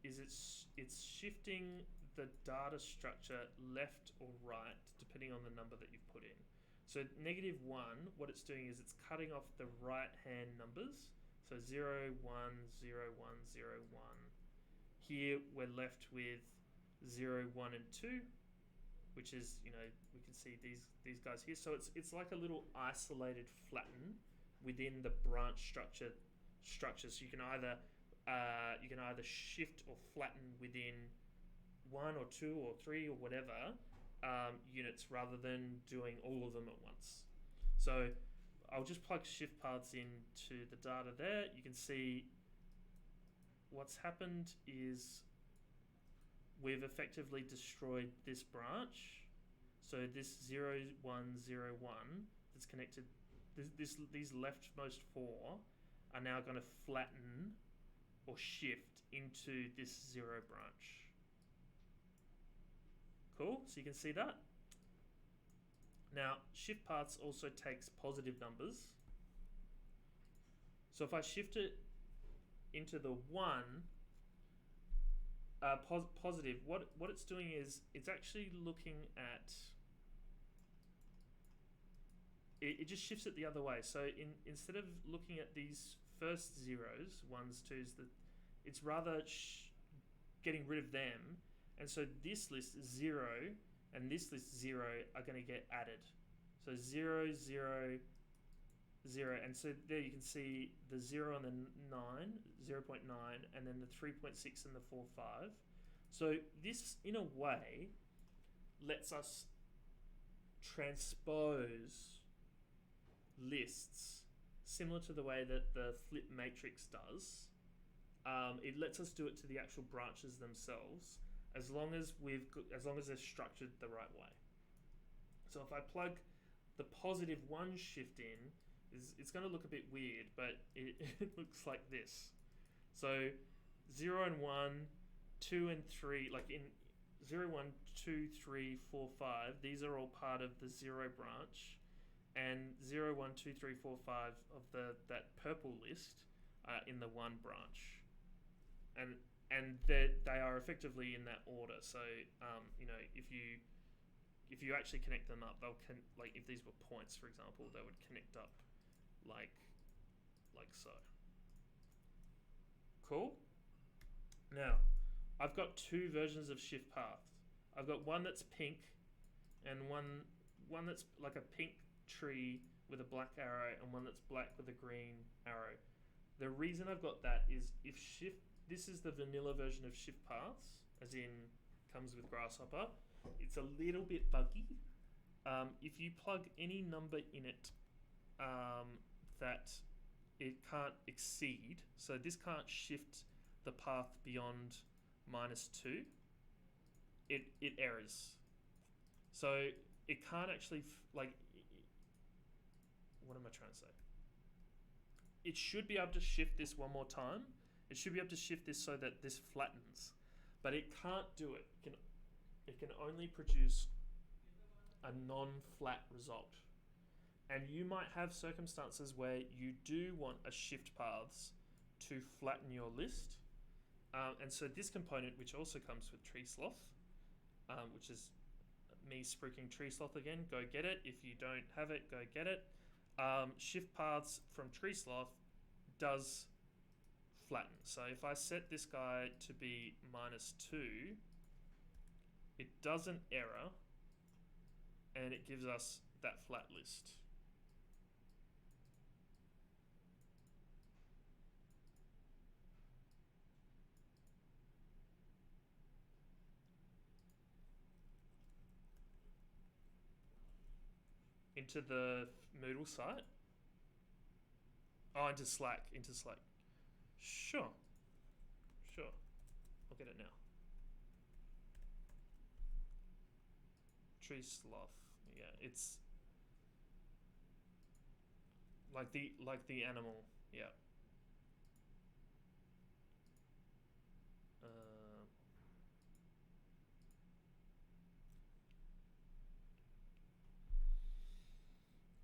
is it's shifting the data structure left or right depending on the number that you've put in. So -1, what it's doing is it's cutting off the right hand numbers. So 0, 1, 0, 1, 0, 1. Here we're left with 0, 1, and 2, which is, you know, we can see these guys here. So it's like a little isolated flatten within the branch structure. So you can either shift or flatten within 1 or 2 or 3 or whatever units rather than doing all of them at once. So I'll just plug shift paths into the data there. You can see what's happened is we've effectively destroyed this branch. So this 0, 1, 0, 1 that's connected, these leftmost 4 are now going to flatten or shift into this 0 branch. Cool, so you can see that. Now, shift paths also takes positive numbers. So if I shift it into the 1, positive, what it's doing is it's actually looking at, it just shifts it the other way. So instead of looking at these first zeros, 1s, 2s, it's rather getting rid of them. And so this list 0 and this list 0 are going to get added. So 0, 0, 0. And so there you can see the 0 and the 9, 0.9, and then the 3.6 and the 4.5. So this, in a way, lets us transpose lists similar to the way that the flip matrix does. It lets us do it to the actual branches themselves, as long as they're structured the right way. So if I plug the positive 1 shift in, it's going to look a bit weird, but it looks like this. So 0 and 1, 2 and 3, like in 0, 1, 2, 3, 4, 5, these are all part of the 0 branch, and 0, 1, 2, 3, 4, 5 of that purple list are in the 1 branch. And they are effectively in that order. So you know, if you actually connect them up, they'll like if these were points, for example, they would connect up like so. Cool. Now, I've got 2 versions of shift path. I've got one that's pink, and one that's like a pink tree with a black arrow, and one that's black with a green arrow. The reason I've got that is this is the vanilla version of shift paths, as in comes with Grasshopper. It's a little bit buggy. If you plug any number in it that it can't exceed, so this can't shift the path beyond -2, it errors. So it can't actually, what am I trying to say? It should be able to shift this one more time. It should be able to shift this so that this flattens, but it can't do it. It can only produce a non-flat result. And you might have circumstances where you do want a shift paths to flatten your list. And so this component, which also comes with Tree Sloth, which is me spruiking Tree Sloth again, go get it. If you don't have it, go get it. Shift paths from Tree Sloth does flatten. So if I set this guy to be -2, it doesn't error, and it gives us that flat list. Into the Moodle site? Oh, into Slack. Sure. I'll get it now. Tree Sloth. Yeah, it's like the animal. Yeah.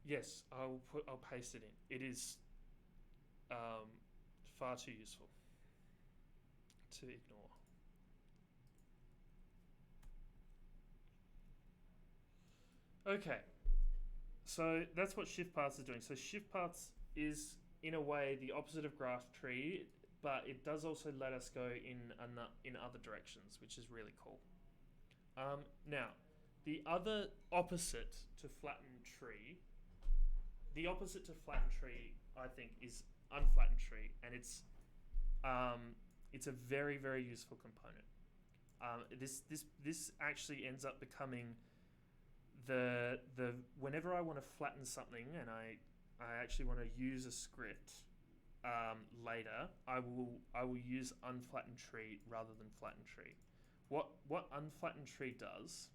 Yes, I'll paste it in. It is far too useful to ignore. Okay, so that's what shift paths is doing. So shift paths is in a way, the opposite of Graphtree, but it does also let us go in other directions, which is really cool. Now, the other opposite to Flattened Tree, I think, is Unflattened Tree, and it's a very, very useful component. This actually ends up becoming the whenever I want to flatten something and I actually want to use a script later, I will use Unflattened Tree rather than Flattened Tree. What Unflattened Tree does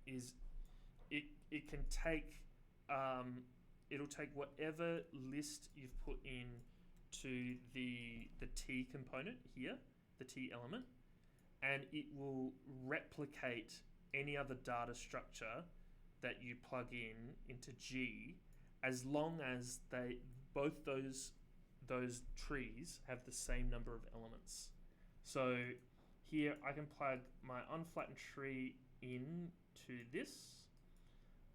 is it can take it'll take whatever list you've put in to the T component here, the T element, and it will replicate any other data structure that you plug in into G, as long as both those trees have the same number of elements. So here I can plug my Unflattened Tree into this,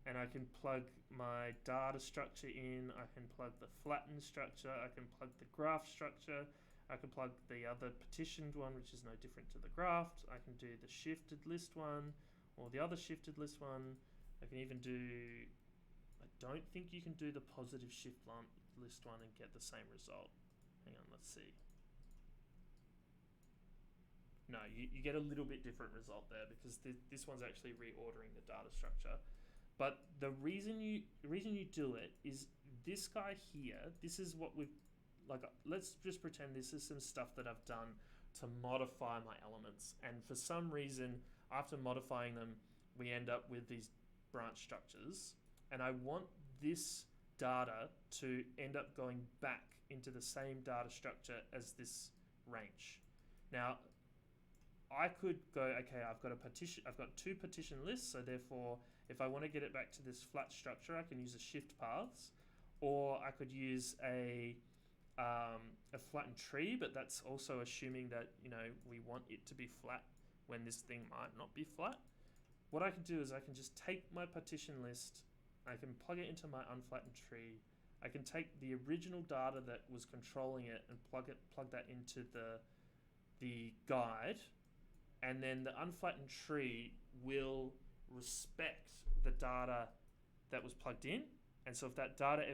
and I can plug my data structure in, I can plug the flattened structure, I can plug the graph structure, I can plug the other partitioned one, which is no different to the graphed, I can do the shifted list one, or the other shifted list one. I can even do, I don't think you can do the positive shift list one and get the same result. Hang on, let's see. No, you get a little bit different result there because this one's actually reordering the data structure. But the reason you do it is this guy here, this is what we've, like, let's just pretend this is some stuff that I've done to modify my elements. And for some reason, after modifying them, we end up with these branch structures. And I want this data to end up going back into the same data structure as this range. Now, I could go, okay, I've got two partition lists, so therefore, if I want to get it back to this flat structure, I can use a shift paths, or I could use a flattened tree, but that's also assuming that, you know, we want it to be flat when this thing might not be flat. What I can do is I can just take my partition list, I can plug it into my unflattened tree, I can take the original data that was controlling it and plug that into the guide, and then the unflattened tree will respect the data that was plugged in. And so if that data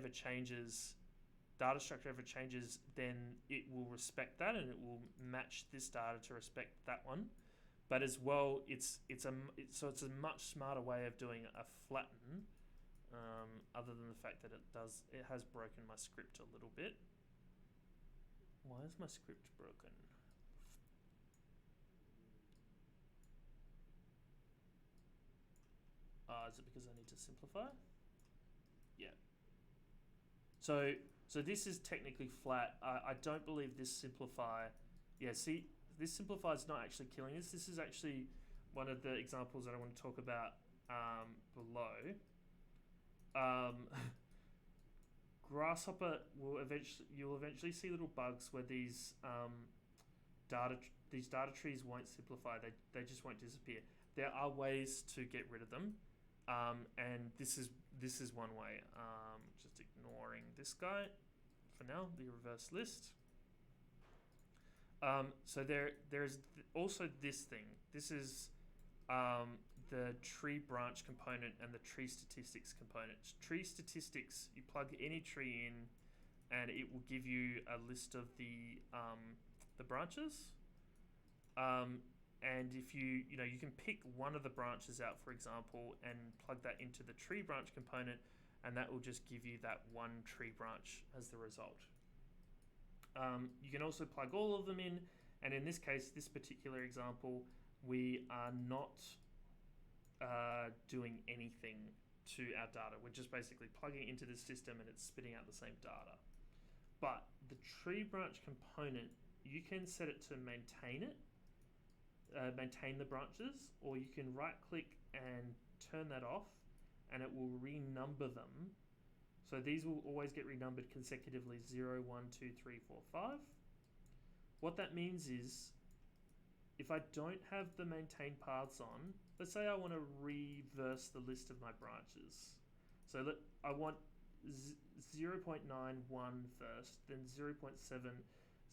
structure ever changes, then it will respect that and it will match this data to respect that one. But as well, it's a much smarter way of doing a flatten, other than the fact that it has broken my script a little bit. Why is my script broken? Is it because I need to simplify? Yeah. So this is technically flat. I don't believe this simplify. Yeah, see, this simplify is not actually killing this. This is actually one of the examples that I want to talk about below. Grasshopper you'll eventually see little bugs where these data trees won't simplify. They just won't disappear. There are ways to get rid of them. And this is one way. Just ignoring this guy for now, the reverse list. So there's also this thing. This is the tree branch component and the tree statistics component. Tree statistics, you plug any tree in, and it will give you a list of the branches. And if you can pick one of the branches out, for example, and plug that into the tree branch component, and that will just give you that one tree branch as the result. You can also plug all of them in, and in this case, this particular example, we are not doing anything to our data. We're just basically plugging into the system and it's spitting out the same data. But the tree branch component, you can set it to maintain it, maintain the branches, or you can right click and turn that off and it will renumber them. So these will always get renumbered consecutively 0, 1, 2, 3, 4, 5. What that means is if I don't have the maintain paths on, let's say I want to reverse the list of my branches. So I want 0.91 first, then 0.7,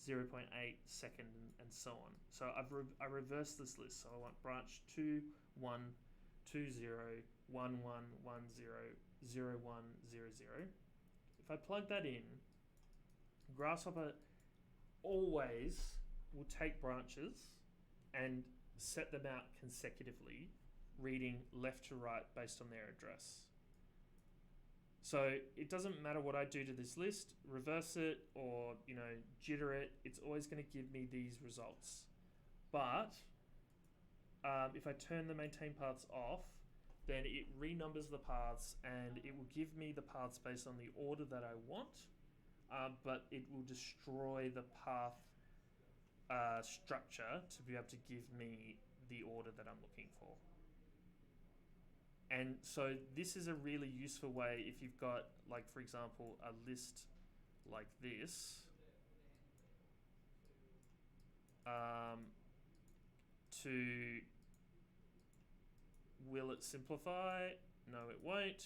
0.8 second, and so on. So I reversed this list. So I want branch 2, 1, 2, 0, 1, 1, 1, 0, 0, 1, 0, 0. If I plug that in, Grasshopper always will take branches and set them out consecutively, reading left to right based on their address. So it doesn't matter what I do to this list, reverse it or, jitter it, it's always going to give me these results. But if I turn the maintain paths off, then it renumbers the paths and it will give me the paths based on the order that I want, but it will destroy the path structure to be able to give me the order that I'm looking for. And so this is a really useful way if you've got, like, for example, a list like this, to, will it simplify? No, it won't.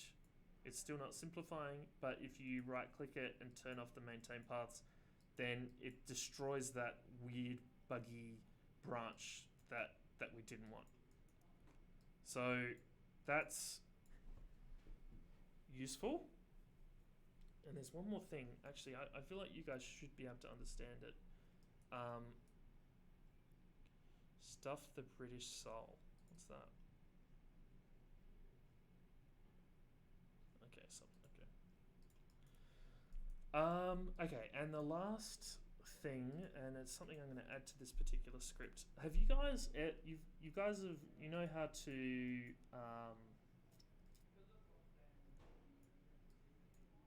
It's still not simplifying, but if you right click it and turn off the maintain paths, then it destroys that weird buggy branch that we didn't want. So that's useful. And there's one more thing. Actually, I feel like you guys should be able to understand it. Stuff the British soul. What's that? Okay, okay, and the last thing, and it's something I'm going to add to this particular script. Have you guys, you guys have, how to,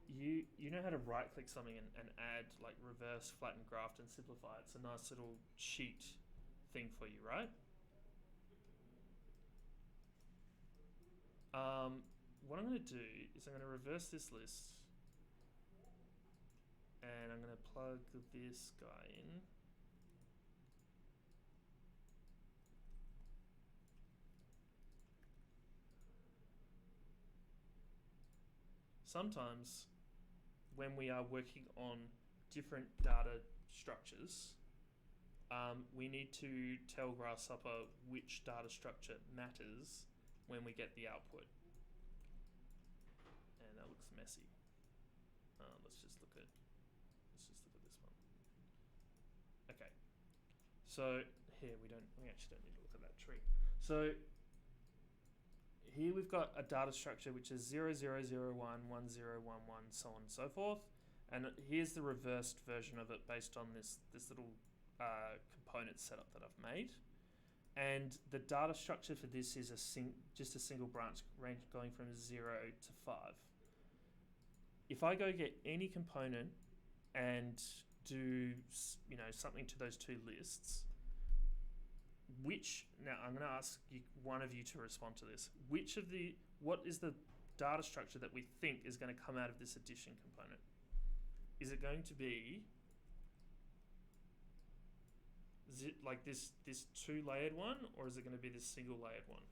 you know how to right click something and add, like, reverse, flatten, graft, and simplify. It's a nice little sheet thing for you, right? What I'm going to do is I'm going to reverse this list and I'm going to plug this guy in. Sometimes when we are working on different data structures, we need to tell Grasshopper which data structure matters when we get the output. And that looks messy. Let's just look at this one. Okay. So here we actually don't need to look at that tree. So here we've got a data structure which is 0001, 1011, so on and so forth. And here's the reversed version of it based on this little component setup that I've made. And the data structure for this is just a single branch range going from 0 to 5. If I go get any component and do something to those two lists, now I'm going to ask one of you to respond to this. What is the data structure that we think is going to come out of this addition component? Is it going to be like this two-layered one, or is it going to be this single-layered one?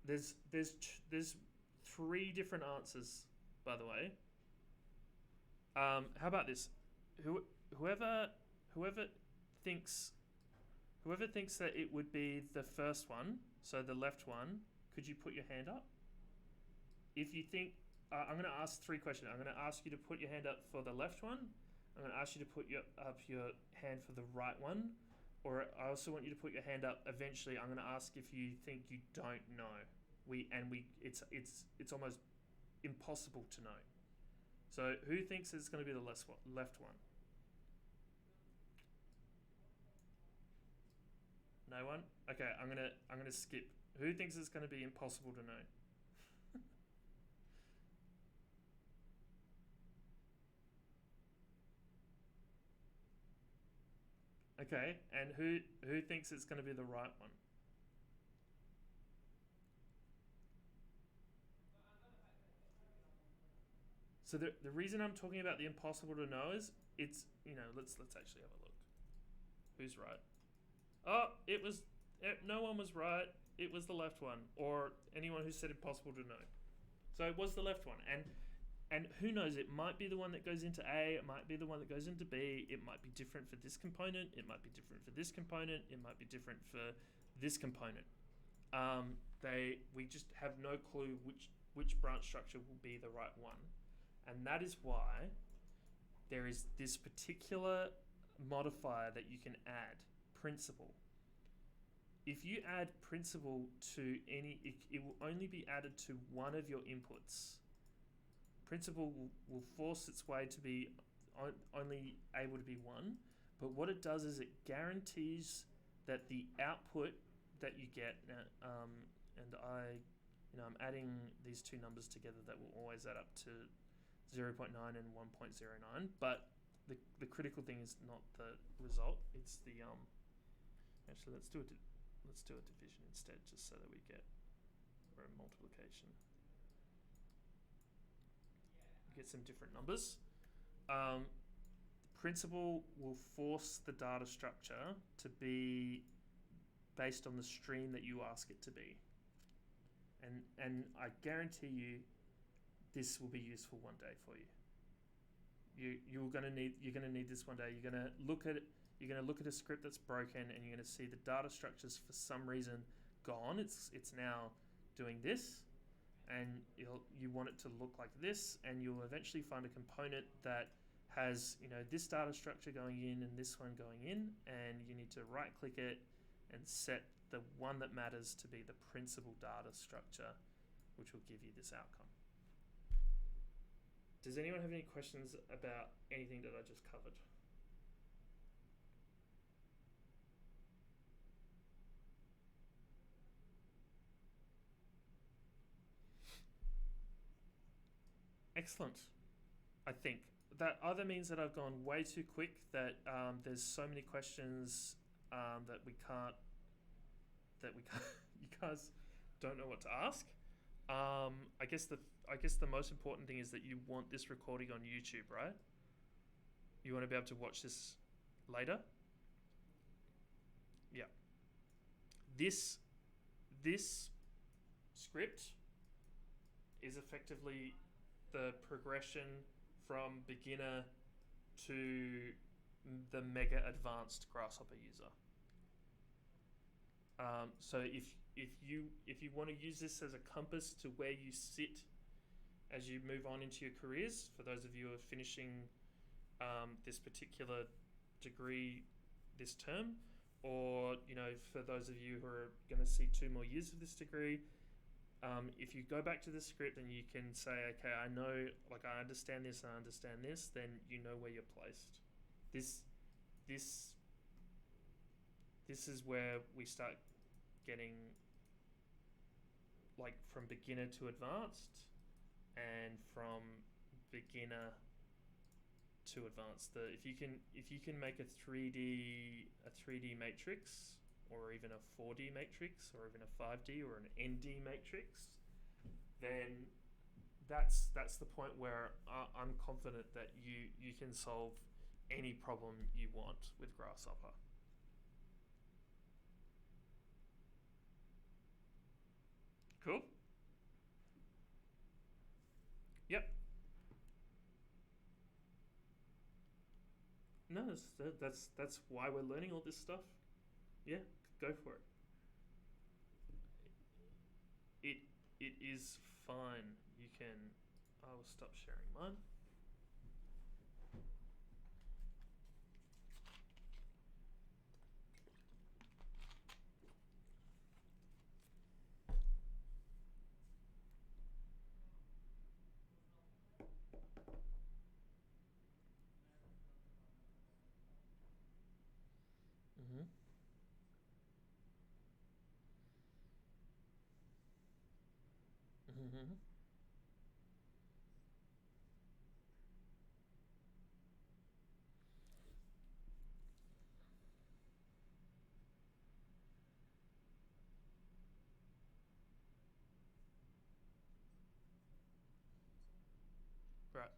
There's three different answers, by the way. How about this? Whoever thinks that it would be the first one, so the left one, could you put your hand up? If you think, I'm going to ask three questions. I'm going to ask you to put your hand up for the left one. I'm going to ask you to put up your hand for the right one. Or I also want you to put your hand up. Eventually, I'm going to ask if you think you don't know. It's almost impossible to know. So who thinks it's going to be the left one? No one? Okay, I'm gonna skip. Who thinks it's going to be impossible to know? Okay, and who thinks it's going to be the right one? So the reason I'm talking about the impossible to know is let's actually have a look. Who's right? Oh, no one was right. It was the left one, or anyone who said impossible to know. So it was the left one, and who knows? It might be the one that goes into A. It might be the one that goes into B. It might be different for this component. It might be different for this component. It might be different for this component. We just have no clue which branch structure will be the right one, and that is why there is this particular modifier that you can add, principal. If you add principal to any, it will only be added to one of your inputs. Principal will force its way to be only able to be one, but what it does is it guarantees that the output that you get, and I'm adding these two numbers together that will always add up to 0.9 and 1.09, but the critical thing is not the result, it's the actually let's do a division instead, just so that we get, or a multiplication. Get some different numbers. Principal will force the data structure to be based on the stream that you ask it to be, and I guarantee you this will be useful one day for you. You're gonna need this one day. You're gonna look at a script that's broken, and you're gonna see the data structures for some reason gone. It's now doing this, and you want it to look like this, and you'll eventually find a component that has this data structure going in and this one going in, and you need to right click it and set the one that matters to be the principal data structure, which will give you this outcome. Does anyone have any questions about anything that I just covered? Excellent. I think that either means that I've gone way too quick, that there's so many questions that you guys don't know what to ask. I guess the most important thing is that you want this recording on YouTube, right? You want to be able to watch this later. Yeah. This script is effectively the progression from beginner to the mega advanced Grasshopper user. So if you want to use this as a compass to where you sit as you move on into your careers, for those of you who are finishing this particular degree this term, or for those of you who are going to see 2 more years of this degree, if you go back to the script and you can say, okay, I know, like, I understand this, then you know where you're placed. This is where we start getting, like, from beginner to advanced, and from beginner to advanced. If you can make a 3D matrix, or even a 4D matrix, or even a 5D or an ND matrix, then that's the point where I'm confident that you can solve any problem you want with Grasshopper. Cool? Yep. No, that's why we're learning all this stuff. Yeah, go for it. It is fine. You can. I will stop sharing mine. Mm-hmm. Right.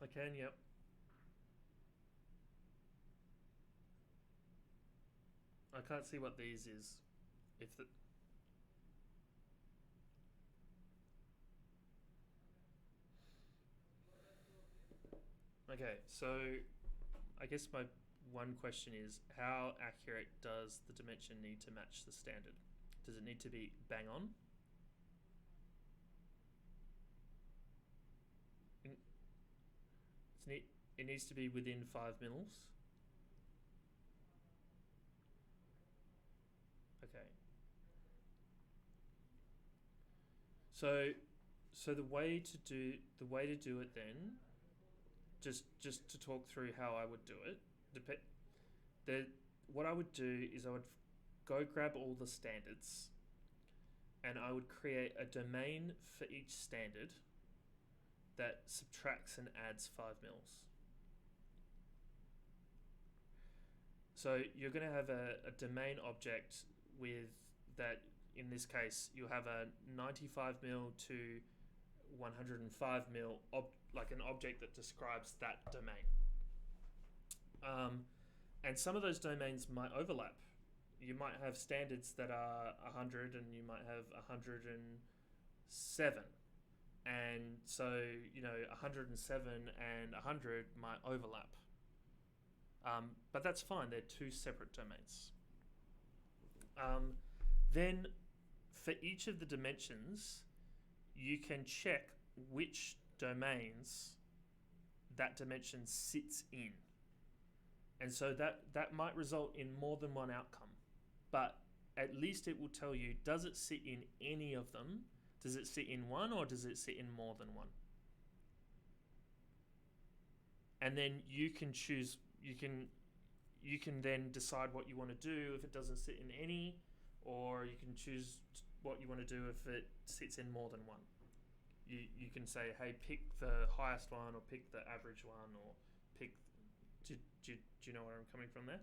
I can, yep. I can't see what these is. If the Okay, so I guess my one question is, how accurate does the dimension need to match the standard? Does it need to be bang on? It needs to be within 5 mils. Okay. So the way to do it then, just to talk through how I would do it. What I would do is I would go grab all the standards, and I would create a domain for each standard that subtracts and adds 5 mils. So you're going to have a domain object with that. In this case, you'll have a 95 mil to 105 mil, like an object that describes that domain. And some of those domains might overlap. You might have standards that are 100 and you might have 107. And so, 107 and 100 might overlap. But that's fine, they're two separate domains. Then for each of the dimensions, you can check which domains that dimension sits in. And so that might result in more than one outcome, but at least it will tell you, does it sit in any of them? Does it sit in one, or does it sit in more than one? And then you can choose, you can then decide what you want to do if it doesn't sit in any, or you can choose what you want to do if it sits in more than one. You can say, hey, pick the highest one, or pick the average one, or pick... Do you know where I'm coming from there?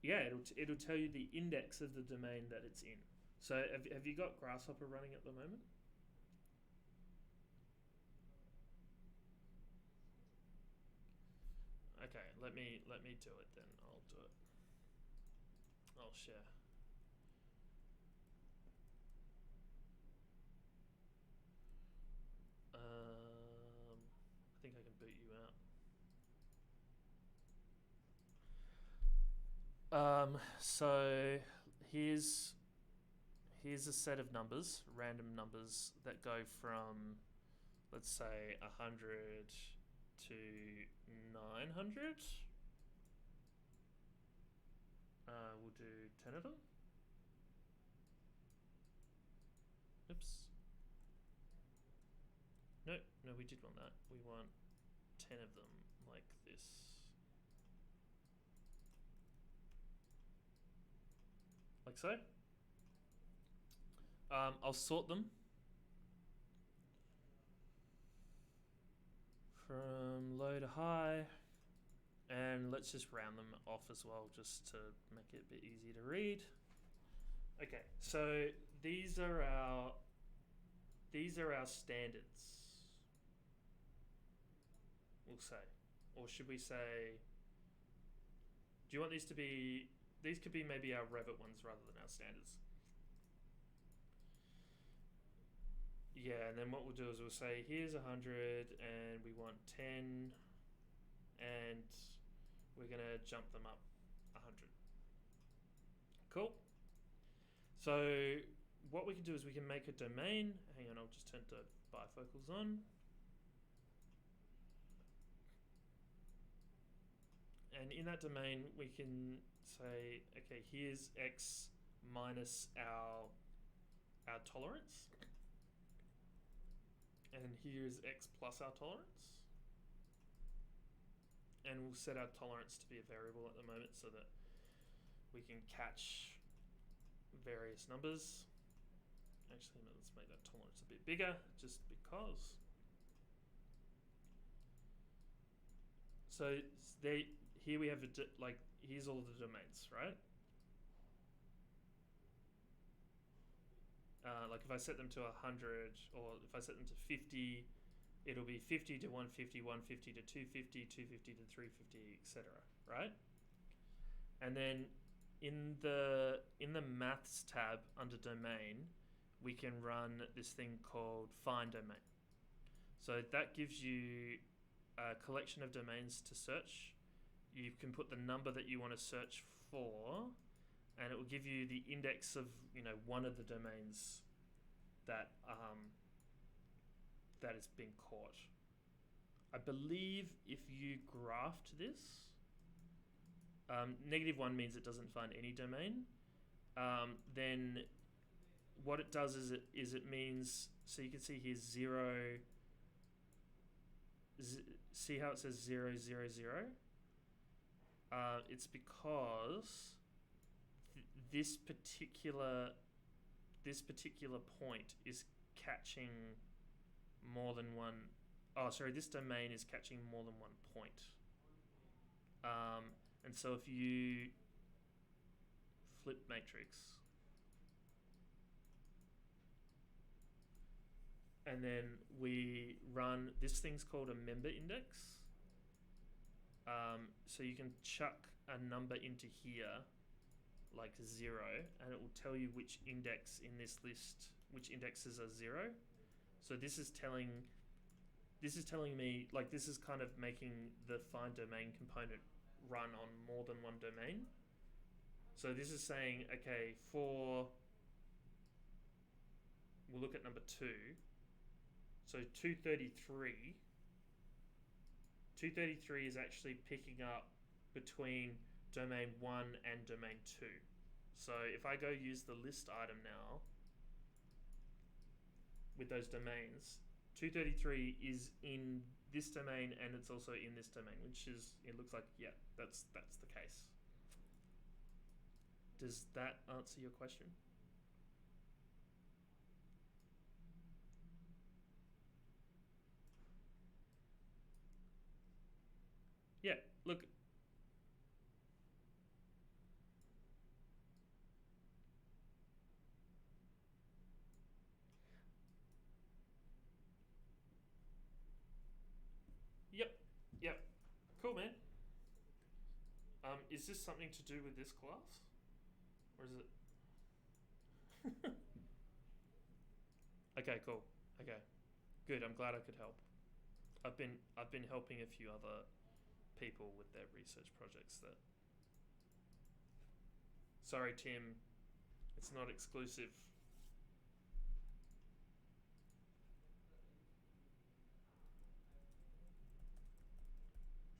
Yeah, it'll tell you the index of the domain that it's in. So have you got Grasshopper running at the moment? Okay, let me do it then. I'll do it. I'll share. I think I can boot you out. So here's a set of numbers, random numbers that go from, let's say, 100 to 900. We'll do 10 of them. Oops. No, we did want that. We want 10 of them like this. Like so. I'll sort them from low to high, and let's just round them off as well, just to make it a bit easier to read. Okay, so these are our standards, we'll say. Or should we say, do you want these to be, these could be maybe our Revit ones rather than our standards. Yeah, and then what we'll do is we'll say, here's 100 and we want 10, and we're gonna jump them up 100. Cool. So what we can do is we can make a domain. Hang on, I'll just turn the bifocals on. And in that domain, we can say, okay, here's X minus our tolerance. And here's X plus our tolerance. And we'll set our tolerance to be a variable at the moment so that we can catch various numbers. Actually, no, let's make that tolerance a bit bigger, just because. So here we have here's all the domains, right? like if I set them to 100, or if I set them to 50, it'll be 50 to 150, 150 to 250, 250 to 350, etc. Right? And then in the maths tab under domain, we can run this thing called find domain. So that gives you a collection of domains to search. You can put the number that you want to search for, and it will give you the index of one of the domains that that has been caught. I believe if you graphed this, -1 means it doesn't find any domain. Then what it does is it means, so you can see here 0. See how it says 0, 0, 0? It's because this particular point is catching more than one. Oh, sorry. This domain is catching more than one point. And so if you flip matrix, and then we run, this thing's called a member index. So you can chuck a number into here, like 0, and it will tell you which index in this list, which indexes are 0. So this is telling me, like, this is kind of making the find domain component run on more than one domain. So this is saying, okay, we'll look at number 2. So 233 is actually picking up between domain 1 and domain 2. So if I go use the list item now with those domains, 233 is in this domain and it's also in this domain, which is, it looks like, yeah, that's the case. Does that answer your question? Yeah, look. Yep. Cool, man. Is this something to do with this class? Or is it? Okay, cool. Okay. Good, I'm glad I could help. I've been helping a few other people with their research projects that. Sorry, Tim. It's not exclusive.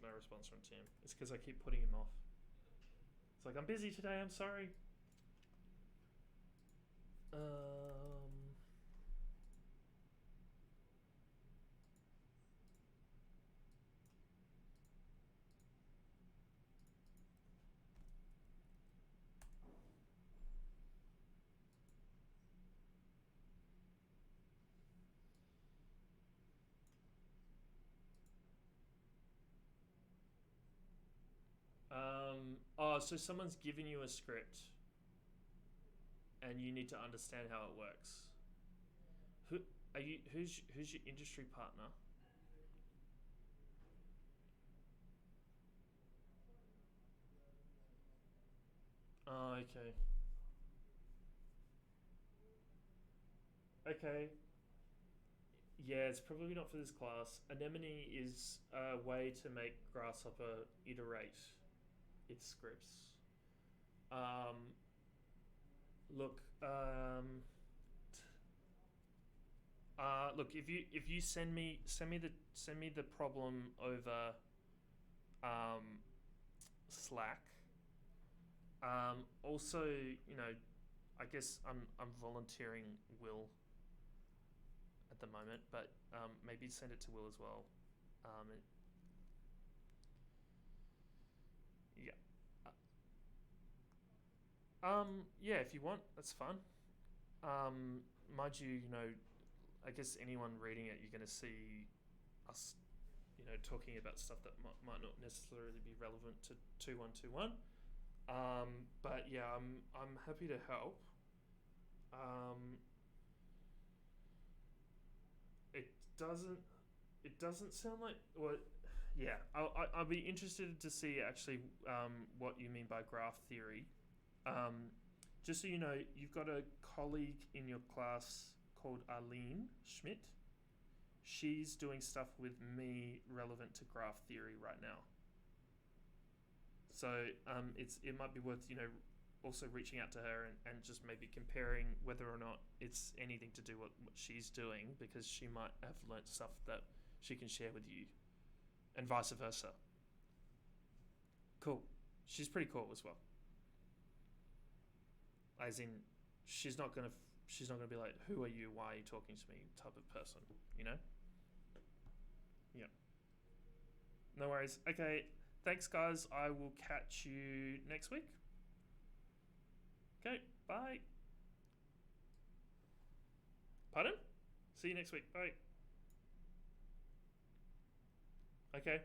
No response from Tim. It's because I keep putting him off. It's like, I'm busy today, I'm sorry. So someone's given you a script and you need to understand how it works. Who's your industry partner? Oh, okay. Okay. Yeah, it's probably not for this class. Anemone is a way to make Grasshopper iterate its scripts. Look, look. If you send me the problem over Slack. Also, I guess I'm volunteering Will at the moment, but maybe send it to Will as well. Yeah. Yeah, if you want, that's fun. Mind you, I guess anyone reading it, you're going to see us, talking about stuff that might not necessarily be relevant to 2121. But yeah, I'm happy to help. doesn't. It doesn't sound like. Well, yeah. I'll be interested to see actually what you mean by graph theory. Just so you know, you've got a colleague in your class called Arlene Schmidt. She's doing stuff with me relevant to graph theory right now. So it might be worth, also reaching out to her and just maybe comparing whether or not it's anything to do with what she's doing, because she might have learnt stuff that she can share with you, and vice versa. Cool. She's pretty cool as well. As in, she's not gonna be like, "Who are you? Why are you talking to me?" type of person, Yeah. No worries. Okay. Thanks, guys. I will catch you next week. Okay. Bye. Pardon? See you next week. Bye. Okay.